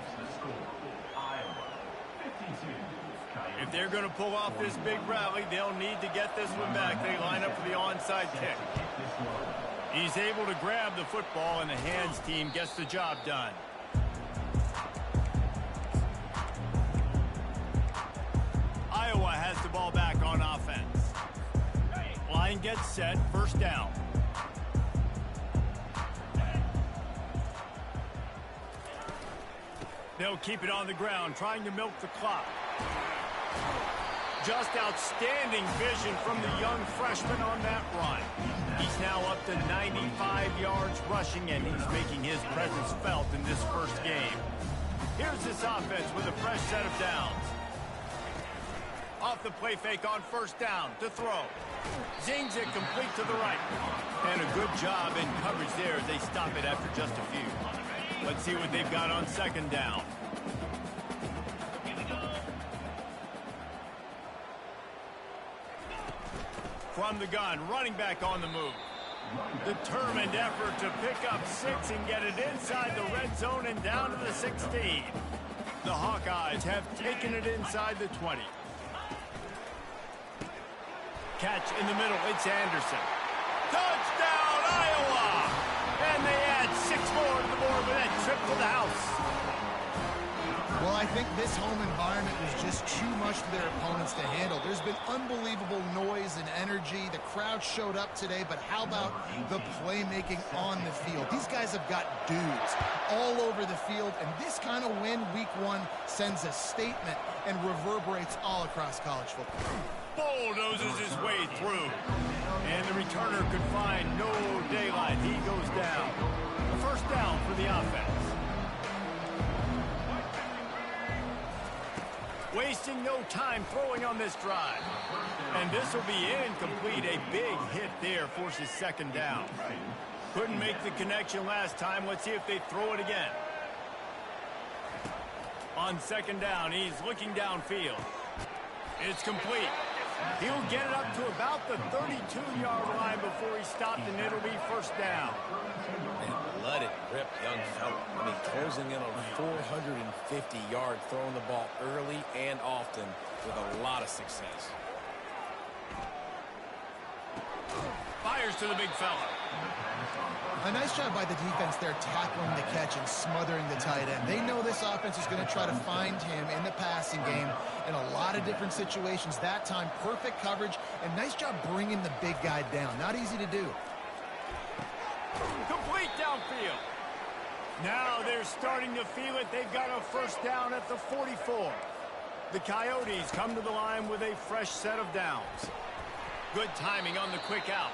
If they're going to pull off this big rally, they'll need to get this one back. They line up for the onside kick. He's able to grab the football, and the hands team gets the job done. Iowa has the ball back on offense. Line gets set, first down. They'll keep it on the ground, trying to milk the clock. Just outstanding vision from the young freshman on that run. He's now up to 95 yards rushing, and he's making his presence felt in this first game. Here's this offense with a fresh set of downs. off the play fake on first down to throw. Zings it complete to the right. And a good job in coverage there as they stop it after just a few. Let's see what they've got on second down. From the gun, running back on the move. Determined effort to pick up 6 and get it inside the red zone and down to the 16. The Hawkeyes have taken it inside the 20. Catch in the middle, it's Anderson. Touchdown, Iowa! And they add 6 more to the board with that trip to the house. Well, I think this home environment was just too much for their opponents to handle. There's been unbelievable noise and energy. The crowd showed up today, but how about the playmaking on the field? These guys have got dudes all over the field, and this kind of win week 1 sends a statement and reverberates all across college football. Bulldozes his way through, and the returner could find no daylight. He goes down. A first down for the offense. Wasting no time throwing on this drive. And this will be incomplete. A big hit there forces second down. Couldn't make the connection last time. Let's see if they throw it again. On second down, he's looking downfield. It's complete. He'll get it up to about the 32-yard line before he stopped, and it'll be first down. And let it rip, young fella. I mean, closing in on 450 yards, throwing the ball early and often with a lot of success. Fires to the big fella. A nice job by the defense there tackling the catch and smothering the tight end. They know this offense is going to try to find him in the passing game in a lot of different situations. That time, perfect coverage, and nice job bringing the big guy down. Not easy to do. Complete downfield. Now they're starting to feel it. They've got a first down at the 44. The Coyotes come to the line with a fresh set of downs. Good timing on the quick out.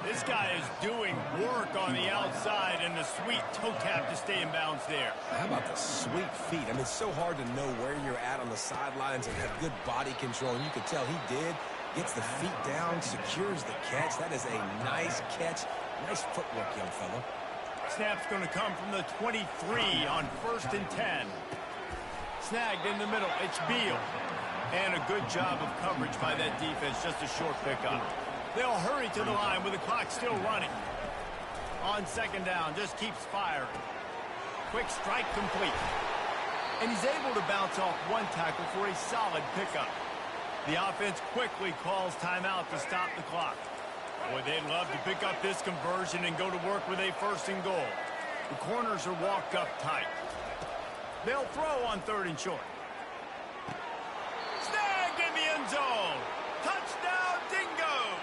This guy is doing work on the outside, and the sweet toe tap to stay in bounds there. How about the sweet feet? I mean, it's so hard to know where you're at on the sidelines and have good body control. And you could tell he did. Gets the feet down, secures the catch. That is a nice catch. Nice footwork, young fella. Snap's going to come from the 23 on 1st and 10. Snagged in the middle. It's Beal. And a good job of coverage by that defense. Just a short pickup. They'll hurry to the line with the clock still running. On second down, just keeps firing. Quick strike complete. And he's able to bounce off one tackle for a solid pickup. The offense quickly calls timeout to stop the clock. Boy, they'd love to pick up this conversion and go to work with a first and goal. The corners are walked up tight. They'll throw on 3rd and short. Snagged in the end zone. Touchdown, Dingoes!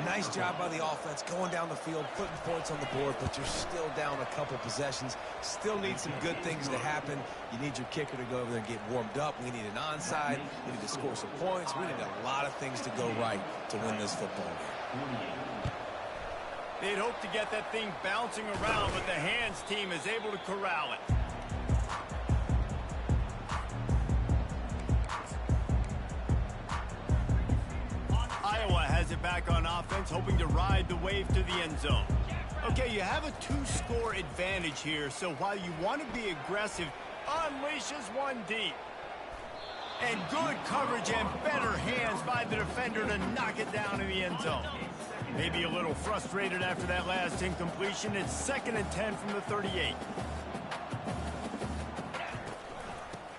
Nice job by the offense going down the field, putting points on the board, but you're still down a couple possessions. Still need some good things to happen. You need your kicker to go over there and get warmed up. We need an onside. We need to score some points. We need a lot of things to go right to win this football game. They'd hope to get that thing bouncing around, but the hands team is able to corral it. Iowa has it back on offense, hoping to ride the wave to the end zone. Okay, you have a 2-score advantage here, so while you want to be aggressive, unleashes one deep. And good coverage and better hands by the defender to knock it down in the end zone. Maybe a little frustrated after that last incompletion. It's 2nd and 10 from the 38.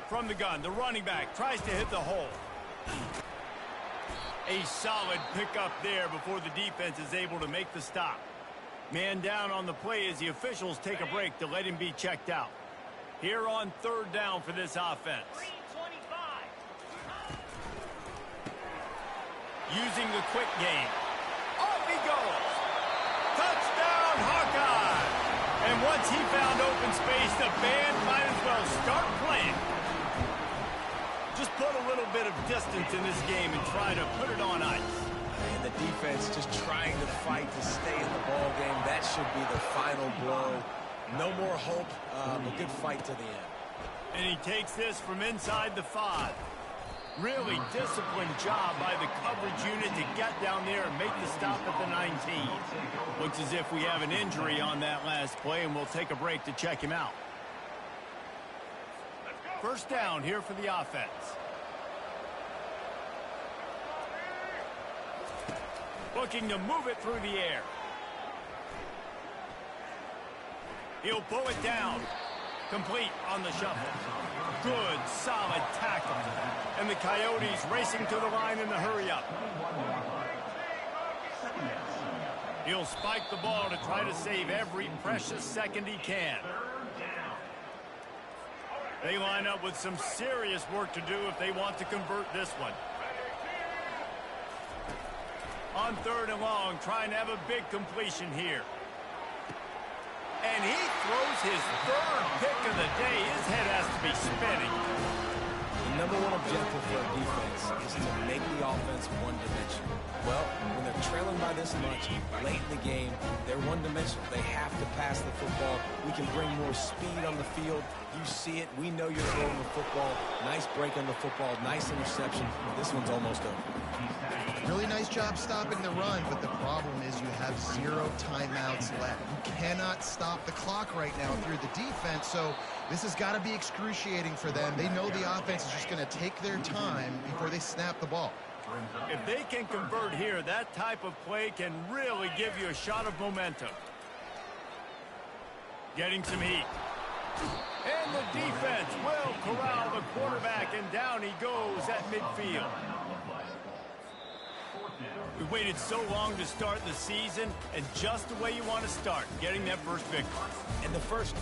From the gun, the running back tries to hit the hole. A solid pickup there before the defense is able to make the stop. Man down on the play as the officials take a break to let him be checked out. Here on 3rd down for this offense. Using the quick game. Off he goes. Touchdown, Hawkeye! And once he found open space, the band might as well start playing. Just put a little bit of distance in this game and try to put it on ice. And the defense just trying to fight to stay in the ball game. That should be the final blow. No more hope, but good fight to the end. And he takes this from inside the 5. Really disciplined job by the coverage unit to get down there and make the stop at the 19. Looks as if we have an injury on that last play, and we'll take a break to check him out. First down here for the offense. Looking to move it through the air. He'll pull it down. Complete on the shuffle. Good, solid tackle. And the Coyotes racing to the line in the hurry-up. He'll spike the ball to try to save every precious second he can. They line up with some serious work to do if they want to convert this one. On 3rd and long, trying to have a big completion here. And he throws his 3rd pick of the day. His head has to be spinning. The number one objective for a defense is to make the offense one-dimensional. Well, when they're trailing by this much late in the game, they're one-dimensional. They have to pass the football. We can bring more speed on the field. You see it. We know you're throwing the football. Nice break on the football. Nice interception. This one's almost over. Really nice job stopping the run, but the problem is you have 0 timeouts left. You cannot stop the clock right now through the defense, so this has got to be excruciating for them. They know the offense is just going to take their time before they snap the ball. If they can convert here, that type of play can really give you a shot of momentum. Getting some heat. And the defense will corral the quarterback, and down he goes at midfield. We waited so long to start the season, and just the way you want to start, getting that first victory. And the first...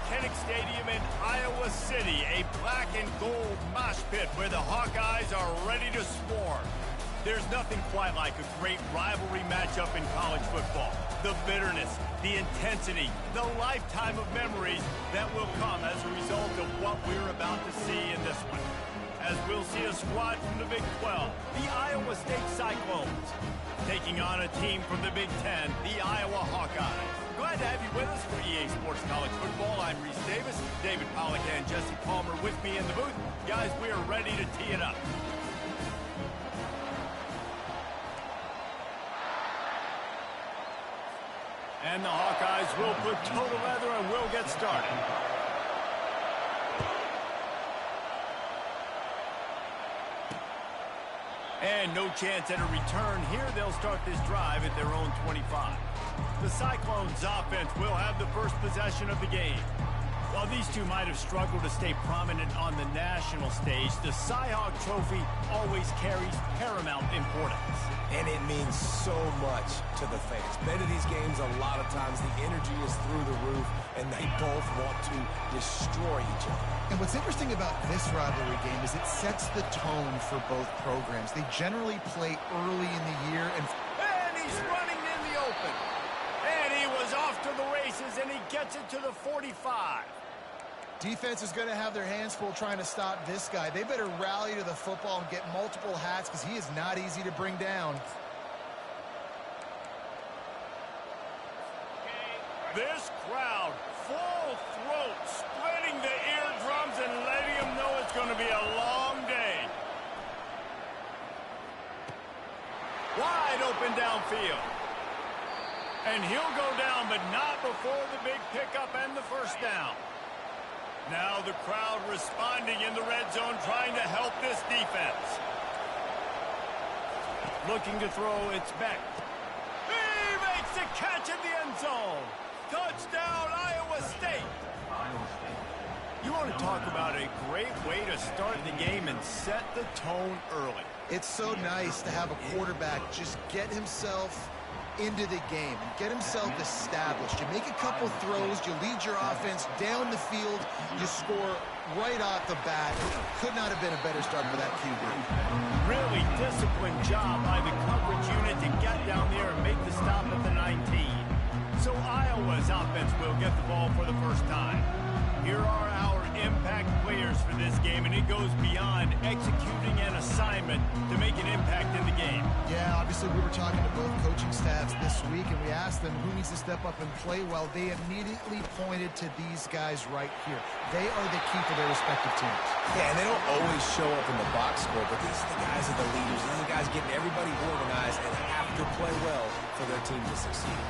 Kinnick Stadium in Iowa City, a black and gold mosh pit where the Hawkeyes are ready to swarm. There's nothing quite like a great rivalry matchup in college football. The bitterness, the intensity, the lifetime of memories that will come as a result of what we're about to see in this one. As we'll see a squad from the Big 12, the Iowa State Cyclones, taking on a team from the Big 10, the Iowa Hawkeyes. Glad to have you with us for EA Sports College Football. I'm Reese Davis, David Pollack and Jesse Palmer with me in the booth. Guys, we are ready to tee it up. And the Hawkeyes will put toe to leather and we'll get started. And no chance at a return here. They'll start this drive at their own 25. The Cyclones offense will have the first possession of the game. While these two might have struggled to stay prominent on the national stage, the Cy-Hawk Trophy always carries paramount importance. And it means so much to the fans. Been to these games a lot of times, the energy is through the roof, and they both want to destroy each other. And what's interesting about this rivalry game is it sets the tone for both programs. They generally play early in the year. And he's running in the open. And he was off to the races, and he gets it to the 45. Defense is going to have their hands full trying to stop this guy. They better rally to the football and get multiple hats because he is not easy to bring down. This crowd, full throat, splitting the eardrums and letting them know it's going to be a long day. Wide open downfield. And he'll go down, but not before the big pickup and the first down. Now the crowd responding in the red zone, trying to help this defense. Looking to throw, it's Beck. He makes the catch in the end zone. Touchdown, Iowa State. You want to talk about a great way to start the game and set the tone early. It's so nice to have a quarterback just get himself into the game and get himself established. You make a couple throws, you lead your offense down the field, you score right off the bat. Could not have been a better start for that QB. Really disciplined job by the coverage unit to get down there and make the stop at the 19. So Iowa's offense will get the ball for the first time. Here are our impact players for this game, and it goes beyond executing an assignment to make an impact in the game. Yeah, obviously we were talking to both coaching staffs this week, and we asked them who needs to step up and play well. They immediately pointed to these guys right here. They are the key for their respective teams. Yeah, and they don't always show up in the box score, but these are the guys that are the leaders. These are the guys getting everybody organized and have to play well for their team to succeed.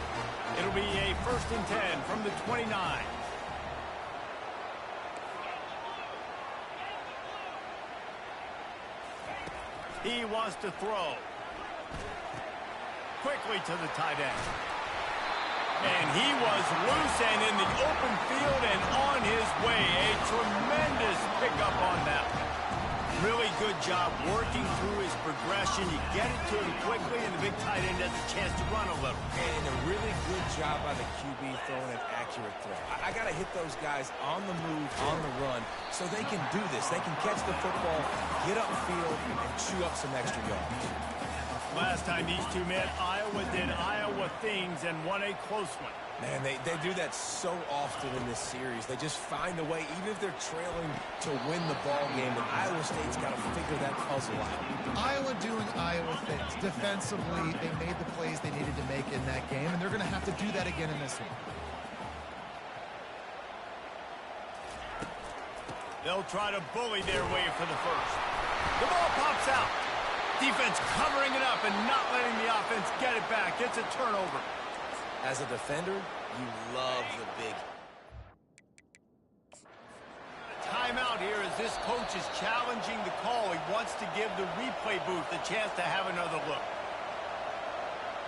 It'll be a 1st and 10 from the 29. He wants to throw. Quickly to the tight end. And he was loose and in the open field and on his way. A tremendous pickup on that one. Really good job working through his progression. You get it to him quickly, and the big tight end has a chance to run a little. And a really good job by the QB throwing an accurate throw. I got to hit those guys on the move, on the run, so they can do this. They can catch the football, get upfield, and chew up some extra yards. Last time these two met, Iowa did Iowa things and won a close one. Man, they do that so often in this series. They just find a way, even if they're trailing, to win the ball game. And Iowa State's got to figure that puzzle out. Iowa doing Iowa things. Defensively, they made the plays they needed to make in that game, and they're going to have to do that again in this one. They'll try to bully their way for the first. The ball pops out. Defense covering it up and not letting the offense get it back. It's a turnover. As a defender, you love the big. Timeout here as this coach is challenging the call. He wants to give the replay booth a chance to have another look.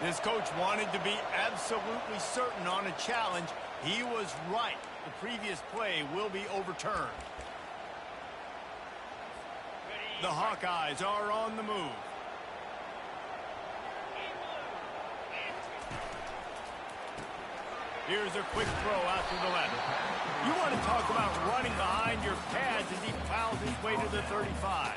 This coach wanted to be absolutely certain on a challenge. He was right. The previous play will be overturned. The Hawkeyes are on the move. Here's a quick throw out to the left. You want to talk about running behind your pads as he plows his way to the 35.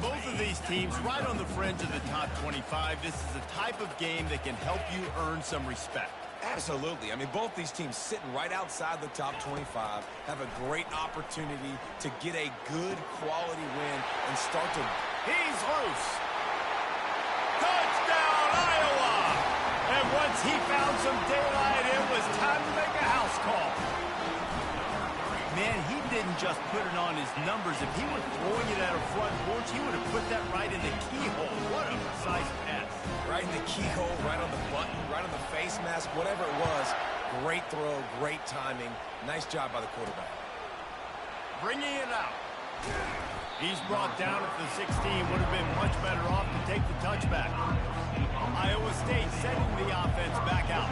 Both of these teams right on the fringe of the top 25. This is the type of game that can help you earn some respect. Absolutely. I mean, both these teams sitting right outside the top 25 have a great opportunity to get a good quality win and start to... He's loose. Touchdown, Iowa! And once he found some daylight, it was time to make a house call. Man, he didn't just put it on his numbers. If he were throwing it at a front porch, he would have put that right in the keyhole. What a precise pass. Right in the keyhole, right on the button, right on the face mask, whatever it was. Great throw, great timing. Nice job by the quarterback. Bringing it out. He's brought down at the 16. Would have been much better off to take the touchback. Iowa State sending the offense back out.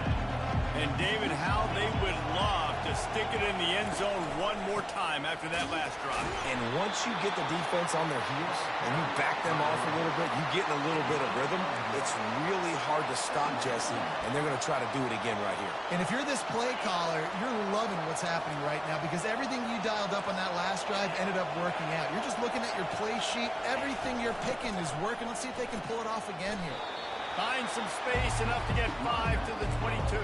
And David, how they would love to stick it in the end zone one more time after that last drive. And once you get the defense on their heels and you back them off a little bit, you get in a little bit of rhythm, it's really hard to stop, Jesse, and they're going to try to do it again right here. And if you're this play caller, you're loving what's happening right now because everything you dialed up on that last drive ended up working out. You're just looking at your play sheet. Everything you're picking is working. Let's see if they can pull it off again here. Find some space enough to get 5 to the 22.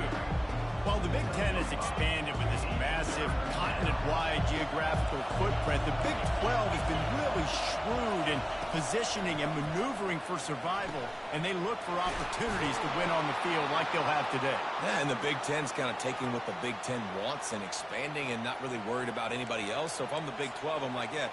While the Big Ten has expanded with this massive continent-wide geographical footprint, the Big 12 has been really shrewd in positioning and maneuvering for survival, and they look for opportunities to win on the field like they'll have today. Yeah, and the Big Ten's kind of taking what the Big Ten wants and expanding and not really worried about anybody else. So if I'm the Big 12, I'm like, yeah,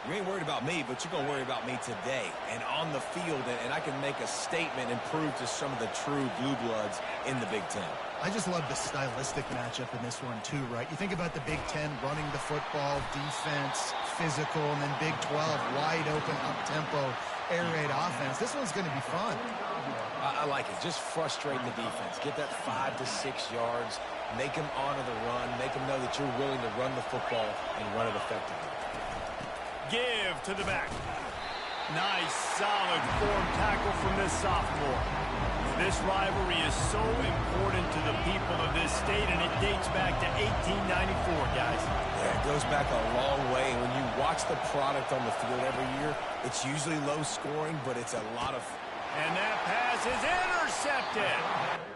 you ain't worried about me, but you're going to worry about me today and on the field, and I can make a statement and prove to some of the true blue bloods in the Big Ten. I just love the stylistic matchup in this one, too, right? You think about the Big Ten running the football, defense, physical, and then Big 12, wide open, up-tempo, air raid offense. This one's going to be fun. I like it. Just frustrate the defense. Get that 5 to 6 yards. Make them honor the run. Make them know that you're willing to run the football and run it effectively. Give to the back. Nice, solid form tackle from this sophomore. This rivalry is so important to the people of this state, and it dates back to 1894, guys. Yeah, it goes back a long way. And when you watch the product on the field every year, it's usually low scoring, but it's a lot of... And that pass is intercepted.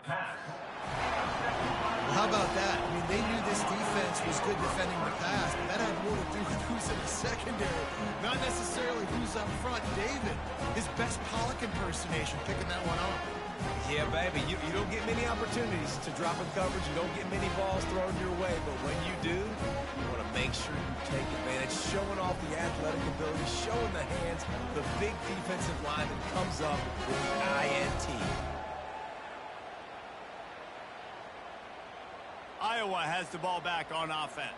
Well, how about that? I mean, they knew this defense was good defending the pass, but that had more to do with who's in the secondary, not necessarily who's up front. David, his best Pollock impersonation, picking that one off. Yeah, baby, you don't get many opportunities to drop in coverage. You don't get many balls thrown your way, but when you do, you want to make sure you take advantage, showing off the athletic ability, showing the hands. The big defensive lineman comes up with the INT. Iowa has the ball back on offense.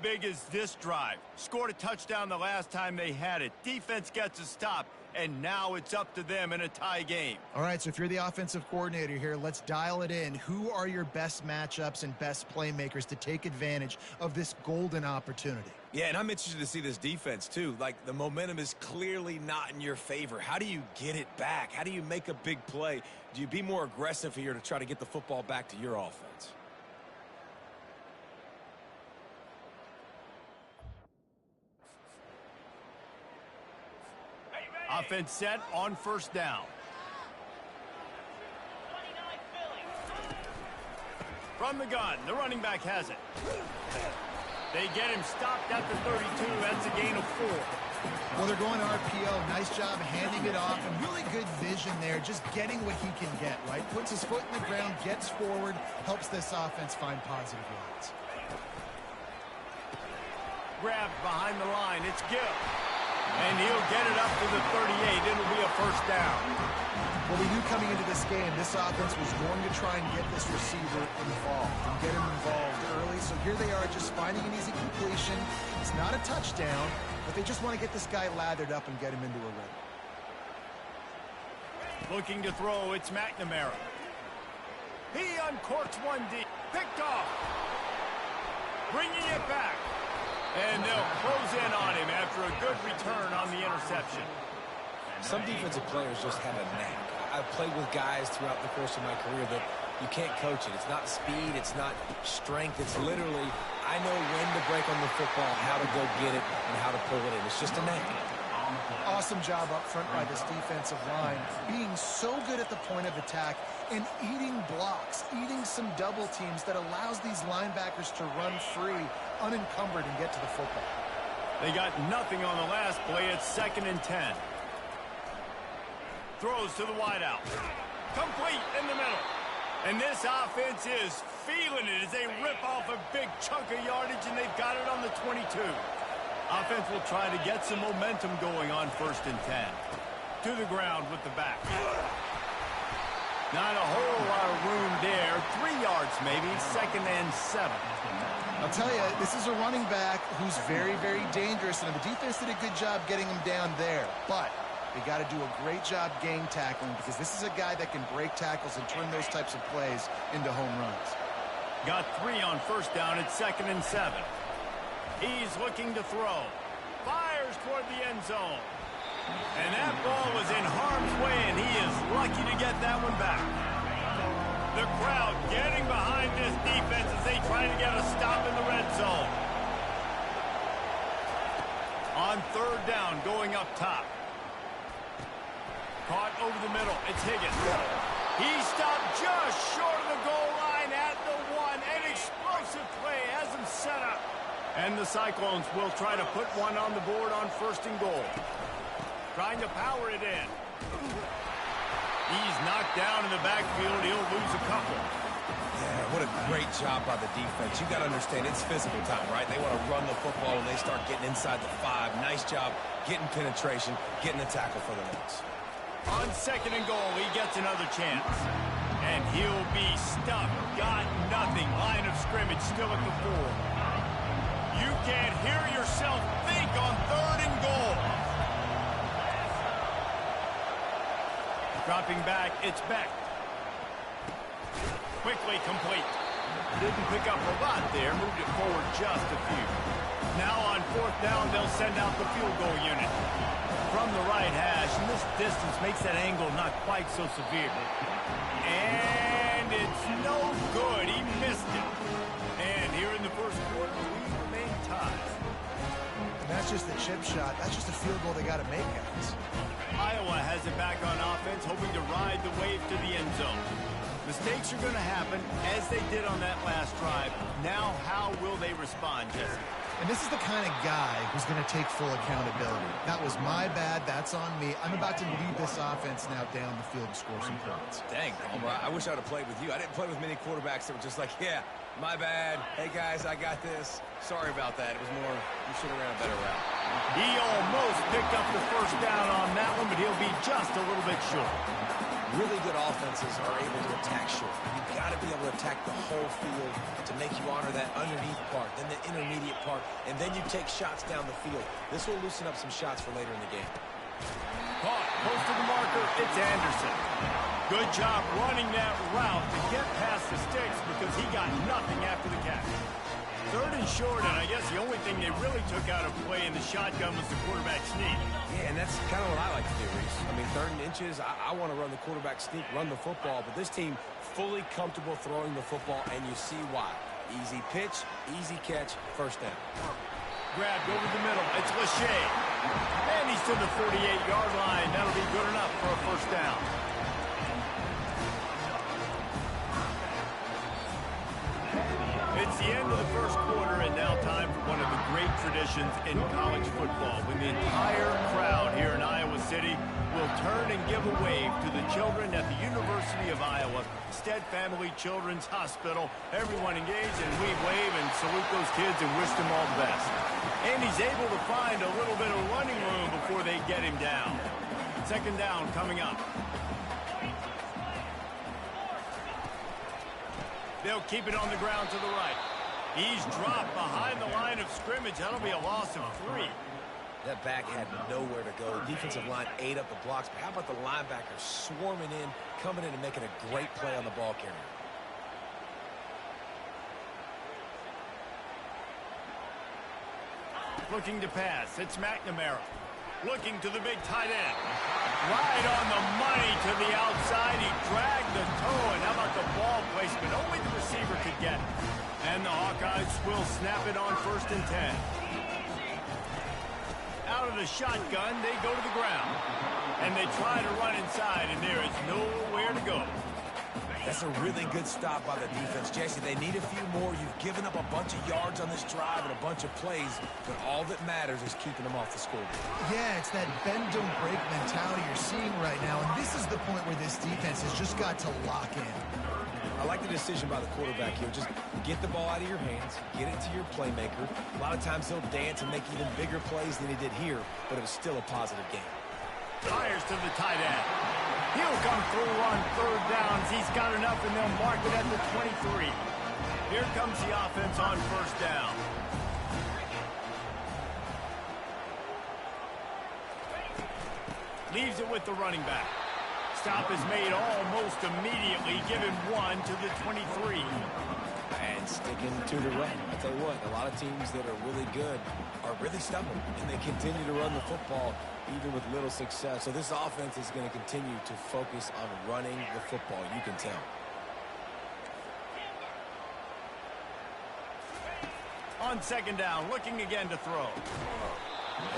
Big is this drive? Scored a touchdown the last time they had it. Defense gets a stop, and now it's up to them in a tie game. All right, so if you're the offensive coordinator here, let's dial it in. Who are your best matchups and best playmakers to take advantage of this golden opportunity? Yeah, and I'm interested to see this defense, too. Like, the momentum is clearly not in your favor. How do you get it back? How do you make a big play? Do you be more aggressive here to try to get the football back to your offense? Offense set on first down. From the gun, the running back has it. They get him stopped at the 32. That's a gain of 4. Well, they're going RPO. Nice job handing it off, and really good vision there, just getting what he can get, right? Puts his foot in the ground, gets forward, helps this offense find positive yards. Grabbed behind the line. It's Gill. And he'll get it up to the 38. It'll be a first down. Well, we knew coming into this game, this offense was going to try and get this receiver involved and get him involved early. So here they are just finding an easy completion. It's not a touchdown, but they just want to get this guy lathered up and get him into a rhythm. Looking to throw, it's McNamara. He uncorks one deep. Picked off. Bringing it back. And they'll close in on him after a good return on the interception. Some defensive players just have a knack. I've played with guys throughout the course of my career that you can't coach it. It's not speed, it's not strength. It's literally, I know when to break on the football, how to go get it, and how to pull it in. It's just a knack. Awesome job up front by this defensive line, being so good at the point of attack and eating blocks, eating some double teams that allows these linebackers to run free, unencumbered, and get to the football. They got nothing on the last play. It's 2nd and 10. Throws to the wideout. Complete in the middle. And this offense is feeling it as they rip off a big chunk of yardage, and they've got it on the 22. Offense will try to get some momentum going on 1st and 10. To the ground with the back. Not a whole lot of room there. 3 yards maybe. 2nd and 7. I'll tell you, this is a running back who's very, very dangerous, and the defense did a good job getting him down there. But they got to do a great job gang tackling, because this is a guy that can break tackles and turn those types of plays into home runs. Got 3 on 1st down at 2nd and 7. He's looking to throw. Fires toward the end zone. And that ball was in harm's way, and he is lucky to get that one back. The crowd getting behind this defense as they try to get a stop in the red zone. On 3rd down, going up top. Caught over the middle. It's Higgins. He stopped just short of the goal line at the 1. An explosive play has him set up. And the Cyclones will try to put one on the board on 1st and goal. Trying to power it in. He's knocked down in the backfield. He'll lose a couple. Yeah, what a great job by the defense. You got to understand, it's physical time, right? They want to run the football when they start getting inside the 5. Nice job getting penetration, getting a tackle for the Knicks. On 2nd and goal, he gets another chance. And he'll be stuffed. Got nothing. Line of scrimmage still at the 4. You can't hear yourself think on 3rd and goal. Dropping back, it's Beck. Quickly complete. Didn't pick up a lot there. Moved it forward just a few. Now on 4th down, they'll send out the field goal unit. From the right hash, and this distance makes that angle not quite so severe. And it's no good. He missed it. And here in the 1st quarter, we remain tied. And that's just the chip shot. That's just a field goal they got to make, guys. Iowa has it back on offense, hoping to ride the wave to the end zone. Mistakes are going to happen, as they did on that last drive. Now, how will they respond, Jesse? And this is the kind of guy who's going to take full accountability. That was my bad. That's on me. I'm about to lead this offense now down the field and score some points. Dang, Palmer, I wish I would have played with you. I didn't play with many quarterbacks that were just like, yeah, my bad. Hey, guys, I got this. Sorry about that. It was more, you should have ran a better route. He almost picked up the 1st down on that one, but he'll be just a little bit short. Really good offenses are able to attack short. You've got to be able to attack the whole field to make you honor that underneath part, then the intermediate part, and then you take shots down the field. This will loosen up some shots for later in the game. Caught, close to the marker, it's Anderson. Good job running that route to get past the sticks because he got nothing after the catch. 3rd and short, and I guess the only thing they really took out of play in the shotgun was the quarterback sneak. Yeah, and that's kind of what I like to do, Reese. I mean, 3rd and inches, I want to run the quarterback sneak, run the football, but this team fully comfortable throwing the football, and you see why. Easy pitch, easy catch, 1st down. Grabbed over the middle, it's Lachey. And he's to the 48-yard line. That'll be good enough for a 1st down. It's the end of the 1st quarter, and now time for one of the great traditions in college football, when the entire crowd here in Iowa City will turn and give a wave to the children at the University of Iowa Stead Family Children's Hospital. Everyone engaged, and we wave and salute those kids and wish them all the best. And he's able to find a little bit of running room before they get him down. 2nd down coming up. They'll keep it on the ground to the right. He's dropped behind the line of scrimmage. That'll be a loss of 3. That back had nowhere to go. The defensive line ate up the blocks, but how about the linebackers swarming in, coming in and making a great play on the ball carrier? Looking to pass. It's McNamara. Looking to the big tight end. Right on the money to the outside. He dragged the toe, and how about the ball placement? Only the receiver could get it. And the Hawkeyes will snap it on 1st and 10. Out of the shotgun, they go to the ground. And they try to run inside, and there is nowhere to go. That's a really good stop by the defense. Jesse, they need a few more. You've given up a bunch of yards on this drive and a bunch of plays, but all that matters is keeping them off the scoreboard. Yeah, it's that bend, don't break mentality you're seeing right now, and this is the point where this defense has just got to lock in. I like the decision by the quarterback here. Just get the ball out of your hands, get it to your playmaker. A lot of times he'll dance and make even bigger plays than he did here, but it was still a positive game. Fires to the tight end. He'll come through on third downs. He's got enough, and they'll mark it at the 23. Here comes the offense on first down. Leaves it with the running back. Stop is made almost immediately, giving one to the 23. And sticking to the run. I tell you what, a lot of teams that are really good are really stubborn, and they continue to run the football even with little success. So this offense is going to continue to focus on running the football. You can tell. On second down, looking again to throw.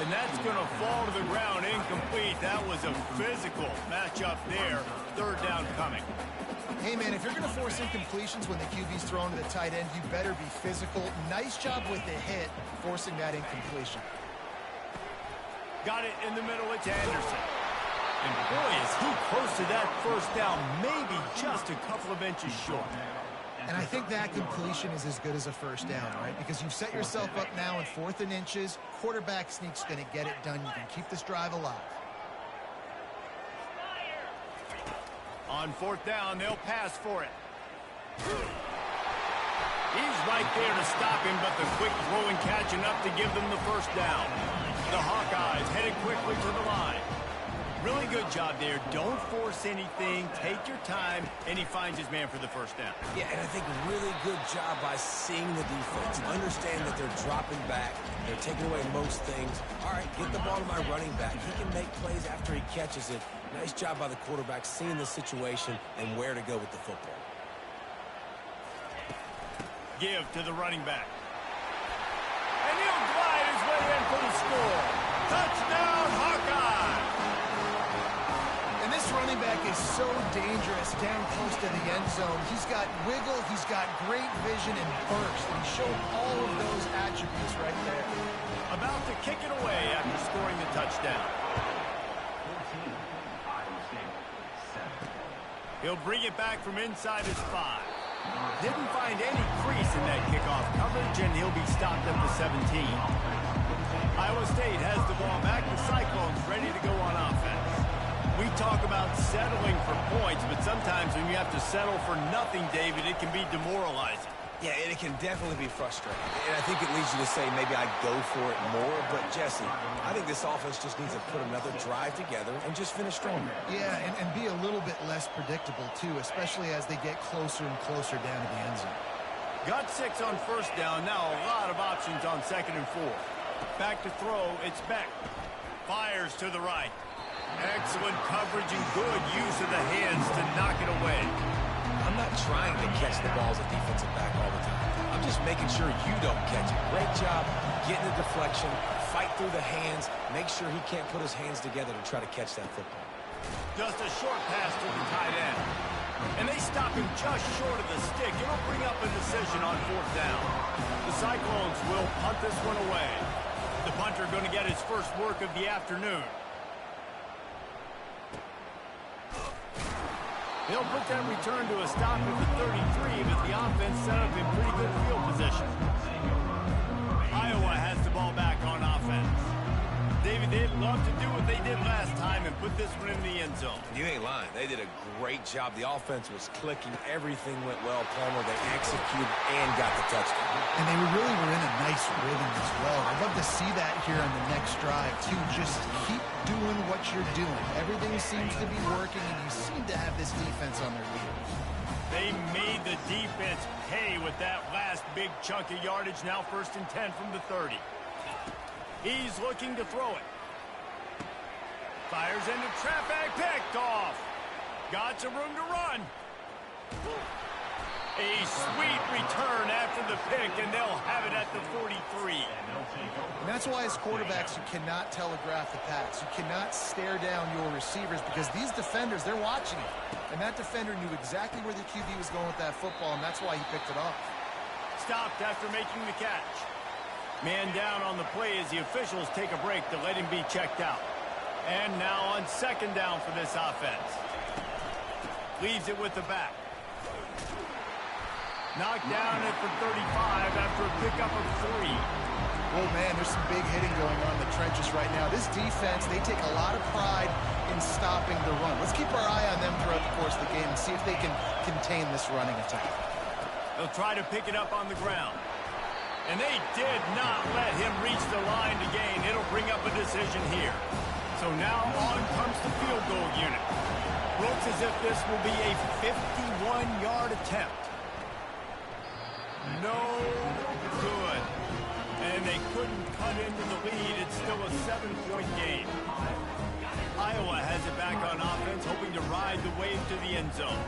And that's going to fall to the ground incomplete. That was a physical matchup there. Third down coming. Hey, man, if you're going to force incompletions when the QB's thrown to the tight end, you better be physical. Nice job with the hit, forcing that incompletion. Got it in the middle. It's Anderson. And boy, is he close to that first down, maybe just a couple of inches short. And I think that completion is as good as a first down, right? Because you've set yourself up now in 4th and inches. Quarterback sneak's going to get it done. You can keep this drive alive. On 4th down, they'll pass for it. He's right there to stop him, but the quick throw and catch enough to give them the first down. The Hawkeyes headed quickly to the line. Really good job there. Don't force anything. Take your time, and he finds his man for the first down. Yeah, and I think really good job by seeing the defense. Understand that they're dropping back. They're taking away most things. All right, get the ball to my running back. He can make plays after he catches it. Nice job by the quarterback seeing the situation and where to go with the football. Give to the running back. And he'll glide his way in for the score. Touchdown, Hawkeye! And this running back is so dangerous down close to the end zone. He's got wiggle, he's got great vision and burst. And he showed all of those attributes right there. About to kick it away after scoring the touchdown. He'll bring it back from inside his 5. Didn't find any crease in that kickoff coverage, and he'll be stopped at the 17. Iowa State has the ball back. The Cyclones ready to go on offense. We talk about settling for points, but sometimes when you have to settle for nothing, David, it can be demoralizing. Yeah, and it can definitely be frustrating. And I think it leads you to say maybe I'd go for it more. But, Jesse, I think this offense just needs to put another drive together and just finish stronger. Yeah, and be a little bit less predictable, too, especially as they get closer and closer down to the end zone. Got 6 on first down. Now a lot of options on 2nd and 4. Back to throw. It's Beck. Fires to the right. Excellent coverage and good use of the hands to knock it away. I'm not trying to catch the ball as a defensive back all the time. I'm just making sure you don't catch it. Great job getting the deflection, fight through the hands, make sure he can't put his hands together to try to catch that football. Just a short pass to the tight end. And they stop him just short of the stick. It'll bring up a decision on 4th down. The Cyclones will punt this one away. The punter going to get his first work of the afternoon. They'll put that return to a stop at the 33, but the offense set up in pretty good field position. Iowa has the ball back on offense. David, they'd love to do what they did last time and put this one in the end zone. You ain't lying. They did a great job. The offense was clicking. Everything went well, Palmer. They executed and got the touchdown. And they really were in a nice rhythm as well. I'd love to see that here on the next drive, too. Just keep doing what you're doing. Everything seems to be working, and you seem to have this defense on their heels. They made the defense pay with that last big chunk of yardage. Now 1st and 10 from the 30. He's looking to throw it. Fires into traffic, picked off. Got some room to run. A sweet return after the pick, and they'll have it at the 43. And that's why as quarterbacks, you cannot telegraph the pass. You cannot stare down your receivers because these defenders, they're watching it. And that defender knew exactly where the QB was going with that football, and that's why he picked it off. Stopped after making the catch. Man down on the play as the officials take a break to let him be checked out. And now on second down for this offense. Leaves it with the back. Knocked down at for 35 after a pickup of 3. Oh, man, there's some big hitting going on in the trenches right now. This defense, they take a lot of pride in stopping the run. Let's keep our eye on them throughout the course of the game and see if they can contain this running attack. They'll try to pick it up on the ground. And they did not let him reach the line to gain. It'll bring up a decision here. So now on comes the field goal unit. Looks as if this will be a 51-yard attempt. No good. And they couldn't cut into the lead. It's still a 7-point game. Iowa has it back on offense, hoping to ride the wave to the end zone.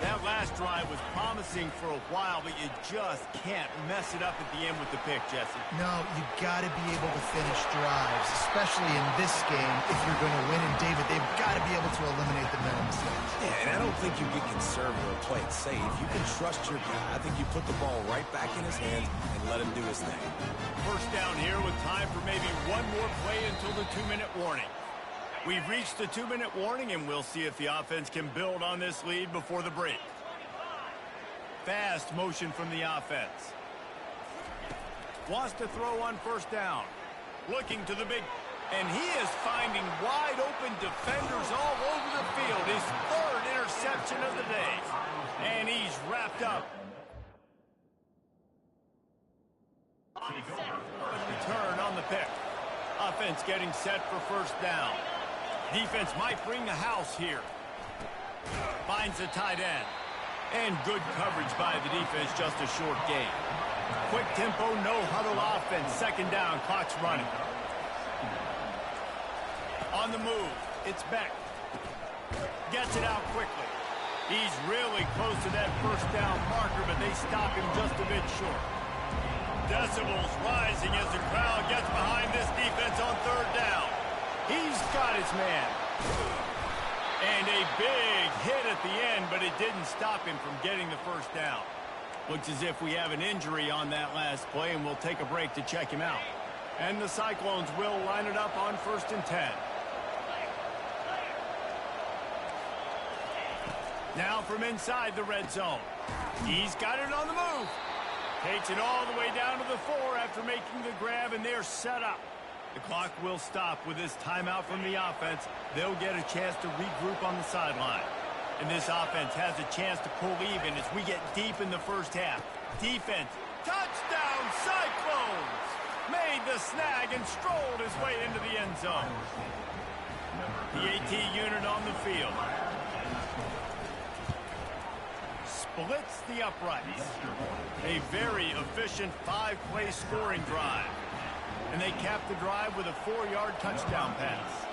That last drive was promising for a while, but you just can't mess it up at the end with the pick, Jesse. No, you got to be able to finish drives, especially in this game if you're going to win. And, David, they've got to be able to eliminate the mental mistakes. Yeah, and I don't think you get conservative or play it safe. You can trust your guy. I think you put the ball right back in his hands and let him do his thing. First down here with time for maybe one more play until the 2-minute warning. We've reached the 2-minute warning, and we'll see if the offense can build on this lead before the break. Fast motion from the offense. Wants to throw on first down. Looking to the big... And he is finding wide-open defenders all over the field. His third interception of the day. And he's wrapped up. Return on the pick. Offense getting set for first down. Defense might bring the house here. Finds the tight end. And good coverage by the defense, just a short gain. Quick tempo, no huddle offense. Second down, clock's running. On the move, it's Beck. Gets it out quickly. He's really close to that first down marker, but they stop him just a bit short. Decibels rising as the crowd gets behind this defense on third down. He's got his man. And a big hit at the end, but it didn't stop him from getting the first down. Looks as if we have an injury on that last play, and we'll take a break to check him out. And the Cyclones will line it up on 1st and 10. Now from inside the red zone. He's got it on the move. Takes it all the way down to the 4 after making the grab, and they're set up. The clock will stop with this timeout from the offense. They'll get a chance to regroup on the sideline. And this offense has a chance to pull even as we get deep in the first half. Defense, touchdown Cyclones! Made the snag and strolled his way into the end zone. The AT unit on the field. Splits the uprights. A very efficient 5-play scoring drive. And they cap the drive with a 4-yard touchdown pass.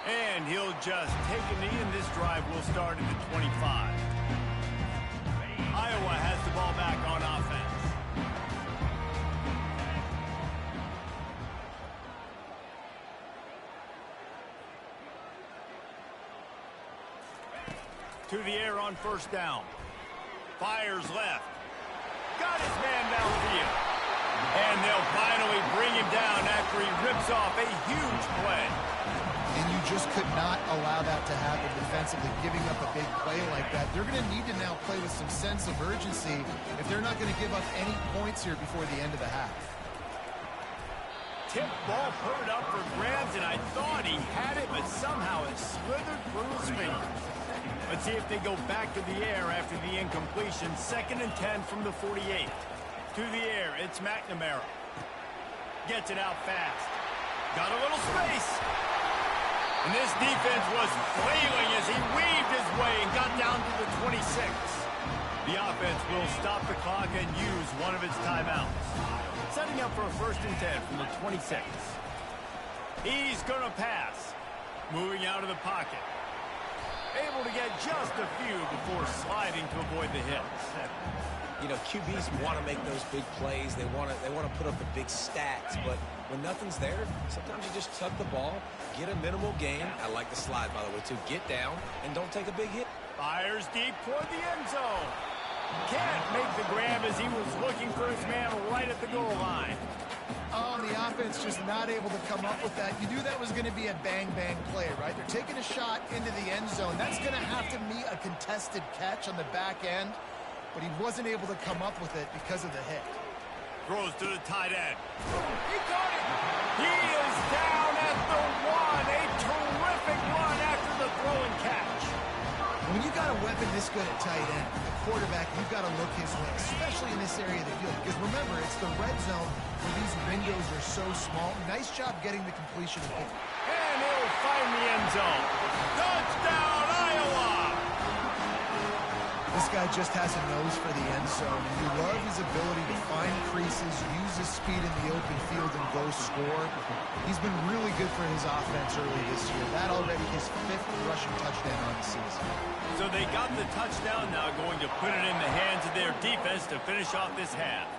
And he'll just take a knee, and this drive will start at the 25. Iowa has the ball back on offense. To the air on first down. Fires left. Got his man downfield. And they'll finally bring him down after he rips off a huge play. And you just could not allow that to happen defensively, giving up a big play like that. They're going to need to now play with some sense of urgency if they're not going to give up any points here before the end of the half. Tip ball put it up for grabs, and I thought he had it, but somehow it slithered through his fingers. Let's see if they go back to the air after the incompletion. 2nd and 10 from the 48. To the air, it's McNamara. Gets it out fast. Got a little space. And this defense was flailing as he weaved his way and got down to the 26. The offense will stop the clock and use one of its timeouts. Setting up for a 1st and 10 from the 26. He's going to pass. Moving out of the pocket. Able to get just a few before sliding to avoid the hits. You know, QBs want to make those big plays. They want to put up the big stats. But when nothing's there, sometimes you just tuck the ball, get a minimal gain. I like the slide, by the way, too. Get down and don't take a big hit. Fires deep toward the end zone. Can't make the grab as he was looking for his man right at the goal line. Oh, the offense just not able to come up with that. You knew that was going to be a bang-bang play, right? They're taking a shot into the end zone. That's going to have to meet a contested catch on the back end, but he wasn't able to come up with it because of the hit. Throws to the tight end. He caught it. He is down at the 1. A terrific run after the throw and catch. When you got a weapon this good at tight end, the quarterback, you've got to look his way, especially in this area of the field. Because remember, it's the red zone where these windows are so small. Nice job getting the completion. And he'll find the end zone. Touchdown, Iowa! This guy just has a nose for the end zone, and you love his ability to find creases, use his speed in the open field, and go score. He's been really good for his offense early this year. That already his 5th rushing touchdown on the season. So they got the touchdown, now going to put it in the hands of their defense to finish off this half.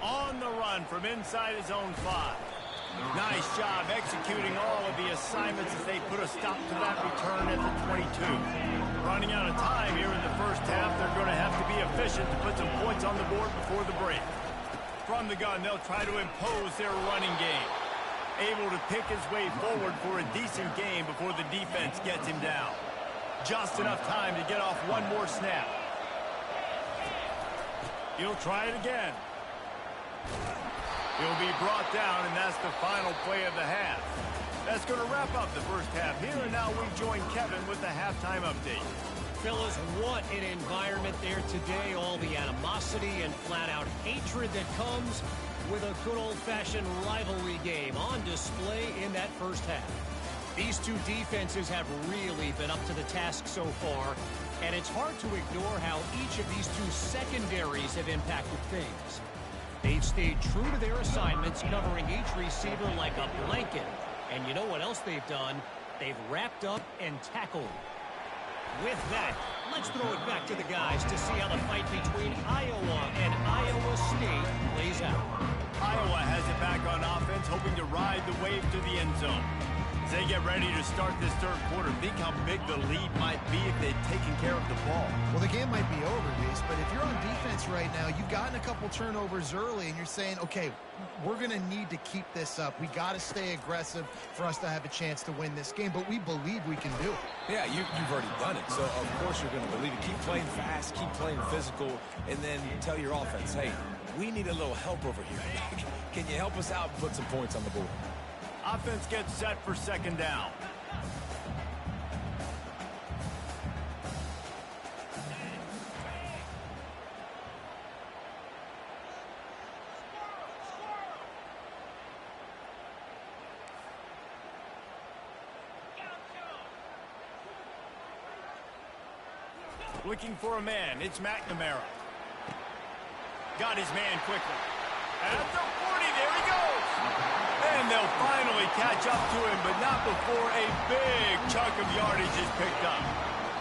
On the run from inside his own 5. Nice job executing all of the assignments as they put a stop to that return at the 22. Running out of time here in the first half, they're going to have to be efficient to put some points on the board before the break. From the gun, they'll try to impose their running game. Able to pick his way forward for a decent game before the defense gets him down. Just enough time to get off one more snap. He'll try it again. He'll be brought down, and that's the final play of the half. That's going to wrap up the first half here, and now we join Kevin with the halftime update. Fellas, what an environment there today. All the animosity and flat-out hatred that comes with a good old-fashioned rivalry game on display in that first half. These two defenses have really been up to the task so far, and it's hard to ignore how each of these two secondaries have impacted things. They've stayed true to their assignments, covering each receiver like a blanket. And you know what else they've done? They've wrapped up and tackled. With that, let's throw it back to the guys to see how the fight between Iowa and Iowa State plays out. Iowa has it back on offense, hoping to ride the wave to the end zone. As they get ready to start this third quarter, think how big the lead might be if they'd taken care of the ball. Well, the game might be over, Reese, but if you're on defense right now, you've gotten a couple turnovers early, and you're saying, okay, we're going to need to keep this up. We got to stay aggressive for us to have a chance to win this game, but we believe we can do it. Yeah, you've already done it, so of course you're going to believe it. Keep playing fast, keep playing physical, and then tell your offense, hey, we need a little help over here. Can you help us out and put some points on the board? Offense gets set for second down. Looking for a man, it's McNamara. Got his man quickly. At the 40, there he goes. And they'll finally catch up to him, but not before a big chunk of yardage is picked up.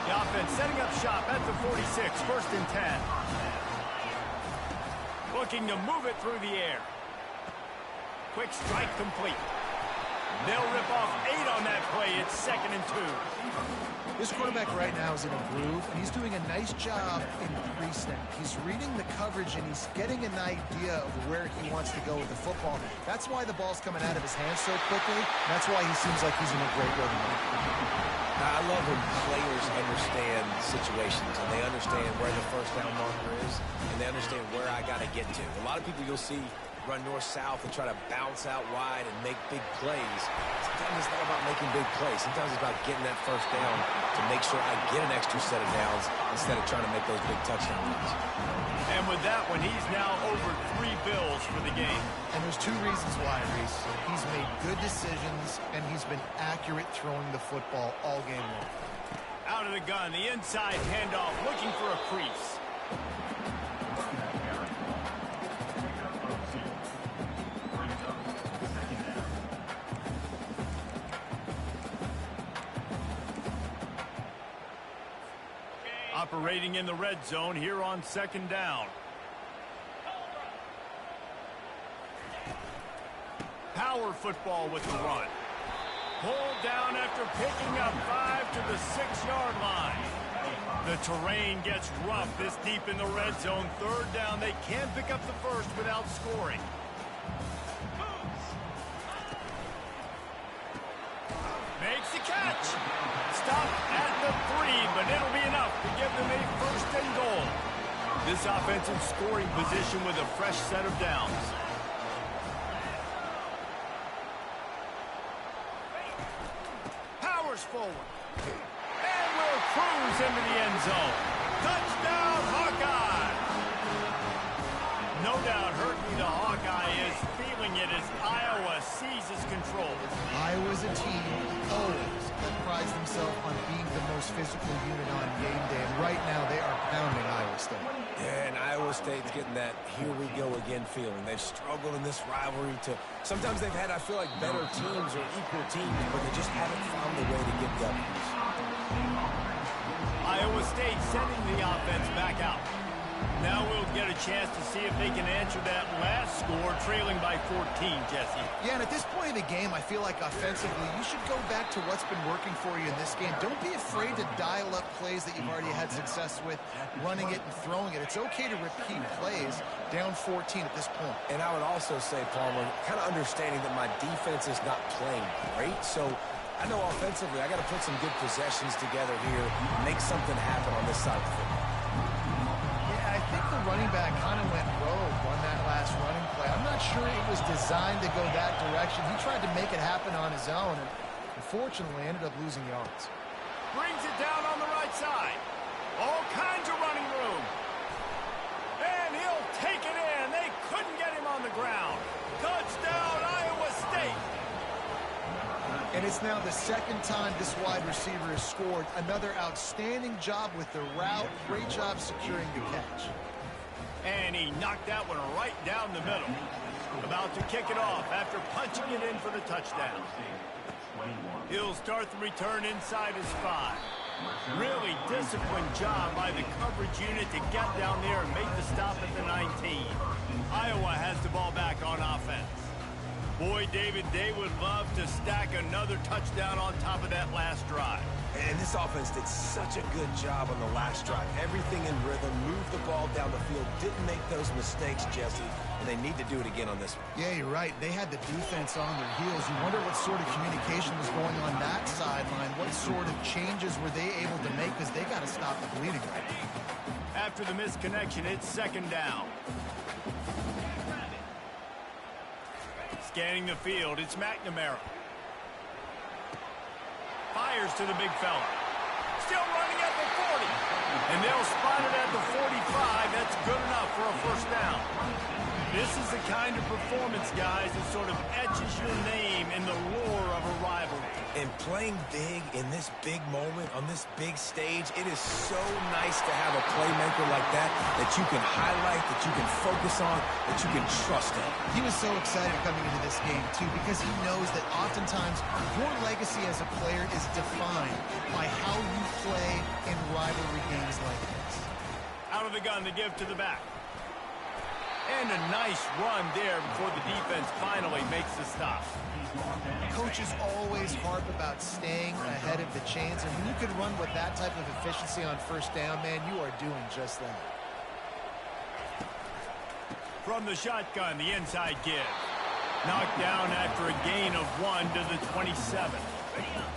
The offense setting up shop at the 46, 1st and 10. Looking to move it through the air. Quick strike complete. They'll rip off 8 on that play. It's 2nd and 2. This quarterback right now is in a groove, and he's doing a nice job in pre-snap. He's reading the coverage, and he's getting an idea of where he wants to go with the football. That's why the ball's coming out of his hands so quickly. That's why he seems like he's in a great rhythm. I love when players understand situations, and they understand where the first down marker is, and they understand where I got to get to. A lot of people you'll see run north-south and try to bounce out wide and make big plays. Sometimes it's not about making big plays. Sometimes it's about getting that first down to make sure I get an extra set of downs instead of trying to make those big touchdown runs. And with that one, he's now over 3 bills for the game. And there's 2 reasons why, Reese. He's made good decisions, and he's been accurate throwing the football all game long. Out of the gun, the inside handoff, looking for a crease. operating in the red zone here on 2nd down. Power football with the run. Pulled down after picking up 5 to the 6-yard line. The terrain gets rough this deep in the red zone. 3rd down. They can't pick up the first without scoring. Makes the catch. Stop at the 3, but it'll be enough to give them a 1st and goal. This offensive scoring position with a fresh set of downs. Powers forward. And will cruise into the end zone. Touchdown, Hawkeye! No doubt hurting the Hawkeye is feeling it as Iowa seizes control. Iowa's a team always that prides themselves on being the most physical unit on game day, and right now they are pounding Iowa State. Yeah, and Iowa State's getting that here we go again feeling. They've struggled in this rivalry to sometimes they've had, I feel like, better teams or equal teams, but they just haven't found a way to get W's. Iowa State sending the offense back out. Now we'll get a chance to see if they can answer that last score, trailing by 14, Jesse. Yeah, and at this point of the game, I feel like offensively, you should go back to what's been working for you in this game. Don't be afraid to dial up plays that you've already had success with, running it and throwing it. It's okay to repeat plays down 14 at this point. And I would also say, Palmer, kind of understanding that my defense is not playing great, so I know offensively I got to put some good possessions together here, make something happen on this side of the football. I think the running back kind of went rogue on that last running play. I'm not sure it was designed to go that direction. He tried to make it happen on his own, and unfortunately ended up losing yards. Brings it down on the right side. All kinds of running room. And he'll take it in. They couldn't get him on the ground. Touchdown, Iowa State. And it's now the 2nd time this wide receiver has scored. Another outstanding job with the route. Great job securing the catch. And he knocked that one right down the middle. About to kick it off after punching it in for the touchdown. He'll start the return inside his 5. Really disciplined job by the coverage unit to get down there and make the stop at the 19. Iowa has the ball back on offense. Boy, David, they would love to stack another touchdown on top of that last drive. And this offense did such a good job on the last drive. Everything in rhythm, moved the ball down the field, didn't make those mistakes, Jesse, and they need to do it again on this one. Yeah, you're right. They had the defense on their heels. You wonder what sort of communication was going on that sideline. What sort of changes were they able to make, because they got to stop the bleeding right now. After the misconnection, it's 2nd down. Scanning the field, it's McNamara. Fires to the big fella. Still running at the 40. And they'll spot it at the 45. That's good enough for a 1st down. This is the kind of performance, guys, that sort of etches your name in the lore of a rivalry. And playing big in this big moment, on this big stage, it is so nice to have a playmaker like that you can highlight, that you can focus on, that you can trust in. He was so excited coming into this game, too, because he knows that oftentimes your legacy as a player is defined by how you play in rivalry games like this. Out of the gun to give to the back. And a nice run there before the defense finally makes the stop. Coaches always harp about staying ahead of the chains, and when you can run with that type of efficiency on 1st down, man, you are doing just that. From the shotgun, the inside give. Knocked down after a gain of 1 to the 27.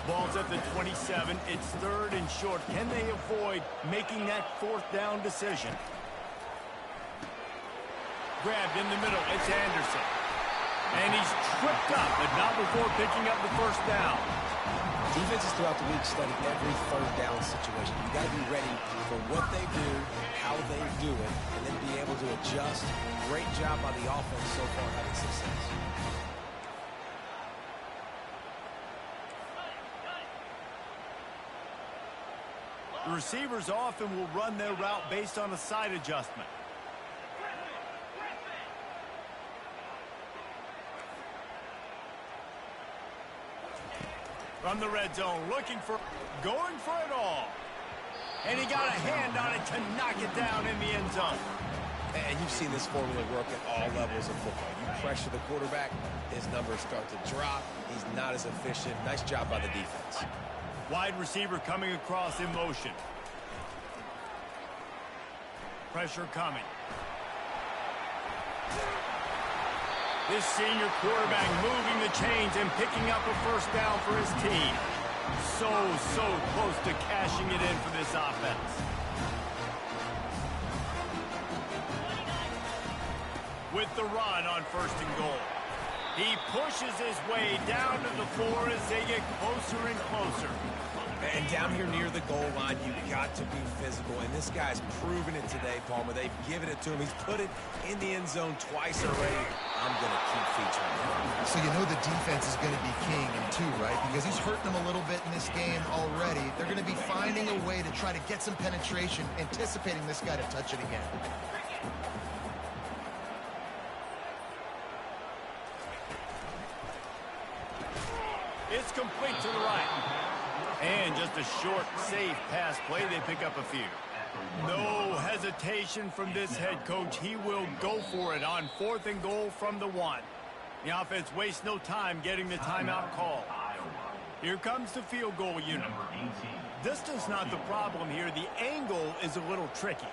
Ball's at the 27. It's 3rd and short. Can they avoid making that 4th down decision? Grabbed in the middle. It's Anderson. And he's tripped up, but not before picking up the 1st down. Defenses throughout the week study every 3rd down situation. You got to be ready for what they do, how they do it, and then be able to adjust. Great job by the offense so far having success. The receivers often will run their route based on a side adjustment. From the red zone, going for it all. And he got a hand on it to knock it down in the end zone. And you've seen this formula work at all levels of football. You pressure the quarterback, his numbers start to drop. He's not as efficient. Nice job by the defense. Wide receiver coming across in motion. Pressure coming. This senior quarterback moving the chains and picking up a first down for his team. So close to cashing it in for this offense. With the run on 1st and goal. He pushes his way down to the floor as they get closer and closer. And down here near the goal line, you've got to be physical. And this guy's proven it today, Palmer. They've given it to him. He's put it in the end zone twice already. I'm going to keep featuring him. So you know the defense is going to be king in 2, right? Because he's hurting them a little bit in this game already. They're going to be finding a way to try to get some penetration, anticipating this guy to touch it again. It's complete to the right. And just a short, safe pass play. They pick up a few. No hesitation from this head coach. He will go for it on 4th and goal from the 1. The offense wastes no time getting the timeout call. Here comes the field goal unit. Distance not the problem here. The angle is a little tricky.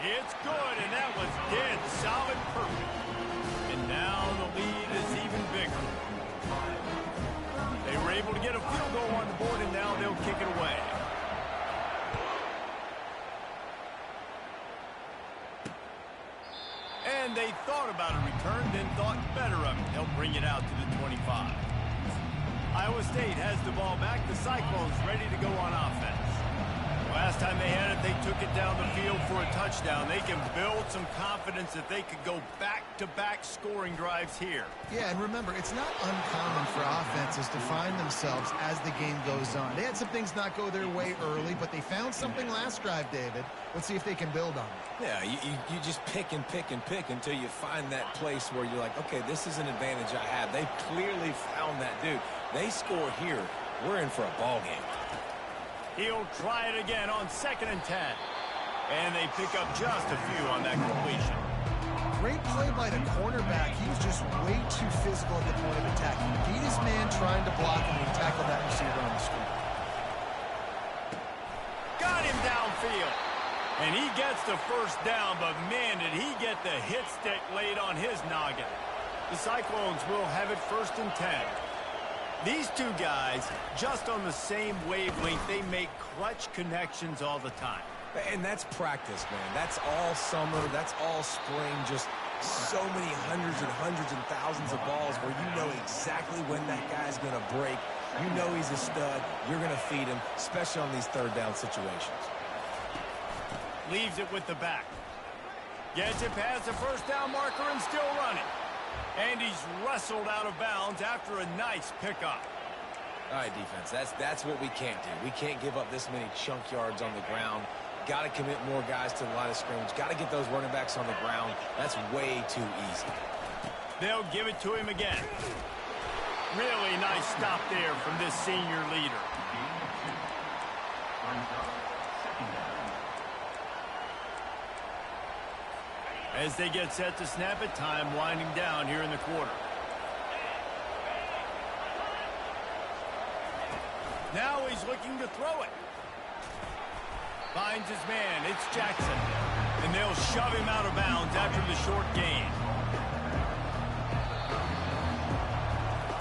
It's good, and that was dead solid perfect. And now the lead is even bigger. They were able to get a field goal on the board, and now they'll kick it away. And they thought about a return, then thought better of it. They'll bring it out to the 25. Iowa State has the ball back. The Cyclones ready to go on offense. Last time they had it, they took it down the field for a touchdown. They can build some confidence that they could go back-to-back scoring drives here. Yeah, and remember, it's not uncommon for offenses to find themselves as the game goes on. They had some things not go their way early, but they found something last drive, David. Let's see if they can build on it. Yeah, you just pick and pick and pick until you find that place where you're like, okay, this is an advantage I have. They clearly found that, dude. They score here. We're in for a ball game. He'll try it again on 2nd and 10. And they pick up just a few on that completion. Great play by the cornerback. He was just way too physical at the point of attack. He beat his man trying to block him, and he tackled that receiver on the screen. Got him downfield. And he gets the first down, but man, did he get the hit stick laid on his noggin. The Cyclones will have it 1st and 10. These two guys, just on the same wavelength, they make clutch connections all the time. And that's practice, man. That's all summer. That's all spring. Just so many hundreds and thousands of balls where you know exactly when that guy's going to break. You know he's a stud. You're going to feed him, especially on these 3rd down situations. Leaves it with the back. Gets it past the 1st down marker and still running. And he's wrestled out of bounds after a nice pickup. All right, defense, that's what we can't do. We can't give up this many chunk yards on the ground. Got to commit more guys to the line of scrimmage. Got to get those running backs on the ground. That's way too easy. They'll give it to him again. Really nice stop there from this senior leader. As they get set to snap it, time winding down here in the quarter. Now he's looking to throw it. Finds his man. It's Jackson. And they'll shove him out of bounds after the short gain.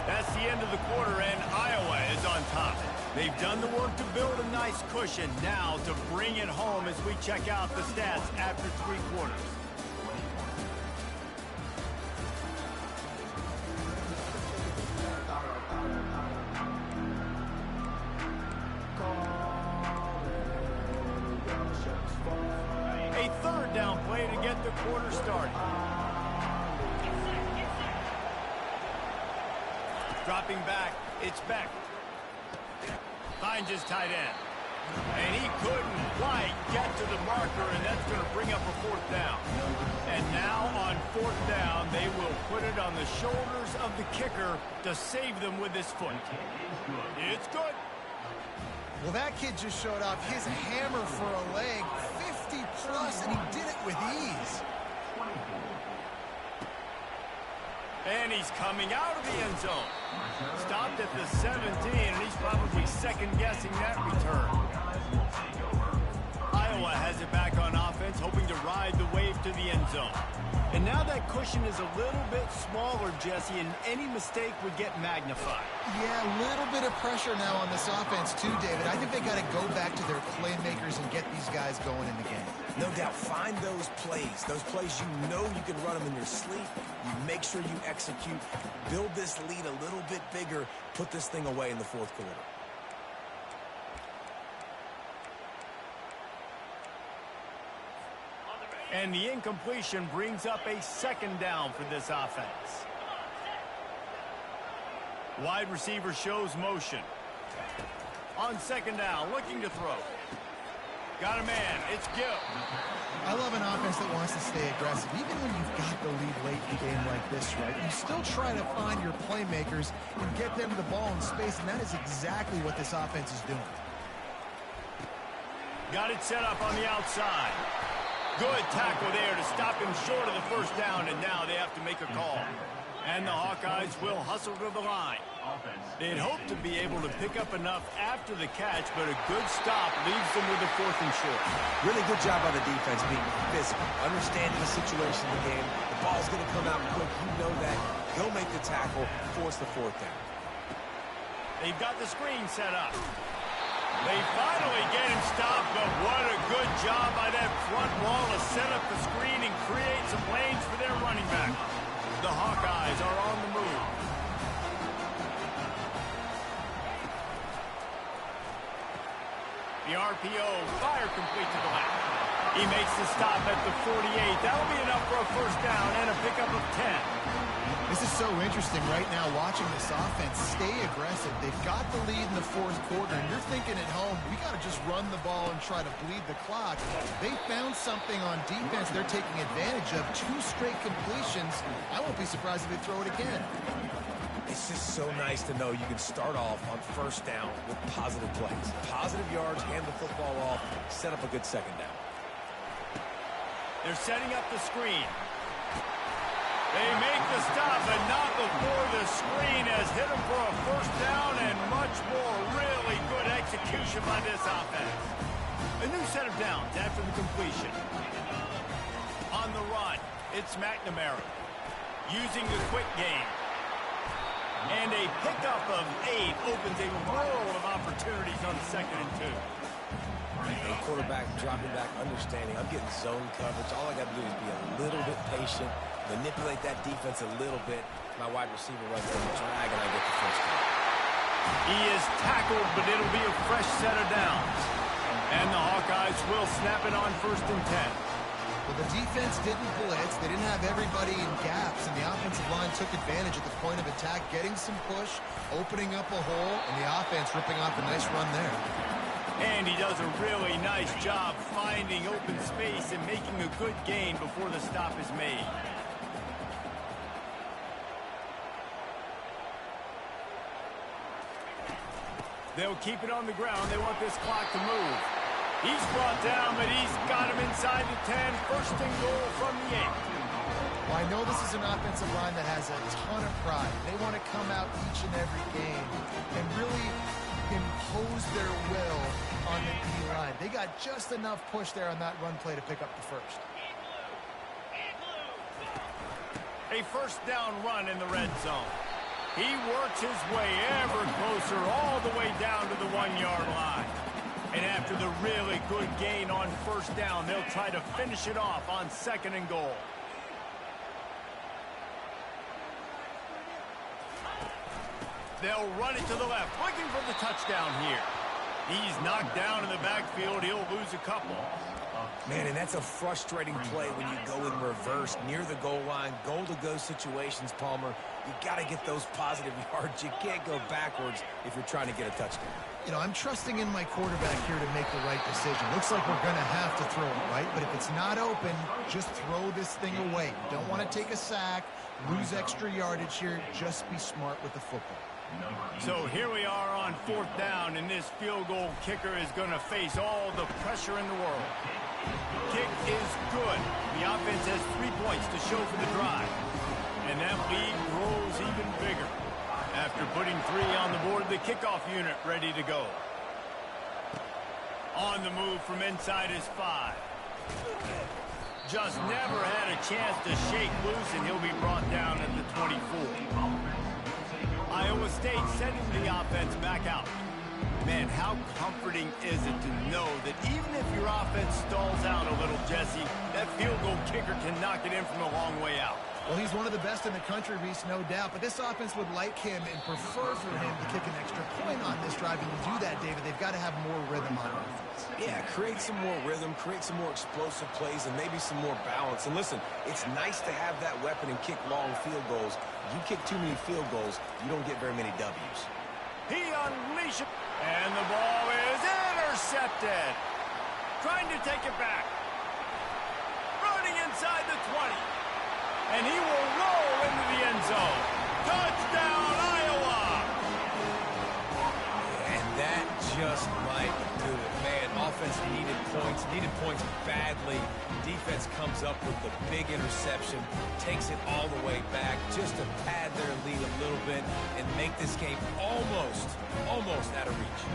That's the end of the quarter, and Iowa is on top. They've done the work to build a nice cushion. Now to bring it home as we check out the stats after 3 quarters. A 3rd down play to get the quarter started. Dropping back, it's Beck. Finds his tight end. And he couldn't quite get to the marker, and that's going to bring up a 4th down. And now on 4th down, they will put it on the shoulders of the kicker to save them with his foot. It's good. Well, that kid just showed off his hammer for a leg, 50 plus, and he did it with ease. And he's coming out of the end zone. Stopped at the 17, and he's probably second-guessing that return. Iowa has it back on offense, hoping to ride the wave to the end zone. And now that cushion is a little bit smaller, Jesse, and any mistake would get magnified. Yeah, a little bit of pressure now on this offense too, David. I think they got to go back to their playmakers and get these guys going in the game. No doubt, find those plays you know you can run them in your sleep. You make sure you execute, build this lead a little bit bigger, put this thing away in the fourth quarter. And the incompletion brings up a second down for this offense. Wide receiver shows motion. On second down, looking to throw. Got a man. It's Gill. I love an offense that wants to stay aggressive. Even when you've got the lead late in a game like this, right? You still try to find your playmakers and get them the ball in space, and that is exactly what this offense is doing. Got it set up on the outside. Good tackle there to stop him short of the first down, and now they have to make a call. And the Hawkeyes will hustle to the line. They'd hoped to be able to pick up enough after the catch, but a good stop leaves them with a 4th and short. Really good job by the defense being physical, understanding the situation of the game. The ball's going to come out quick. You know that. Go make the tackle, force the 4th down. They've got the screen set up. They finally get him stopped, but what a good job by that front wall to set up the screen and create some lanes for their running back. The Hawkeyes are on the move. The RPO, fire complete to the left. He makes the stop at the 48. That'll be enough for a first down and a pickup of 10. This is so interesting right now, watching this offense stay aggressive. They've got the lead in the 4th quarter, and you're thinking at home, we got to just run the ball and try to bleed the clock. They found something on defense they're taking advantage of. 2 straight completions. I won't be surprised if they throw it again. It's just so nice to know you can start off on first down with positive plays. Positive yards, hand the football off, set up a good second down. They're setting up the screen. They make the stop, but not before the screen has hit them for a first down and much more. Really good execution by this offense. A new set of downs after the completion. On the run, it's McNamara using the quick game. And a pickup of 8 opens a world of opportunities on 2nd and 2. And quarterback dropping back, understanding I'm getting zone coverage. All I got to do is be a little bit patient, manipulate that defense a little bit. My wide receiver runs the drag, and I get the first down. He is tackled, but it'll be a fresh set of downs. And the Hawkeyes will snap it on 1st and 10. Well, the defense didn't blitz. They didn't have everybody in gaps, and the offensive line took advantage at the point of attack, getting some push, opening up a hole, and the offense ripping off a nice run there. And he does a really nice job finding open space and making a good gain before the stop is made. They'll keep it on the ground. They want this clock to move. He's brought down, but he's got him inside the 10. 1st and goal from the 8. Well, I know this is an offensive line that has a ton of pride. They want to come out each and every game and really impose their will on the D-line. They got just enough push there on that run play to pick up the first. A first down run in the red zone. He works his way ever closer all the way down to the 1-yard line. And after the really good gain on first down, they'll try to finish it off on 2nd and goal. They'll run it to the left, looking for the touchdown here. He's knocked down in the backfield. He'll lose a couple. Man, and that's a frustrating play when you go in reverse near the goal line, goal-to-go situations, Palmer. You got to get those positive yards. You can't go backwards if you're trying to get a touchdown. You know, I'm trusting in my quarterback here to make the right decision. Looks like we're going to have to throw it, right? But if it's not open, just throw this thing away. You don't want to take a sack, lose extra yardage here. Just be smart with the football. So here we are on 4th down, and this field goal kicker is going to face all the pressure in the world. Kick is good. The offense has 3 points to show for the drive. And that lead grows even bigger. After putting 3 on the board, the kickoff unit ready to go. On the move from inside is 5. Just never had a chance to shake loose, and he'll be brought down at the 24. Iowa State sending the offense back out. Man, how comforting is it to know that even if your offense stalls out a little, Jesse, that field goal kicker can knock it in from a long way out. Well, he's one of the best in the country, Reese, no doubt. But this offense would like him and prefer for him to kick an extra point on this drive. And to do that, David, they've got to have more rhythm on offense. Yeah, create some more rhythm, create some more explosive plays, and maybe some more balance. And listen, it's nice to have that weapon and kick long field goals. You kick too many field goals, you don't get very many W's. He unleashes, and the ball is intercepted. Trying to take it back. Running inside the 20. And he will roll into the end zone. Touchdown, Iowa! And that just might do it. Man, offense needed points badly. Defense comes up with the big interception, takes it all the way back just to pad their lead a little bit and make this game almost out of reach.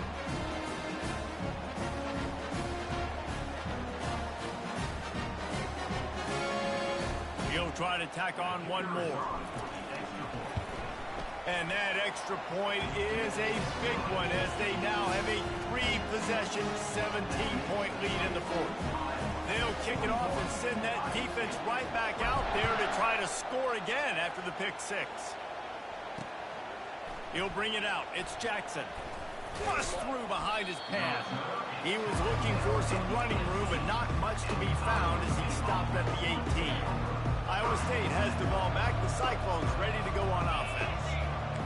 He'll try to tack on one more. And that extra point is a big one as they now have a 3-possession, 17-point lead in the 4th. They'll kick it off and send that defense right back out there to try to score again after the pick 6. He'll bring it out. It's Jackson. Bust through behind his pass. He was looking for some running room, but not much to be found as he stopped at the 18. Iowa State has the ball back. The Cyclones ready to go on offense.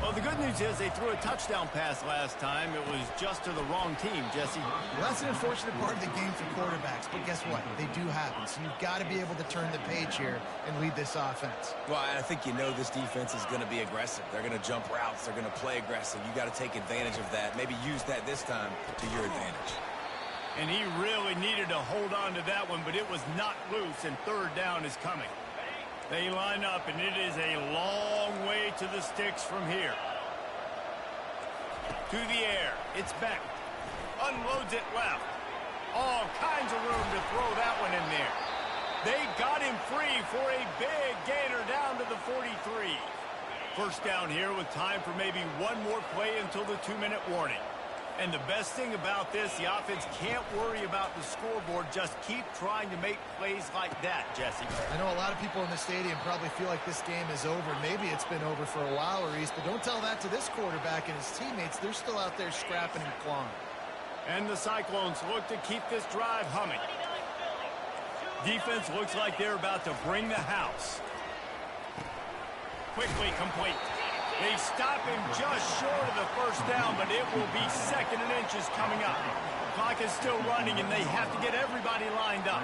Well, the good news is they threw a touchdown pass last time. It was just to the wrong team, Jesse. Well, that's an unfortunate part of the game for quarterbacks, but guess what? They do happen, so you've got to be able to turn the page here and lead this offense. Well, I think you know this defense is going to be aggressive. They're going to jump routes. They're going to play aggressive. You got to take advantage of that. Maybe use that this time to your advantage. And he really needed to hold on to that one, but it was not loose, and 3rd down is coming. They line up, and it is a long way to the sticks from here. To the air. It's Beck. Unloads it left. All kinds of room to throw that one in there. They got him free for a big gainer down to the 43. 1st down here with time for maybe one more play until the 2-minute warning. And the best thing about this, the offense can't worry about the scoreboard. Just keep trying to make plays like that, Jesse. I know a lot of people in the stadium probably feel like this game is over. Maybe it's been over for a while, Reese, but don't tell that to this quarterback and his teammates. They're still out there scrapping and clawing. And the Cyclones look to keep this drive humming. Defense looks like they're about to bring the house. Quickly complete. They stop him just short of the 1st down, but it will be 2nd and inches coming up. The clock is still running, and they have to get everybody lined up.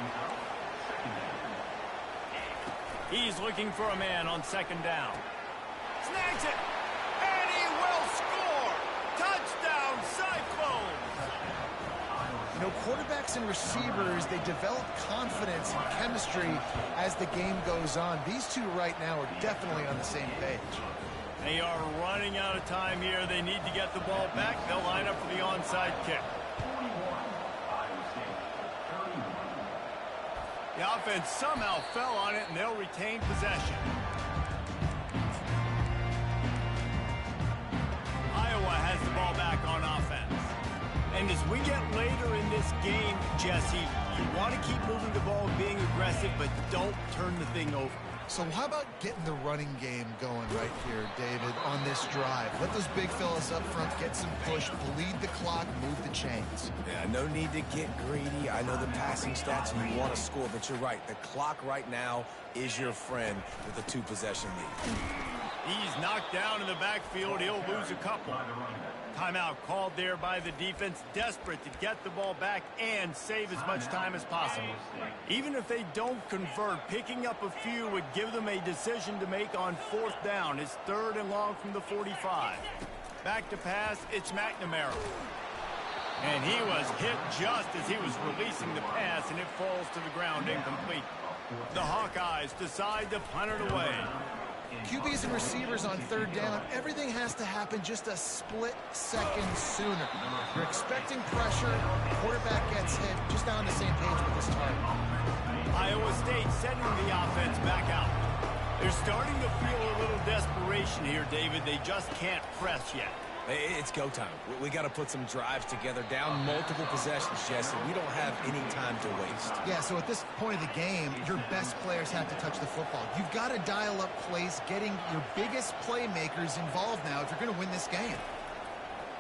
He's looking for a man on 2nd down. Snags it, and he will score! Touchdown, Cyclones! You know, quarterbacks and receivers, they develop confidence and chemistry as the game goes on. These two right now are definitely on the same page. They are running out of time here. They need to get the ball back. They'll line up for the onside kick. The offense somehow fell on it, and they'll retain possession. Iowa has the ball back on offense. And as we get later in this game, Jesse, you want to keep moving the ball and being aggressive, but don't turn the thing over. So how about getting the running game going right here, David, on this drive? Let those big fellas up front get some push, bleed the clock, move the chains. Yeah, no need to get greedy. I know the passing stats and you want to score, but you're right. The clock right now is your friend with a 2-possession lead. He's knocked down in the backfield. He'll lose a couple. Timeout called there by the defense, desperate to get the ball back and save as much time as possible. Even if they don't convert, picking up a few would give them a decision to make on 4th down. It's 3rd and long from the 45. Back to pass, it's McNamara. And he was hit just as he was releasing the pass, and it falls to the ground incomplete. The Hawkeyes decide to punt it away. QBs and receivers on third down, everything has to happen just a split second sooner. You're expecting pressure, quarterback gets hit, just not on the same page with this target. Iowa State sending the offense back out. They're starting to feel a little desperation here, David. They just can't press yet. It's go time. We got to put some drives together, down multiple possessions, Jesse. We don't have any time to waste. Yeah, so at this point of the game, your best players have to touch the football. You've got to dial up plays, getting your biggest playmakers involved now if you're going to win this game.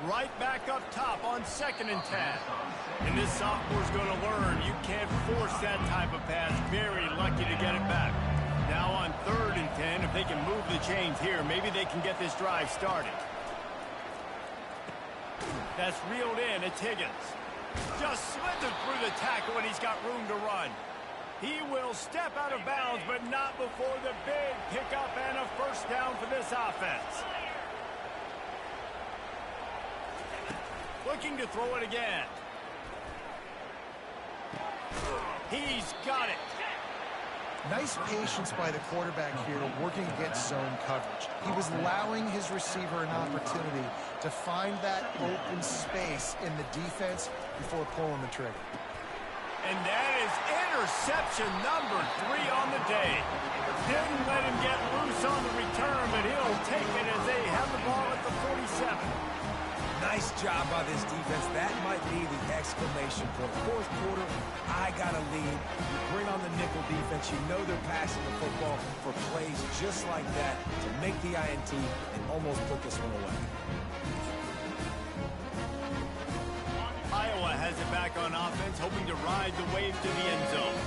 Right back up top on 2nd and 10. And this sophomore's going to learn you can't force that type of pass. Very lucky to get it back. Now on 3rd and 10, if they can move the chains here, maybe they can get this drive started. That's reeled in. It's Higgins. Just slithered through the tackle, and he's got room to run. He will step out of bounds, but not before the big pickup and a first down for this offense. Looking to throw it again. He's got it. Nice patience by the quarterback here, working against zone coverage. He was allowing his receiver an opportunity to find that open space in the defense before pulling the trigger. And that is interception number 3 on the day. Didn't let him get loose on the return, but he'll take it as they have the ball at the 47. Nice job by this defense. That might be the exclamation point. 4th quarter, I got a lead. You bring on the nickel defense. You know they're passing the football for plays just like that to make the INT and almost put this one away. Iowa has it back on offense, hoping to ride the wave to the end zone.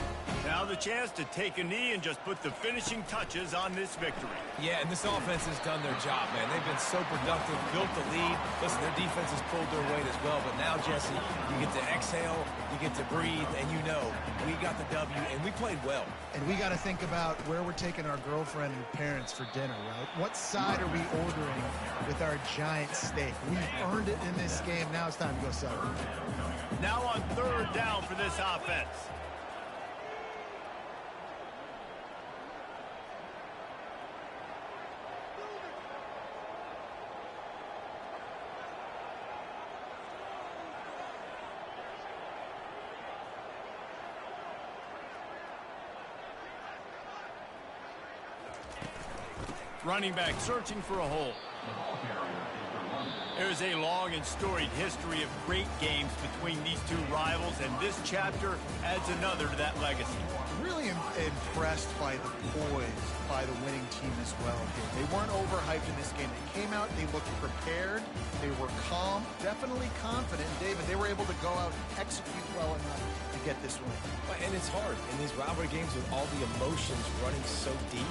Now the chance to take a knee and just put the finishing touches on this victory. Yeah, and this offense has done their job, man. They've been so productive, built the lead. Listen, their defense has pulled their weight as well. But now, Jesse, you get to exhale, you get to breathe, and you know we got the W, and we played well. And we got to think about where we're taking our girlfriend and parents for dinner, right? What side are we ordering with our giant steak? We've earned it in this game. Now it's time to go celebrate. Now on 3rd down for this offense. Running back searching for a hole. There's a long and storied history of great games between these two rivals, and this chapter adds another to that legacy. Really impressed by the poise by the winning team as well here. They weren't overhyped in this game. They came out, they looked prepared, they were calm, definitely confident. David, they were able to go out and execute well enough to get this win. And it's hard in these rivalry games with all the emotions running so deep.